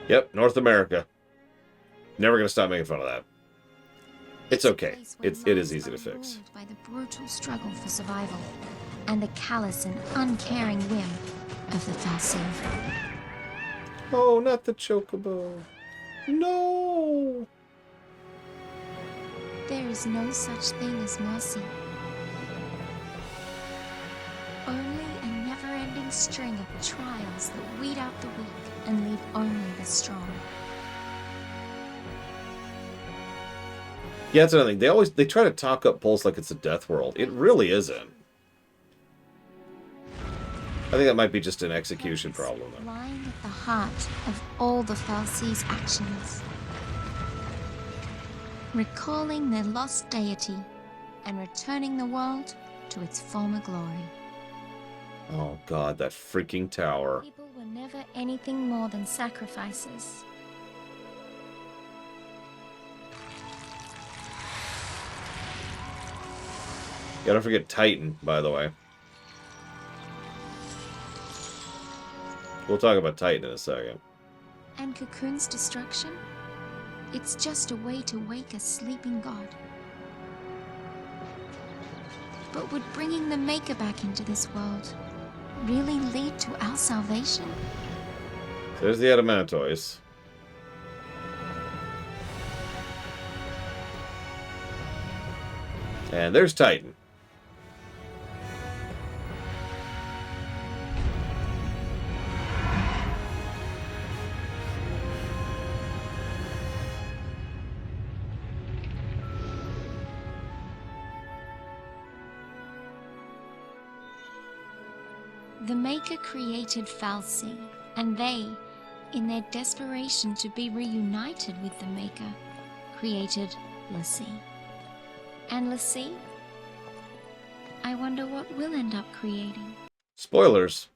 Yep, North America. Never gonna stop making fun of that. It's okay. It is easy to fix. By the brutal struggle for survival, and the callous and uncaring whim of the Fal'Cie. Oh, not the chocobo. No! There is no such thing as mercy. Only a never-ending string of trials that weed out the weak and leave only the strong. Yeah, that's another thing. They try to talk up Pulse like it's a death world. It really isn't. I think that might be just an execution problem, though. Lying at the heart of all the Fal'Cie's actions. Recalling their lost deity and returning the world to its former glory. Oh god, that freaking tower. People were never anything more than sacrifices. Yeah, don't forget Titan, by the way. We'll talk about Titan in a second. And Cocoon's destruction? It's just a way to wake a sleeping god. But would bringing the Maker back into this world really lead to our salvation? There's the Adamantoise. And there's Titan. The Maker created Fal'Cie, and they, in their desperation to be reunited with the Maker, created l'Cie. And l'Cie? I wonder what we'll end up creating. Spoilers.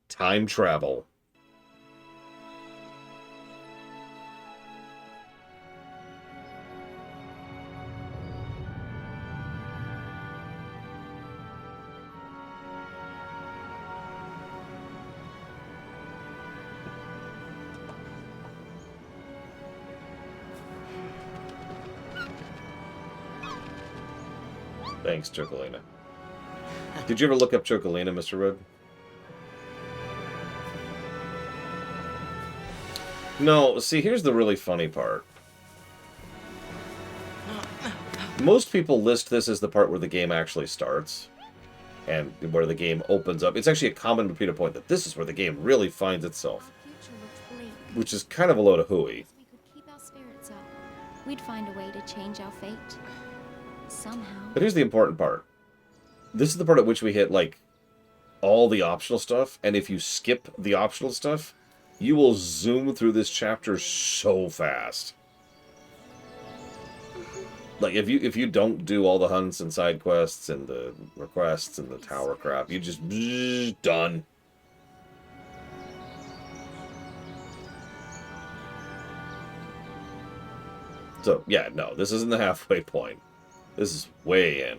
Time travel. Thanks, Chocolina. Did you ever look up Chocolina, Mr. Rudd? No, see, here's the really funny part. Most people list this as the part where the game actually starts, and where the game opens up. It's actually a common repeated point that this is where the game really finds itself, which is kind of a load of hooey. We could keep our spirits up. We'd find a way to change our fate. Somehow. But here's the important part. This is the part at which we hit, like, all the optional stuff, and if you skip the optional stuff, you will zoom through this chapter so fast. Like, if you don't do all the hunts and side quests and the requests and the tower crap, you just done. So, yeah, no, this isn't the halfway point. This is way in.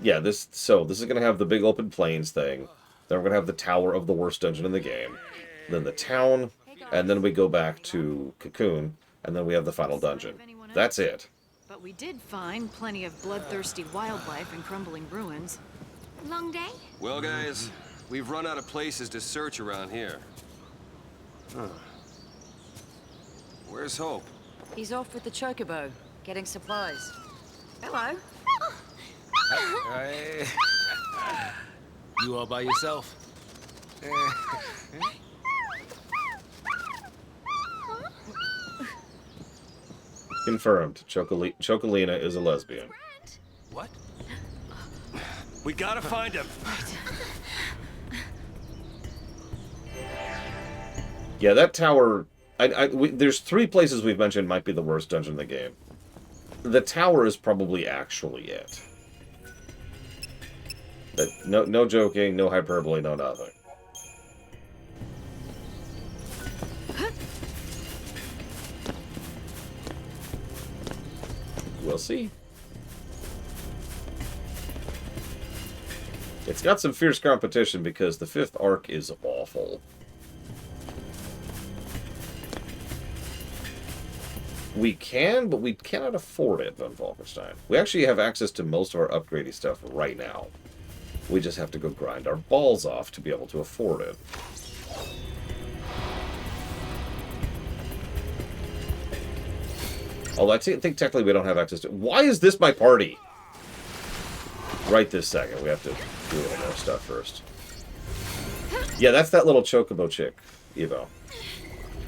Yeah, this is going to have the big open plains thing. Then we're going to have the tower of the worst dungeon in the game. Then the town, and then we go back to Cocoon, and then we have the final dungeon. That's it. But we did find plenty of bloodthirsty wildlife and crumbling ruins. Long day? Well, guys, we've run out of places to search around here. Huh. Where's Hope? He's off with the chocobo, getting supplies. Hello. Hey. You all by yourself? Confirmed. Chocolina is a lesbian. What? We gotta find him. Yeah, that tower... there's 3 places we've mentioned might be the worst dungeon in the game. The tower is probably actually it. No joking, no hyperbole, no nothing. We'll see. It's got some fierce competition because the 5th arc is awful. We can, but we cannot afford it on Wolfenstein. We actually have access to most of our upgrading stuff right now. We just have to go grind our balls off to be able to afford it. Although I think technically we don't have access to... Why is this my party? Right this second. We have to do a little more stuff first. Yeah, that's that little chocobo chick, Evo.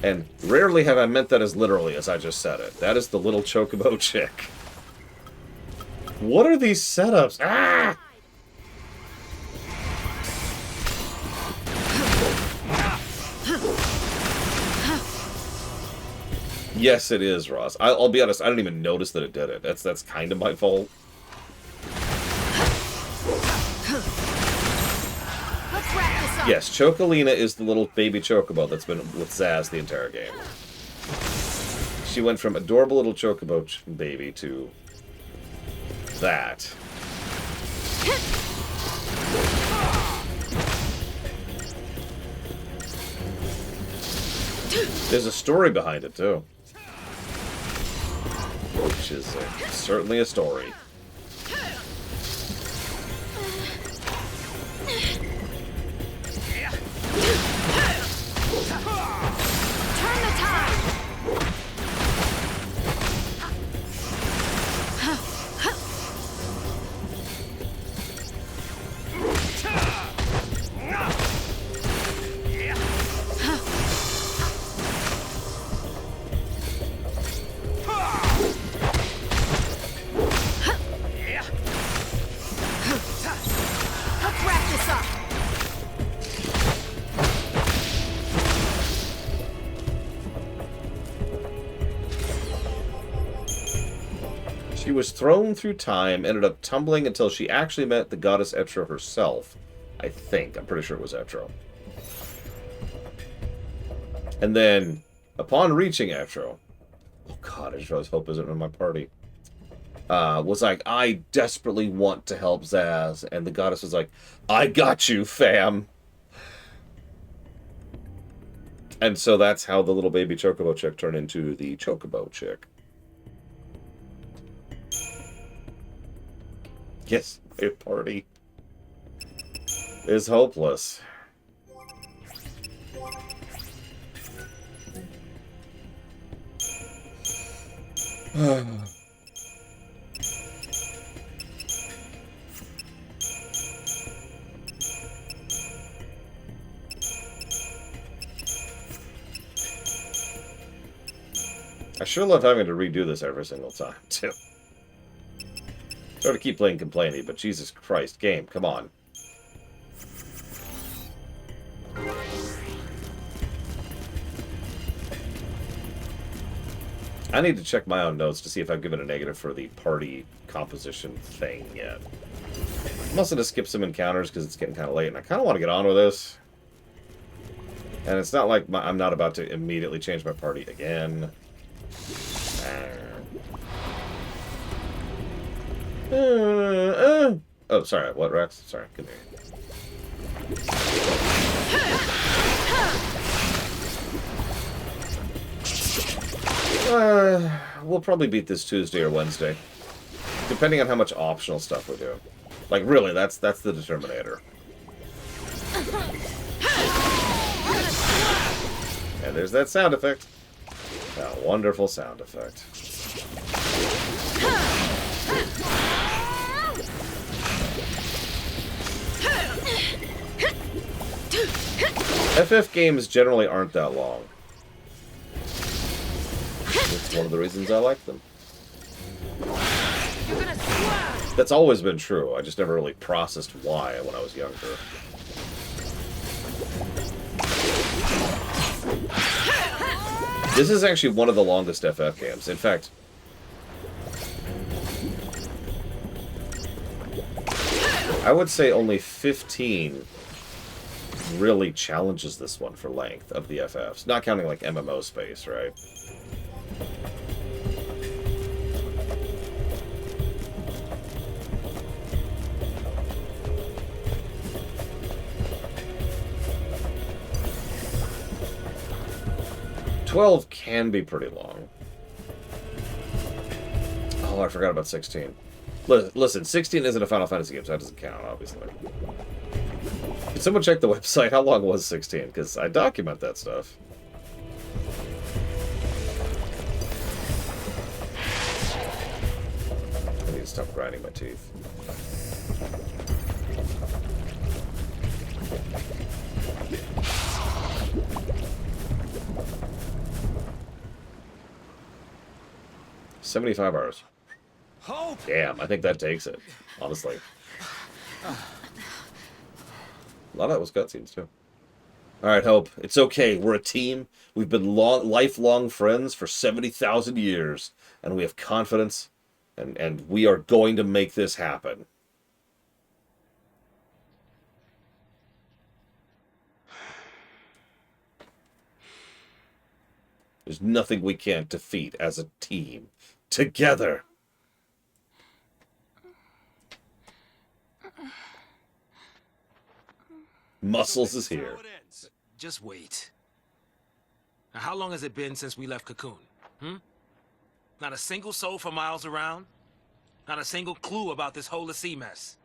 And rarely have I meant that as literally as I just said it. That is the little chocobo chick. What are these setups? Ah! Yes, it is, Ross. I'll be honest, I didn't even notice that it did it. That's kind of my fault. Yes, Chocolina is the little baby chocobo that's been with Zaz the entire game. She went from adorable little chocobo baby to that. There's a story behind it, too. Which is certainly a story. Turn the tide! Let's wrap this up! She was thrown through time, ended up tumbling until she actually met the goddess Etro herself. I think. I'm pretty sure it was Etro. And then, upon reaching Etro... Oh god, I just realized Hope isn't in my party. Was like, I desperately want to help Zaz. And the goddess was like, I got you, fam. And so that's how the little baby chocobo chick turned into the chocobo chick. Yes, a party is hopeless. I sure love having to redo this every single time, too. Try to keep playing complaining, but Jesus Christ, game, come on. I need to check my own notes to see if I've given a negative for the party composition thing yet. I'm also going to skip some encounters because it's getting kind of late, and I kind of want to get on with this. And it's not like I'm not about to immediately change my party again. Oh, sorry. What, Rex? Sorry. Come here. we'll probably beat this Tuesday or Wednesday, depending on how much optional stuff we do. Like, really, that's the determinator. And there's that sound effect. That wonderful sound effect. FF games generally aren't that long. That's one of the reasons I like them. That's always been true. I just never really processed why when I was younger. This is actually one of the longest FF games. In fact, I would say only 15 really challenges this one for length of the FFs. Not counting, like, MMO space, right? $12 can be pretty long. Oh, I forgot about 16. Listen, 16 isn't a Final Fantasy game, so that doesn't count, obviously. Can someone check the website? How long was 16? Because I document that stuff. I need to stop grinding my teeth. $75 hours. Damn, I think that takes it, honestly. A lot of that was cutscenes, too. Alright, Hope. It's okay. We're a team. We've been lifelong friends for 70,000 years. And we have confidence. And we are going to make this happen. There's nothing we can't defeat as a team. Together. Muscles is here. Just wait. Now, how long has it been since we left Cocoon? Not a single soul for miles around? Not a single clue about this whole sea mess?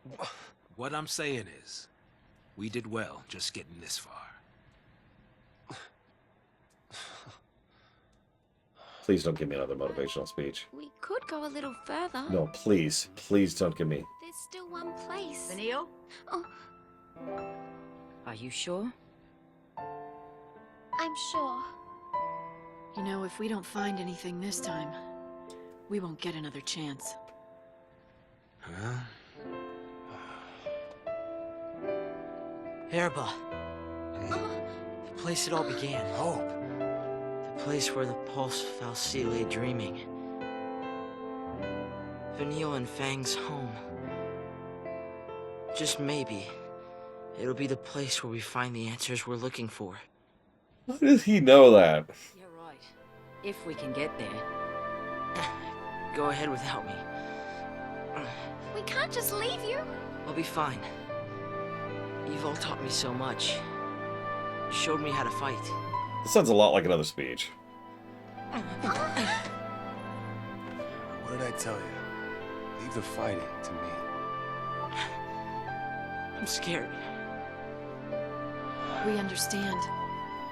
What I'm saying is, we did well just getting this far. Please don't give me another motivational speech. We could go a little further. No, please. Please don't give me. There's still one place. Vanille? Oh, Are you sure? I'm sure. You know, if we don't find anything this time, we won't get another chance. Huh? Erba. The place it all began. Hope. The place where the Pulse Fal'Cie lay dreaming. Vanille and Fang's home. Just maybe, it'll be the place where we find the answers we're looking for. How does he know that? You're right. If we can get there. Go ahead without me. We can't just leave you. I'll be fine. You've all taught me so much. You showed me how to fight. This sounds a lot like another speech. What did I tell you? Leave the fighting to me. I'm scared. We understand.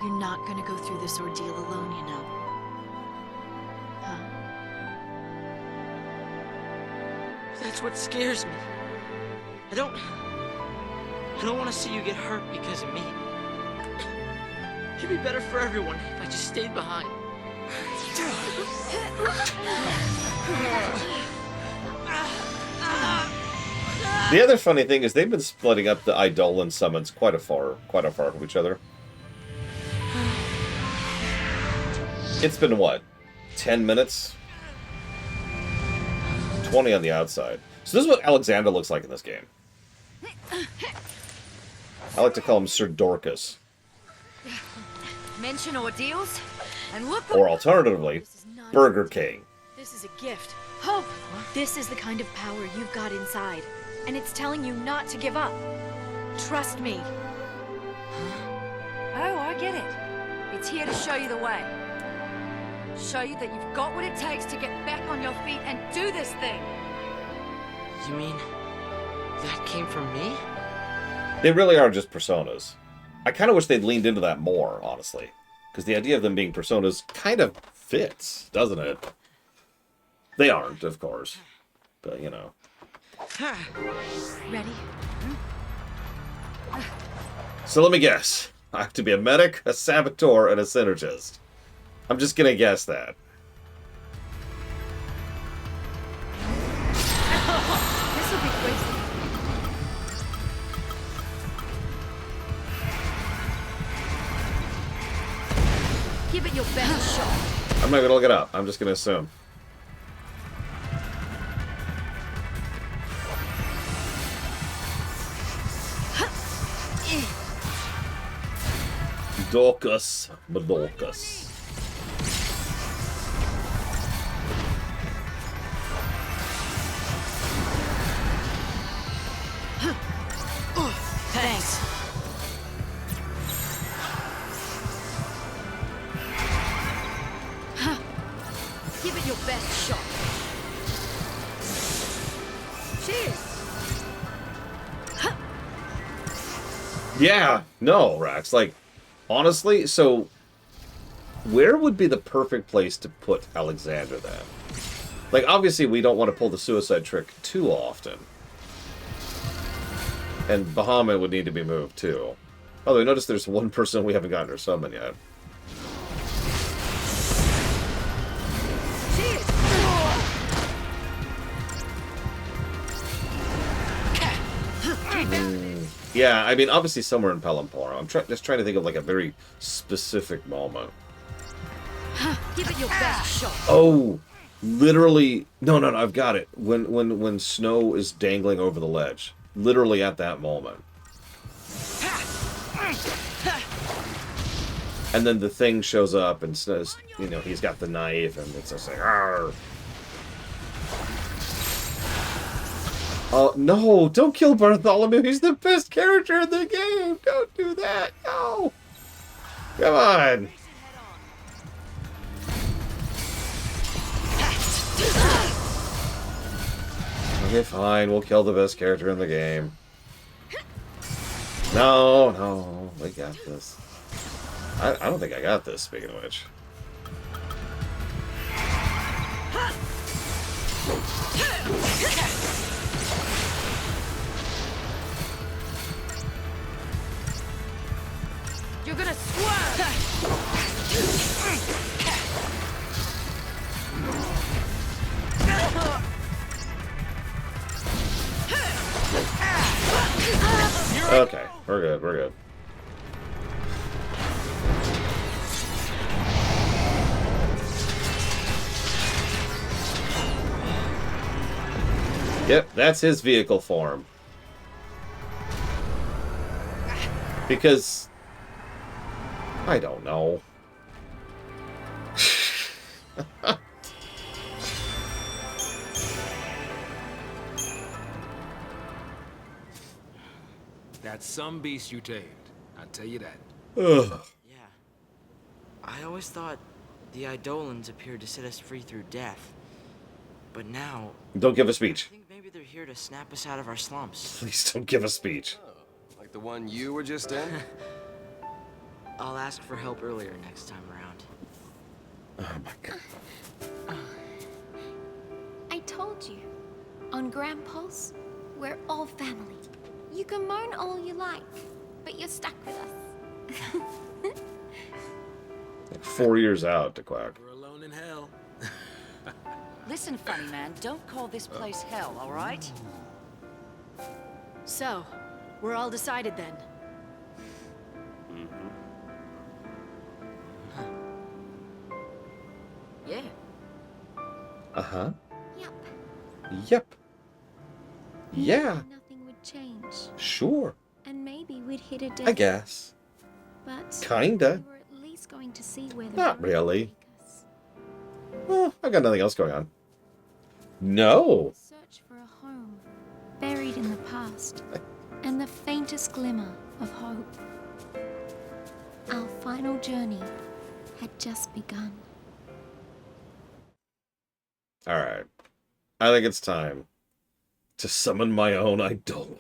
You're not gonna go through this ordeal alone, you know. Huh? That's what scares me. I don't want to see you get hurt because of me. It'd be better for everyone if I just stayed behind. The other funny thing is they've been splitting up the Eidolon summons quite a far from each other. It's been what? 10 minutes? 20 on the outside. So this is what Alexander looks like in this game. I like to call him Sir Dorcas. Mention ordeals, and look. Or alternatively, Burger King. This is a gift. Hope! This is the kind of power you've got inside. And it's telling you not to give up. Trust me. Oh, I get it. It's here to show you the way. Show you that you've got what it takes to get back on your feet and do this thing. You mean that came from me? They really are just personas. I kind of wish they'd leaned into that more, honestly. Because the idea of them being personas kind of fits, doesn't it? They aren't, of course. But, you know. Ready? So let me guess. I have to be a medic, a saboteur, and a synergist. I'm just gonna guess that. This'll be quick. Give it your best shot. I'm not gonna look it up. I'm just gonna assume. Dorcas, Madorcas. Thanks. Give it your best shot. Cheers. Yeah, no, Rax. Like, honestly, so where would be the perfect place to put Alexander then? Like, obviously, we don't want to pull the suicide trick too often. And Bahamut would need to be moved, too. Although, notice there's one person we haven't gotten her summon yet. Yeah, I mean, obviously somewhere in Pelempora. I'm just trying to think of, like, a very specific moment. Give it your best shot. Oh, literally... No, I've got it. When Snow is dangling over the ledge. Literally at that moment. And then the thing shows up and Snow's, you know, he's got the knife and it's just like, argh. Oh, no, don't kill Bartholomew. He's the best character in the game. Don't do that. No. Come on. Okay, fine. We'll kill the best character in the game. No. We got this. I don't think I got this, speaking of which. You're gonna swerve! Okay, we're good. Yep, that's his vehicle form. Because... I don't know. That's some beast you tamed. I'll tell you that. Ugh. Yeah. I always thought the Eidolons appeared to set us free through death. But now... Don't give a speech. I think maybe they're here to snap us out of our slumps. Please don't give a speech. Oh, like the one you were just in? I'll ask for help earlier next time around. Oh my god. I told you. On Grandpa's, we're all family. You can moan all you like, but you're stuck with us. Like 4 years out to Quack. We're alone in hell. Listen, funny man, don't call this place hell, all right? So, we're all decided then. Yeah. Uh-huh. Yep. Yep. Yeah. Nothing would change. Sure. And maybe we'd hit a dead I guess. But Kinda. we were at least going to see where the Not road would really. take us. Well, I've got nothing else going on. No. Search for a home buried in the past and the faintest glimmer of hope. Our final journey had just begun. Alright. I think it's time to summon my own idol.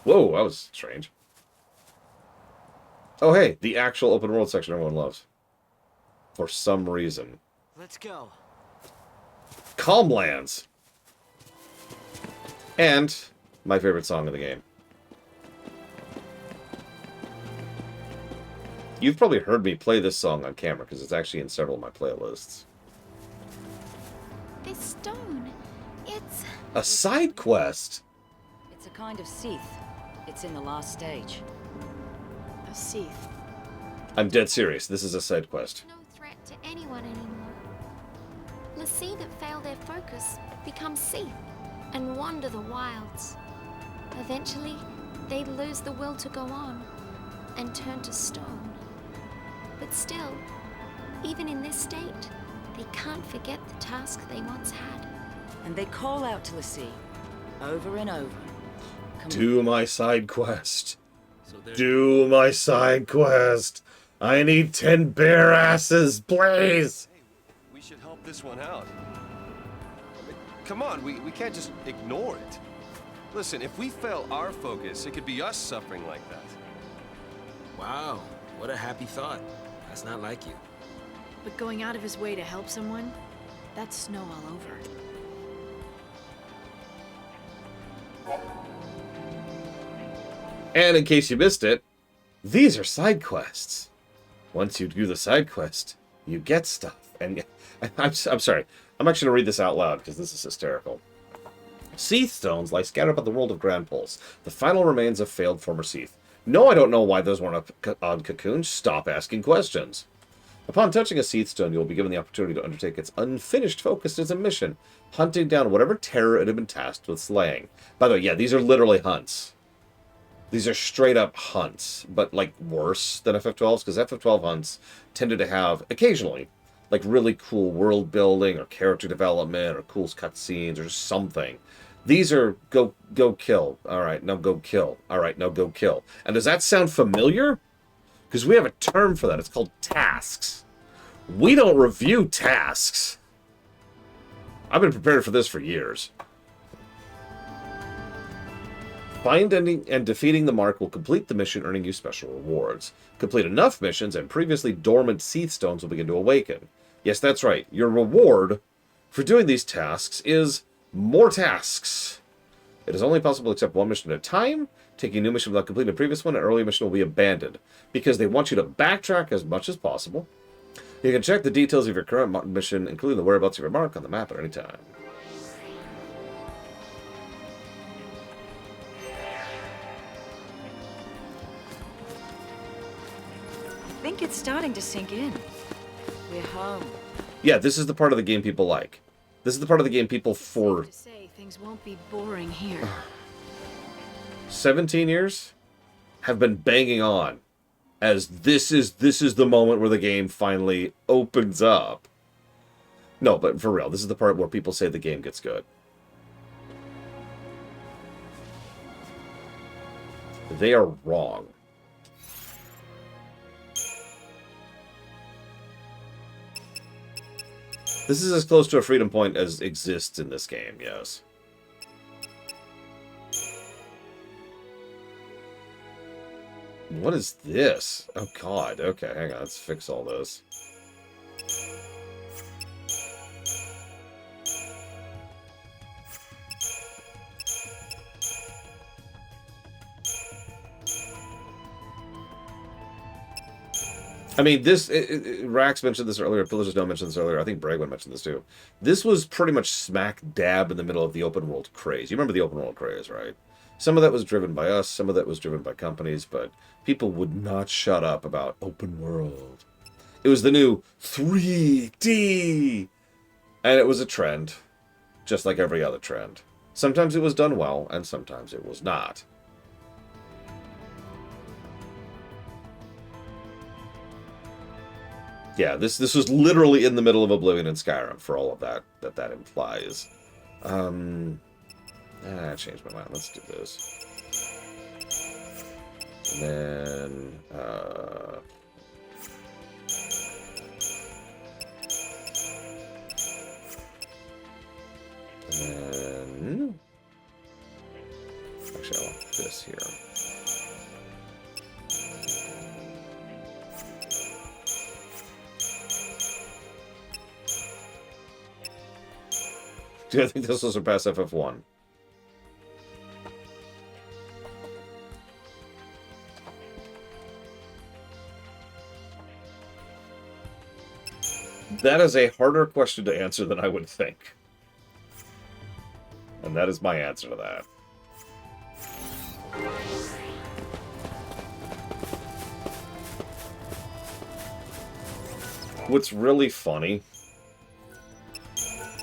Whoa, that was strange. Oh, hey, the actual open world section everyone loves. For some reason. Let's go. Calmlands! And my favorite song in the game. You've probably heard me play this song on camera, because it's actually in several of my playlists. This stone, it's... A side quest? It's a kind of Seath. It's in the last stage. A Seath. I'm dead serious. This is a side quest. No threat to anyone anymore. Lassie that fail their focus become Seath and wander the wilds. Eventually, they lose the will to go on and turn to stone. But still, even in this state, they can't forget the task they once had. And they call out to Lassie over and over. Do my side quest. Do my side quest. I need 10 bare asses, please. Hey, we should help this one out. I mean, come on, we can't just ignore it. Listen, if we fail our focus, it could be us suffering like that. Wow, what a happy thought. That's not like you. But going out of his way to help someone, that's snow all over. And in case you missed it, these are side quests. Once you do the side quest, you get stuff. And I'm sorry, I'm actually going to read this out loud because this is hysterical. Seath stones lie scattered about the world of Grand Pulse, the final remains of failed former Seath. No, I don't know why those weren't on Cocoon. Stop asking questions. Upon touching a Seath stone, you will be given the opportunity to undertake its unfinished focus as a mission, hunting down whatever terror it had been tasked with slaying. By the way, yeah, these are literally hunts. These are straight up hunts, but like worse than FF12s, because FF12 hunts tended to have, occasionally, like really cool world building or character development or cool cutscenes or something. These are go kill. All right, now go kill. All right, now go kill. And does that sound familiar? Because we have a term for that. It's called tasks. We don't review tasks. I've been prepared for this for years. Finding and defeating the mark will complete the mission, earning you special rewards. Complete enough missions, and previously dormant Seath stones will begin to awaken. Yes, that's right. Your reward for doing these tasks is more tasks. It is only possible to accept one mission at a time. Taking a new mission without completing a previous one, an earlier mission will be abandoned, because they want you to backtrack as much as possible. You can check the details of your current mission, including the whereabouts of your mark, on the map at any time. I think it's starting to sink in. We're home. Yeah, this is the part of the game people like. This is the part of the game people for... Safe to say, things won't be boring here. 17 years have been banging on as this is the moment where the game finally opens up. No, but for real, this is the part where people say the game gets good. They are wrong. This is as close to a freedom point as exists in this game, yes. What is this? Oh god, okay, hang on, let's fix all this. I mean, this... Rax mentioned this earlier, Pillars of Snow mentioned this earlier, I think Bregman mentioned this too. This was pretty much smack dab in the middle of the open world craze. You remember the open world craze, right? Some of that was driven by us, some of that was driven by companies, but people would not shut up about open world. It was the new 3D! And it was a trend, just like every other trend. Sometimes it was done well, and sometimes it was not. Yeah, this was literally in the middle of Oblivion and Skyrim, for all of that implies. I changed my mind. Let's do this. And then, this here. Do I think this will surpass FF1? That is a harder question to answer than I would think. And that is my answer to that. What's really funny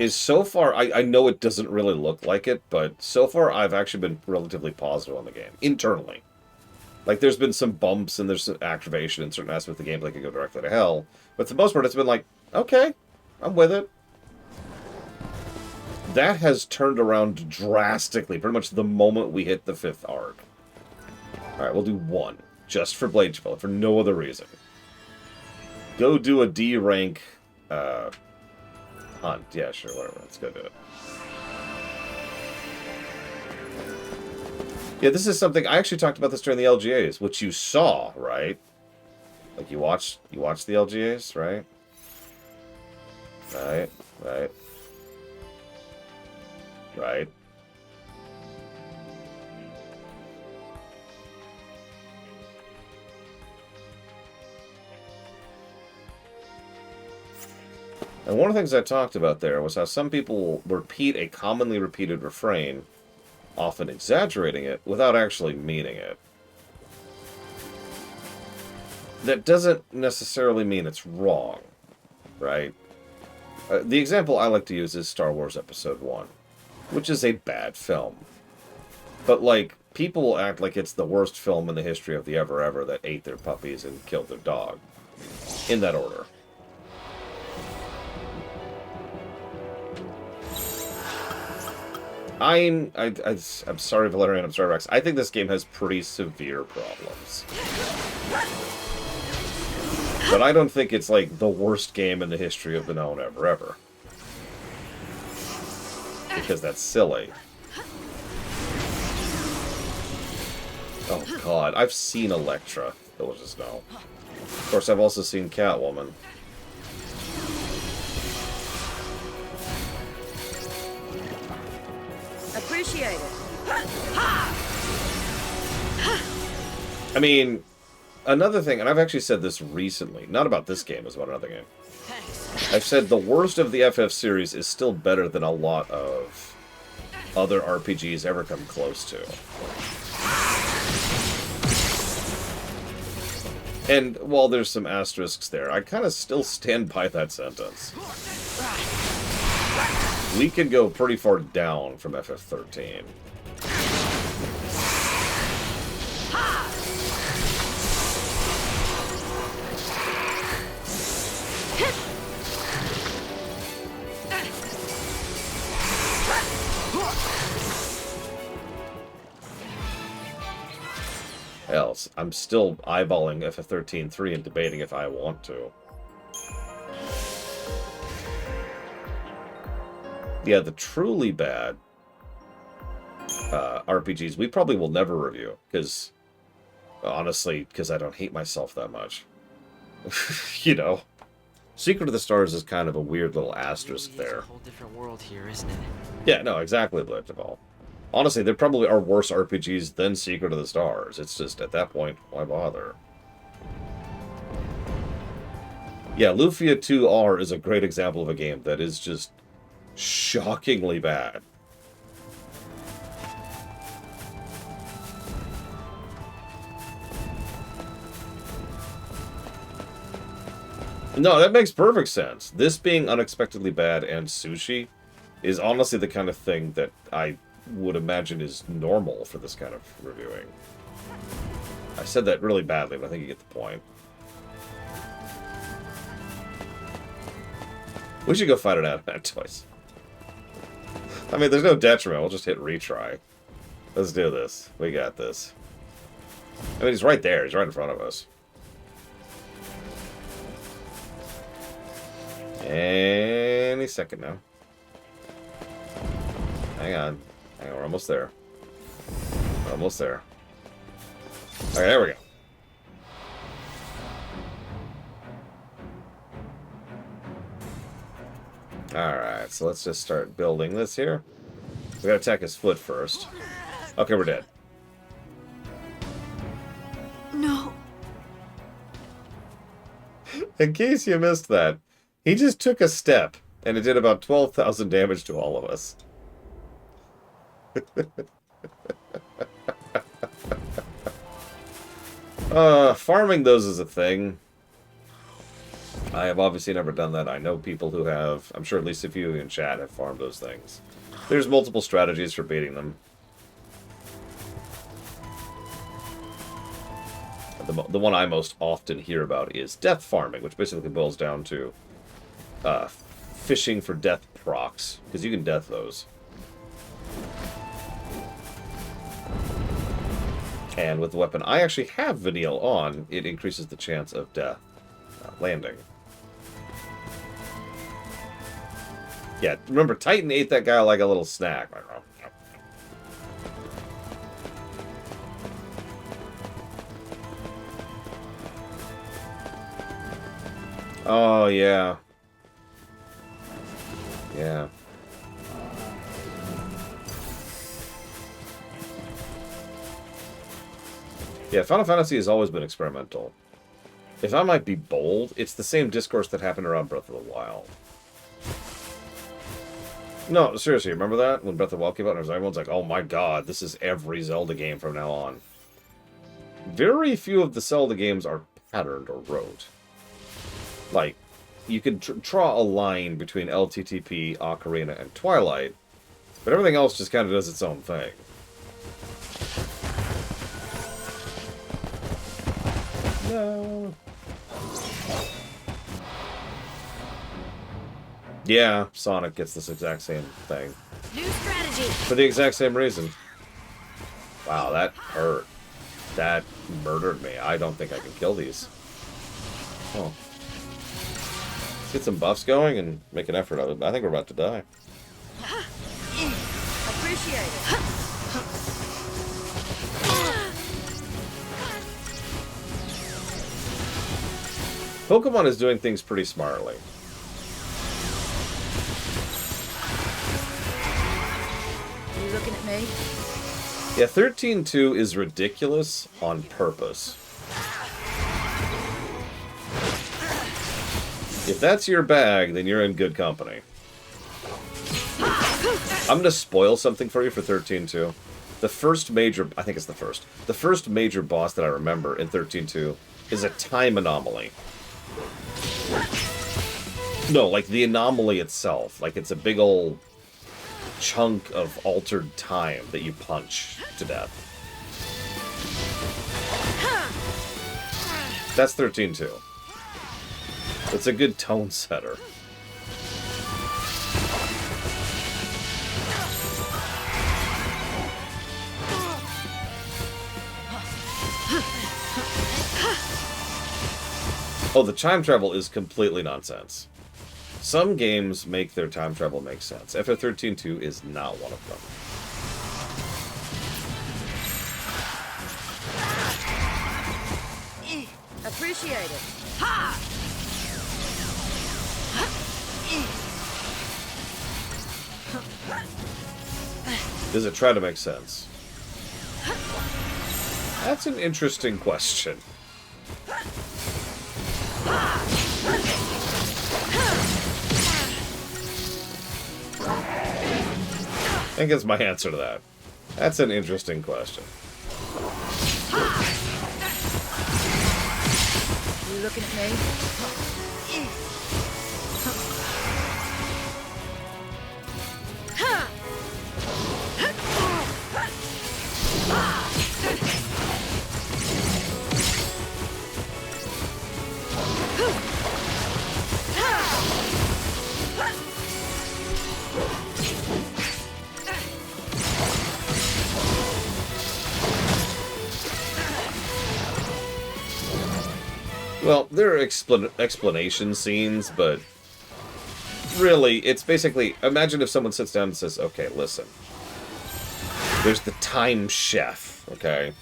is so far, I know it doesn't really look like it, but so far I've actually been relatively positive on the game, internally. Like, there's been some bumps and there's some activation in certain aspects of the gameplay could go directly to hell, but for the most part it's been like, okay, I'm with it. That has turned around drastically, pretty much the moment we hit the 5th arc. Alright, we'll do 1, just for Blade Spell, for no other reason. Go do a D rank, hunt. Yeah, sure, whatever. Let's go do it. Yeah, this is something... I actually talked about this during the LGAs, which you saw, right? Like, you watched the LGAs, right? Right. And one of the things I talked about there was how some people repeat a commonly repeated refrain, often exaggerating it, without actually meaning it. That doesn't necessarily mean it's wrong, right? The example I like to use is Star Wars Episode 1, which is a bad film. But, like, people will act like it's the worst film in the history of the ever that ate their puppies and killed their dog. In that order. I'm sorry, Valerian, I'm sorry, Rex. I think this game has pretty severe problems. But I don't think it's, like, the worst game in the history of the known ever. Because that's silly. Oh, God. I've seen Elektra. You'll just know. Of course, I've also seen Catwoman. Appreciate it. I mean, another thing, and I've actually said this recently, not about this game, it's about another game. I've said the worst of the FF series is still better than a lot of other RPGs ever come close to. And while there's some asterisks there, I kind of still stand by that sentence. We can go pretty far down from FF13. Else, I'm still eyeballing FF13-3 and debating if I want to. Yeah, the truly bad RPGs we probably will never review, because, honestly, because I don't hate myself that much. You know? Secret of the Stars is kind of a weird little asterisk there. It's a whole different world here, isn't it? Yeah, no, exactly, Blade of All. Honestly, there probably are worse RPGs than Secret of the Stars. It's just, at that point, why bother? Yeah, Lufia 2R is a great example of a game that is just shockingly bad. No, that makes perfect sense. This being unexpectedly bad and sushi is honestly the kind of thing that I would imagine is normal for this kind of reviewing. I said that really badly, but I think you get the point. We should go fight it out at twice. I mean, there's no detriment. We'll just hit retry. Let's do this. We got this. I mean, he's right there. He's right in front of us. Any second now. Hang on. Hang on, we're almost there. We're almost there. Okay, there we go. Alright, so let's just start building this here. We gotta attack his foot first. Okay, we're dead. No. In case you missed that, he just took a step, and it did about 12,000 damage to all of us. Farming those is a thing. I have obviously never done that. I know people who have. I'm sure at least a few in chat have farmed those things. There's multiple strategies for beating them. The one I most often hear about is death farming, which basically boils down to fishing for death procs, because you can death those. And with the weapon I actually have Vanille on, it increases the chance of death landing. Yeah, remember, Titan ate that guy like a little snack. Oh, yeah. Yeah. Yeah, Final Fantasy has always been experimental. If I might be bold, it's the same discourse that happened around Breath of the Wild. No, seriously, remember that? When Breath of the Wild came out, and everyone's like, oh my god, this is every Zelda game from now on. Very few of the Zelda games are patterned or wrote. Like, you can draw a line between LTTP, Ocarina, and Twilight, but everything else just kind of does its own thing. No. Yeah, Sonic gets this exact same thing. New strategy. For the exact same reason. Wow, that hurt. That murdered me. I don't think I can kill these. Oh. Let's get some buffs going and make an effort of it. I think we're about to die. Appreciate it. Pokemon is doing things pretty smartly. You looking at me? Yeah, 13.2 is ridiculous on purpose. If that's your bag, then you're in good company. I'm going to spoil something for you for 13.2. The first major... I think it's the first. The first major boss that I remember in 13.2 is a time anomaly. No, like the anomaly itself. Like it's a big old chunk of altered time that you punch to death. That's 13.2. It's a good tone setter. Oh, the time travel is completely nonsense. Some games make their time travel make sense. FF13.2 is not one of them. Appreciate it. Ha! Does it try to make sense? That's an interesting question. I think that's my answer to that. That's an interesting question. You looking at me? Well, there are explanation scenes, but really, it's basically... Imagine if someone sits down and says, okay, listen. There's the time chef, okay?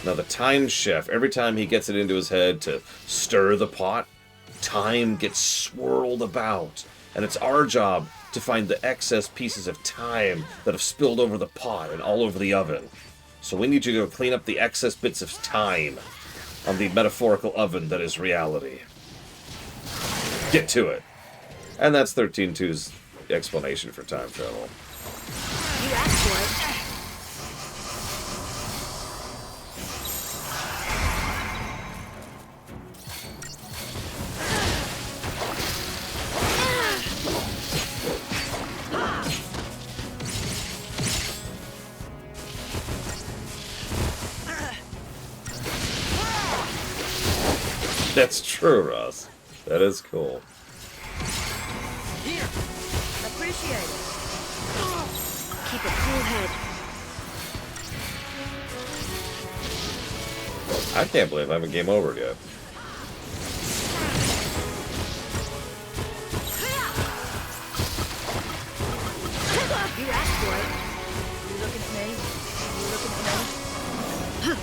Now the time chef, every time he gets it into his head to stir the pot, time gets swirled about. And it's our job to find the excess pieces of time that have spilled over the pot and all over the oven. So we need you to clean up the excess bits of time on the metaphorical oven that is reality. Get to it. And that's 13.2's explanation for time travel. You asked for it. That's true, Ross. That is cool. Here. Appreciate it. Keep a cool head. I can't believe I haven't game over yet. You asked for it. You looking at me? You looking at me?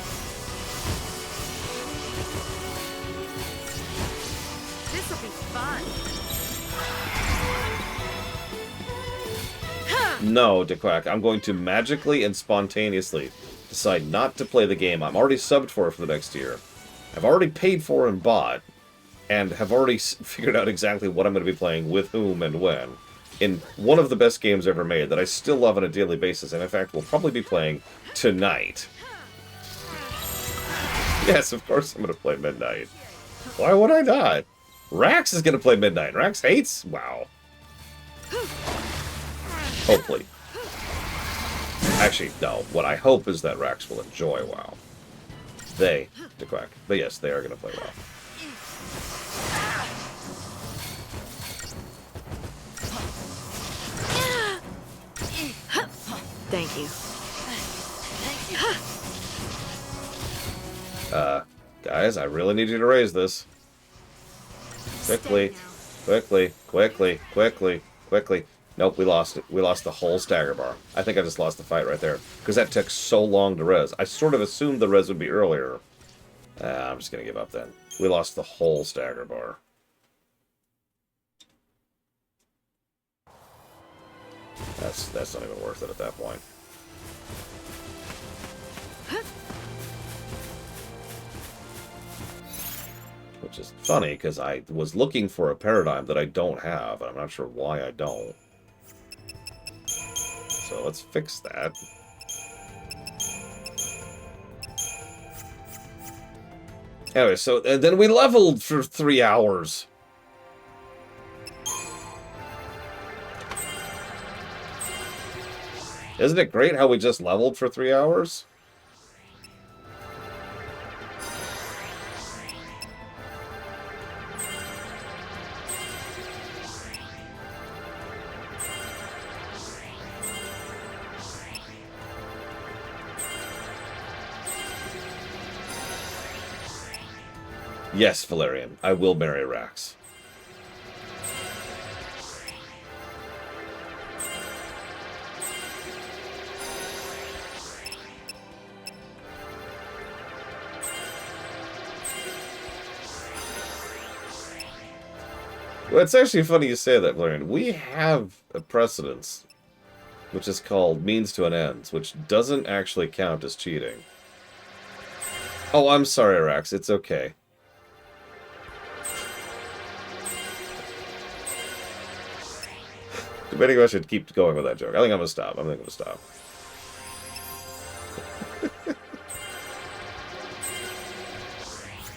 This'll be fun. No, DeQuack, I'm going to magically and spontaneously decide not to play the game I'm already subbed for the next year. I've already paid for and bought, and have already figured out exactly what I'm going to be playing with whom and when. In one of the best games ever made that I still love on a daily basis, and in fact will probably be playing tonight. Yes, of course I'm going to play Midnight. Why would I not? Rax is going to play Midnight. Rax hates? Wow. Hopefully. Actually, no. What I hope is that Rax will enjoy WoW. They, DeQuack. But yes, they are going to play WoW. Thank you. Guys, I really need you to raise this. Quickly. Quickly. Quickly. Quickly. Quickly. Nope, we lost it. We lost the whole stagger bar. I think I just lost the fight right there. Because that took so long to res. I sort of assumed the res would be earlier. I'm just going to give up then. We lost the whole stagger bar. That's not even worth it at that point. Which is funny, because I was looking for a paradigm that I don't have, and I'm not sure why I don't. So let's fix that. Anyway, so and then we leveled for 3 hours. Isn't it great how we just leveled for 3 hours? Yes, Valerian, I will marry Rax. Well, it's actually funny you say that, Valerian. We have a precedence, which is called means to an end, which doesn't actually count as cheating. Oh, I'm sorry, Rax. It's okay. Debating if I should keep going with that joke. I think I'm gonna stop. I think I'm gonna stop.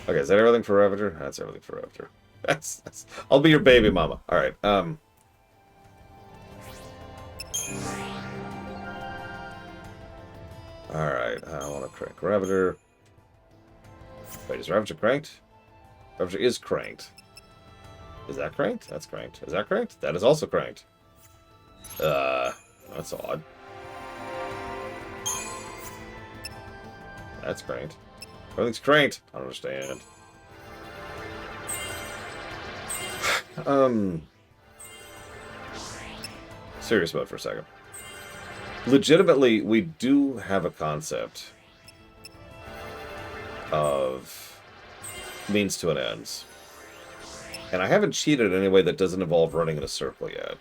Okay, is that everything for Ravager? That's everything for Ravager. That's I'll be your baby mama. Alright, Alright, I wanna crank Ravager. Wait, is Ravager cranked? Ravager is cranked. Is that cranked? That's cranked. Is that cranked? That is also cranked. That's odd. That's cranked. Everything's cranked. I don't understand. Serious mode for a second. Legitimately, we do have a concept of means to an end. And I haven't cheated in any way that doesn't involve running in a circle yet.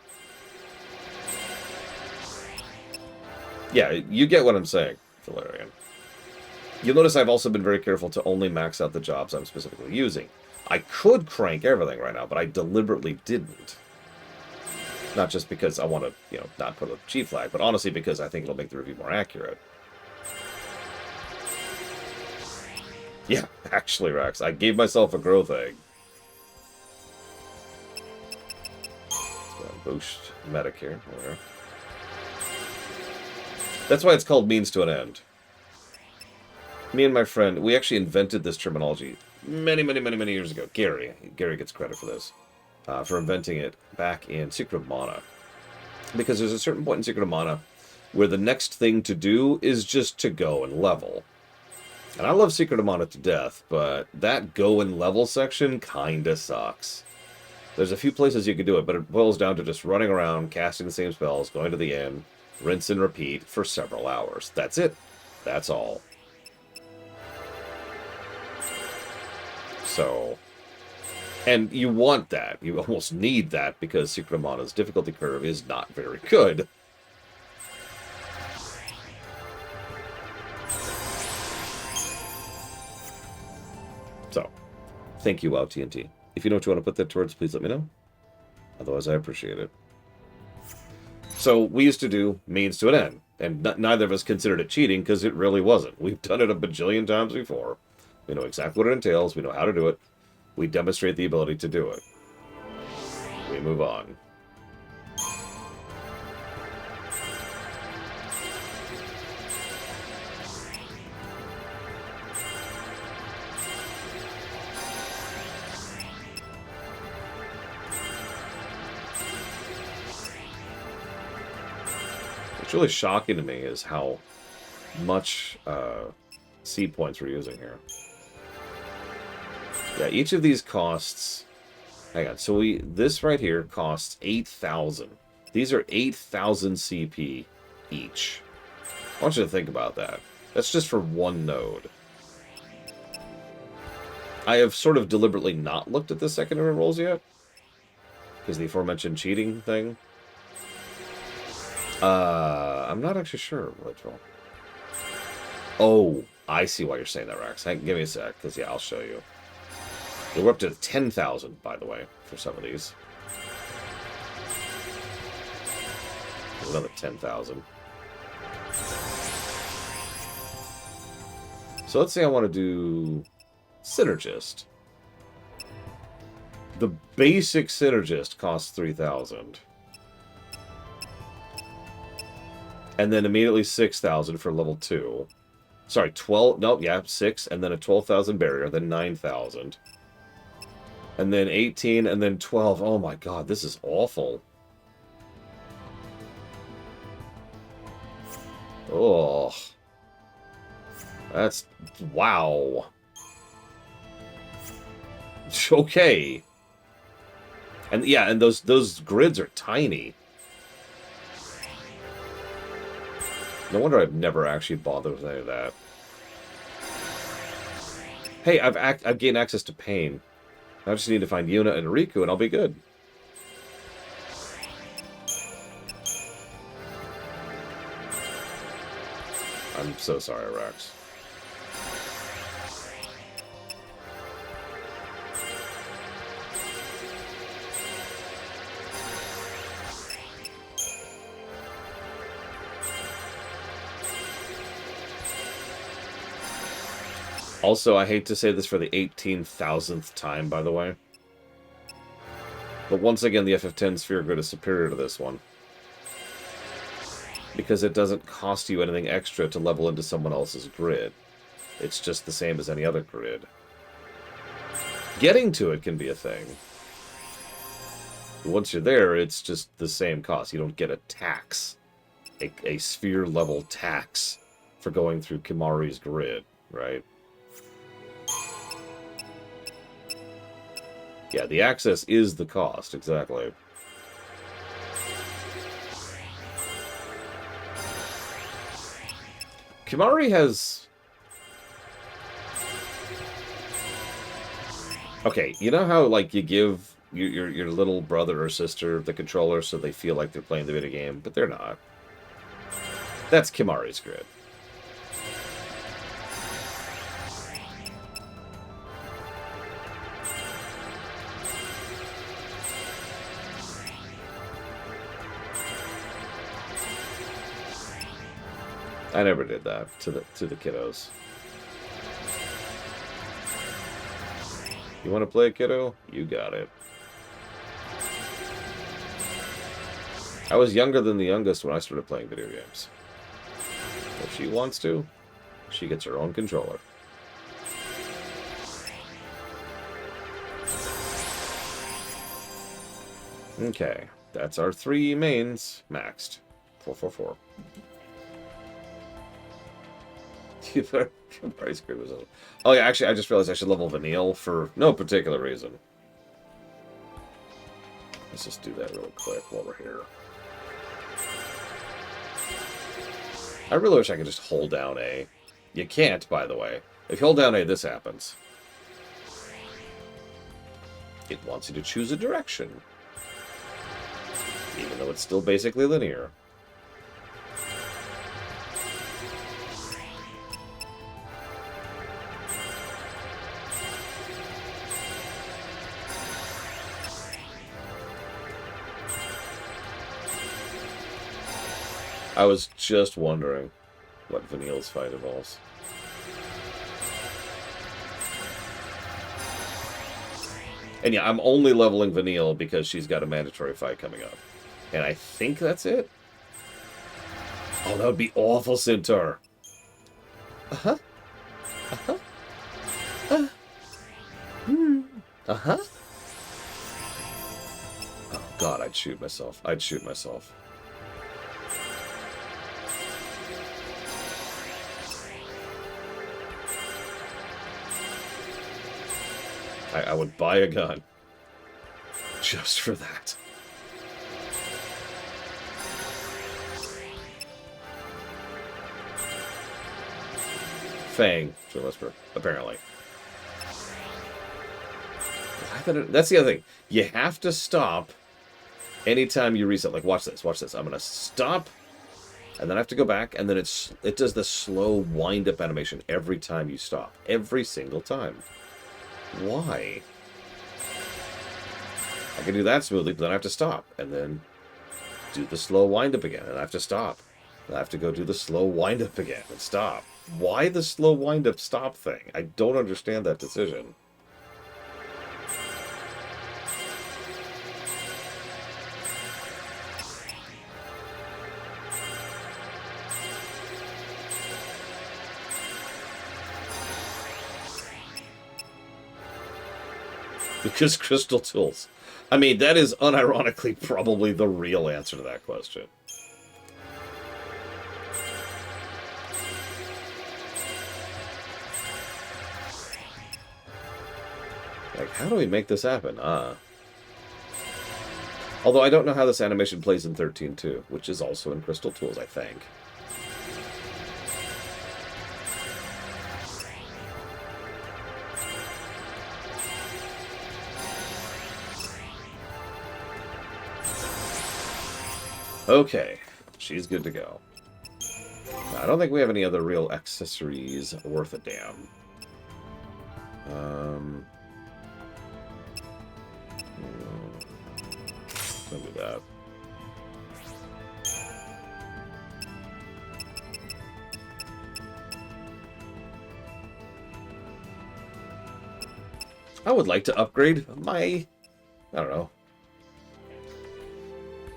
Yeah, you get what I'm saying, Valerian. You'll notice I've also been very careful to only max out the jobs I'm specifically using. I could crank everything right now, but I deliberately didn't. Not just because I want to, you know, not put a G flag, but honestly because I think it'll make the review more accurate. Yeah, actually, Rex, I gave myself a growth egg. Let's go and boost medic here. There. That's why it's called means to an end. Me and my friend, we actually invented this terminology many years ago. Gary gets credit for this. For inventing it back in Secret of Mana. Because there's a certain point in Secret of Mana where the next thing to do is just to go and level. And I love Secret of Mana to death, but that go and level section kinda sucks. There's a few places you could do it, but it boils down to just running around, casting the same spells, going to the end, rinse and repeat for several hours. That's it. That's all. So... And you want that. You almost need that because Secret of Mana's difficulty curve is not very good. So, thank you, WoW TNT. If you know what you want to put that towards, please let me know. Otherwise, I appreciate it. So, we used to do means to an end. And neither of us considered it cheating because it really wasn't. We've done it a bajillion times before. We know exactly what it entails. We know how to do it. We demonstrate the ability to do it. We move on. What's really shocking to me is how much seed points we're using here. Yeah, each of these costs... Hang on, so this right here costs 8,000. These are 8,000 CP each. I want you to think about that. That's just for one node. I have sort of deliberately not looked at the secondary rolls yet. Because the aforementioned cheating thing. I'm not actually sure, Ritual. Oh, I see why you're saying that, Rex. Give me a sec, because yeah, I'll show you. We're up to 10,000, by the way, for some of these. Another 10,000. So let's say I want to do Synergist. The basic Synergist costs 3,000. And then immediately 6,000 for level 2. Sorry, 12... Nope, yeah, 6, and then a 12,000 barrier, then 9,000. And then 18, and then 12. Oh my god, this is awful. Oh. That's... Wow. Okay. And yeah, and those grids are tiny. No wonder I've never actually bothered with any of that. Hey, I've gained access to Pain. I just need to find Yuna and Riku, and I'll be good. I'm so sorry, Rex. Also, I hate to say this for the 18,000th time, by the way. But once again, the FF10 Sphere Grid is superior to this one. Because it doesn't cost you anything extra to level into someone else's grid. It's just the same as any other grid. Getting to it can be a thing. Once you're there, it's just the same cost. You don't get a tax. A sphere-level tax for going through Kimahri's grid, right? Yeah, the access is the cost, exactly. Kimahri has... Okay, you know how, like, you give your little brother or sister the controller so they feel like they're playing the video game, but they're not. That's Kimari's grid. I never did that to the kiddos. You want to play, kiddo? You got it. I was younger than the youngest when I started playing video games. If she wants to, she gets her own controller. Okay, that's our 3 mains maxed. 444. Oh yeah, actually, I just realized I should level Vanille for no particular reason. Let's just do that real quick while we're here. I really wish I could just hold down A. You can't, by the way. If you hold down A, this happens. It wants you to choose a direction. Even though it's still basically linear. I was just wondering what Vanille's fight involves. And yeah, I'm only leveling Vanille because she's got a mandatory fight coming up. And I think that's it. Oh, that would be awful, Centaur. Uh-huh. Uh-huh. Uh-huh. Oh, God, I'd shoot myself. I'd shoot myself. I would buy a gun. Just for that. Fang, to whisper, apparently. That's the other thing. You have to stop anytime you reset. Like, watch this, watch this. I'm going to stop, and then I have to go back, and then it does the slow wind-up animation every time you stop. Every single time. Why? I can do that smoothly, but then I have to stop, and then do the slow wind-up again, and I have to stop. And I have to go do the slow wind-up again, and stop. Why the slow wind-up stop thing? I don't understand that decision. Because crystal tools. I mean, that is unironically probably the real answer to that question. Like, how do we make this happen? Although I don't know how this animation plays in 13.2, which is also in Crystal Tools, I think. Okay, she's good to go. Now, I don't think we have any other real accessories worth a damn. Don't do that. I would like to upgrade my, I don't know,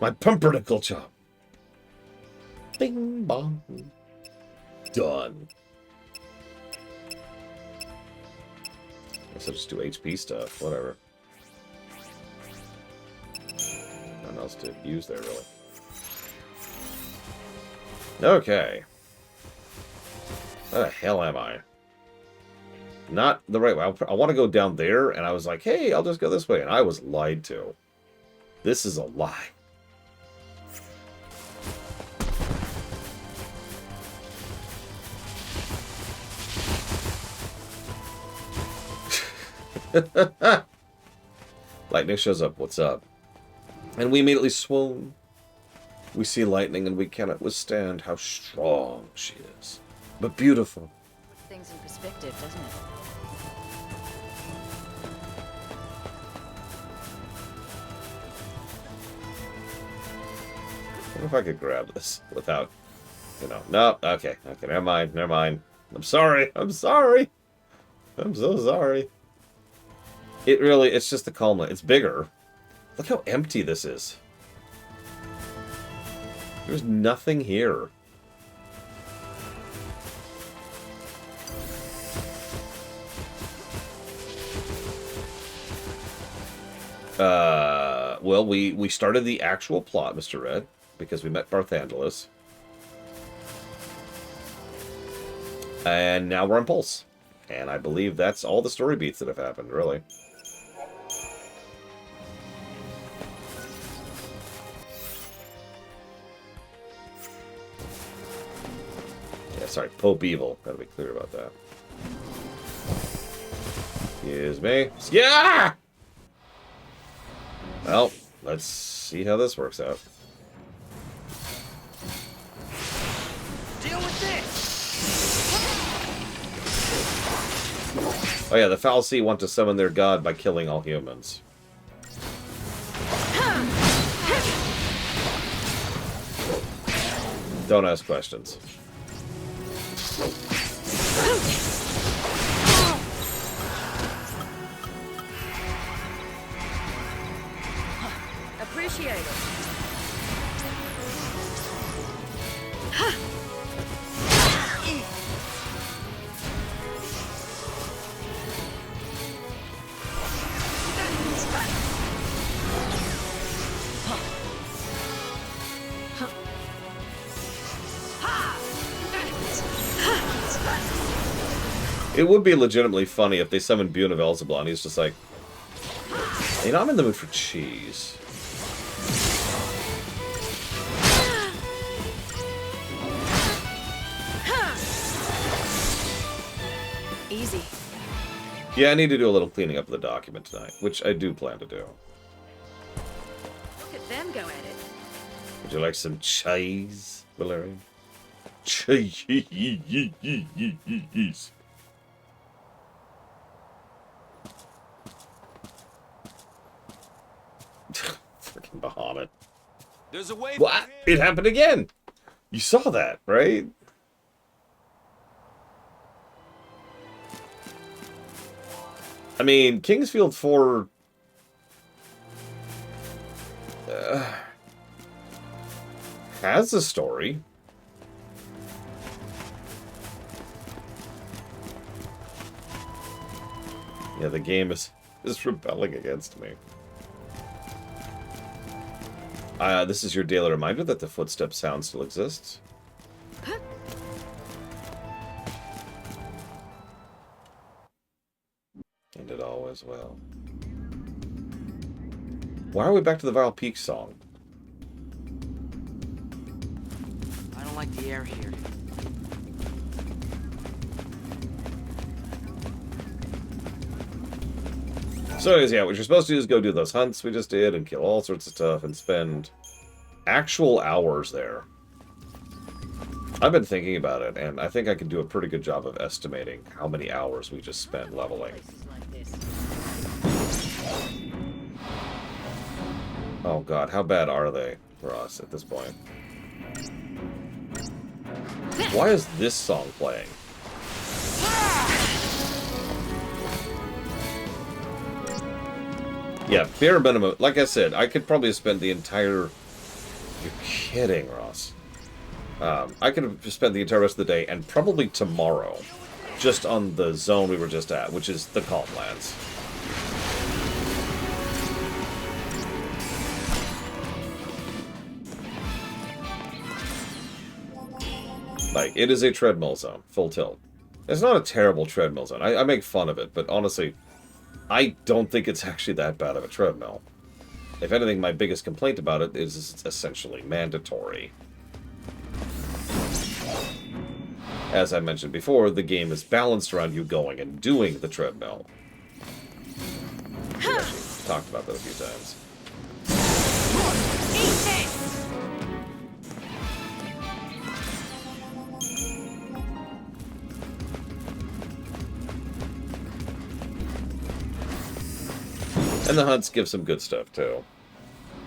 my pumpernickel chop. Bing bong. Done. Guess I'll just do HP stuff, whatever. Nothing else to use there, really. Okay. Where the hell am I? Not the right way. I want to go down there, and I was like, hey, I'll just go this way. And I was lied to. This is a lie. Lightning shows up. What's up? And we immediately swoon. We see lightning and we cannot withstand how strong she is. But beautiful. Puts things in perspective, doesn't it? I wonder if I could grab this without, you know. No, okay, never mind. I'm sorry. I'm so sorry. It's just the calm light. It's bigger. Look how empty this is. There's nothing here. Well, we started the actual plot, Mr. Red, because we met Barthandelus. And now we're on Pulse. And I believe that's all the story beats that have happened, really. Yeah, sorry, Pope Evil. Gotta be clear about that. Excuse me. Yeah! Well, let's see how this works out. Deal with this! Oh yeah, the Foul Sea want to summon their god by killing all humans. Don't ask questions. Appreciate it. It would be legitimately funny if they summoned Bune of Elzebla and he's just like, you know, I'm in the mood for cheese. Easy. Yeah, I need to do a little cleaning up of the document tonight, which I do plan to do. Look at them go at it. Would you like some cheese, Valerian? Cheese. Freaking Bahamut. There's a way. What? It happened again! You saw that, right? I mean, Kingsfield 4... has a story. Yeah, the game is rebelling against me. This is your daily reminder that the footstep sound still exists. And it always will. Why are we back to the Vile Peak song? I don't like the air here. So anyways, yeah, what you're supposed to do is go do those hunts we just did and kill all sorts of stuff and spend actual hours there. I've been thinking about it, and I think I can do a pretty good job of estimating how many hours we just spent leveling. Oh god, how bad are they for us at this point? Why is this song playing? Yeah, bare minimum. Like I said, I could probably spend the entire... You're kidding, Ross. I could have spent the entire rest of the day, and probably tomorrow, just on the zone we were just at, which is the Calmlands. Like, it is a treadmill zone, full tilt. It's not a terrible treadmill zone. I make fun of it, but honestly, I don't think it's actually that bad of a treadmill. If anything, my biggest complaint about it is it's essentially mandatory. As I mentioned before, the game is balanced around you going and doing the treadmill. We actually talked about that a few times. Eat this! And the hunts give some good stuff, too.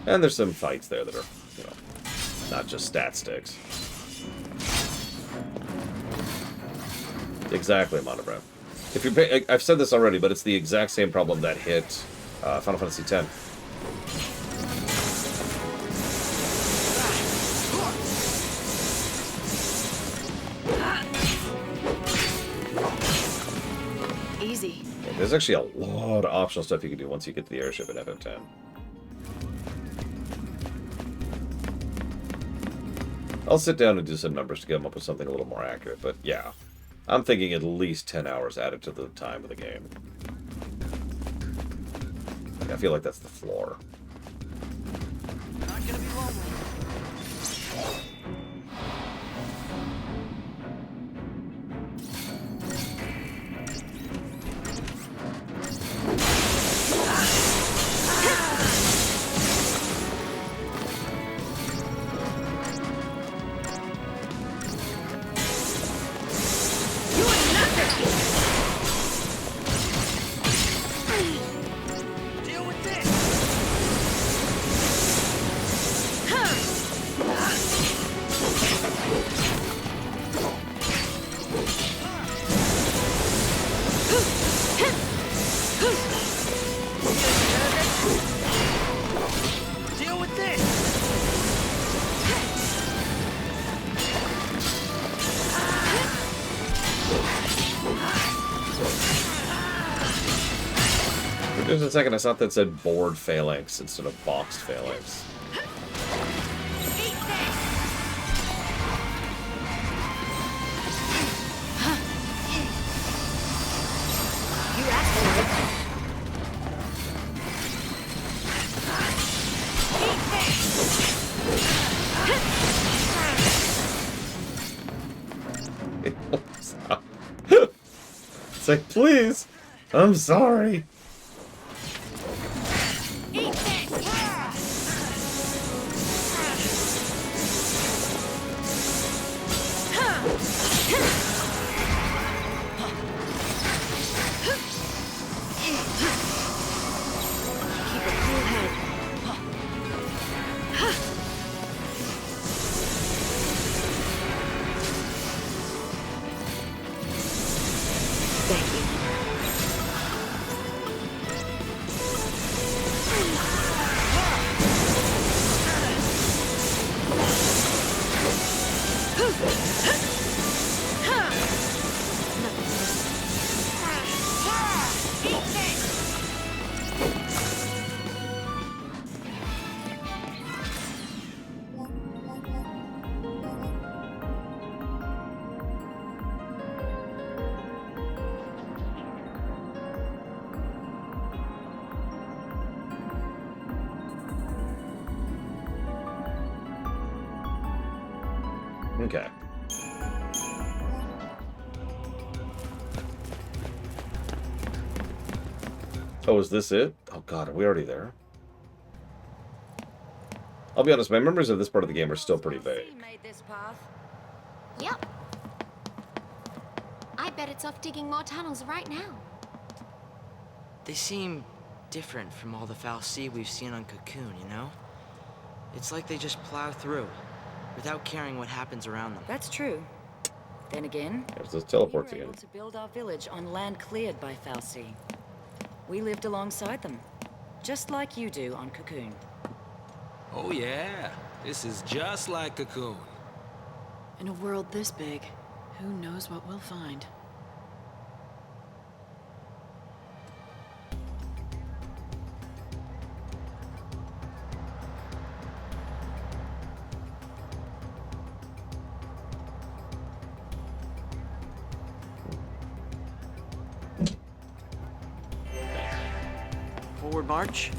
And there's some fights there that are, you know, not just stat sticks. Exactly, Monobrow. If you're, I've said this already, but it's the exact same problem that hit Final Fantasy X. Easy. There's actually a lot of optional stuff you can do once you get to the airship in FF10. I'll sit down and do some numbers to come up with something a little more accurate, but yeah. I'm thinking at least 10 hours added to the time of the game. I feel like that's the floor. Not gonna be lonely. For just a second, I thought that said board phalanx instead of boxed phalanx. It's like, please, I'm sorry. Okay. Oh, is this it? Oh god, are we already there? I'll be honest, my memories of this part of the game are still pretty vague. Made this path. Yep. I bet it's off digging more tunnels right now. They seem different from all the fal'Cie we've seen on Cocoon, you know? It's like they just plow through, without caring what happens around them. That's true. Then again, There's those teleports we were again. able to build our village on land cleared by fal'Cie. We lived alongside them, just like you do on Cocoon. Oh yeah, this is just like Cocoon. In a world this big, who knows what we'll find? Forward march.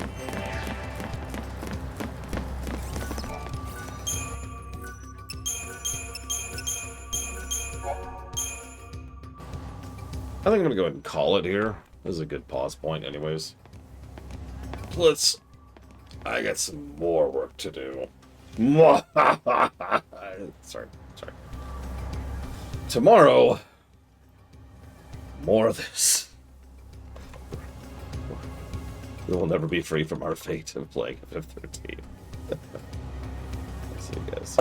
I think I'm gonna go ahead and call it here. This is a good pause point anyways. Let's... I got some more work to do. Sorry. Tomorrow, more of this. We will never be free from our fate of playing FF13. See you guys.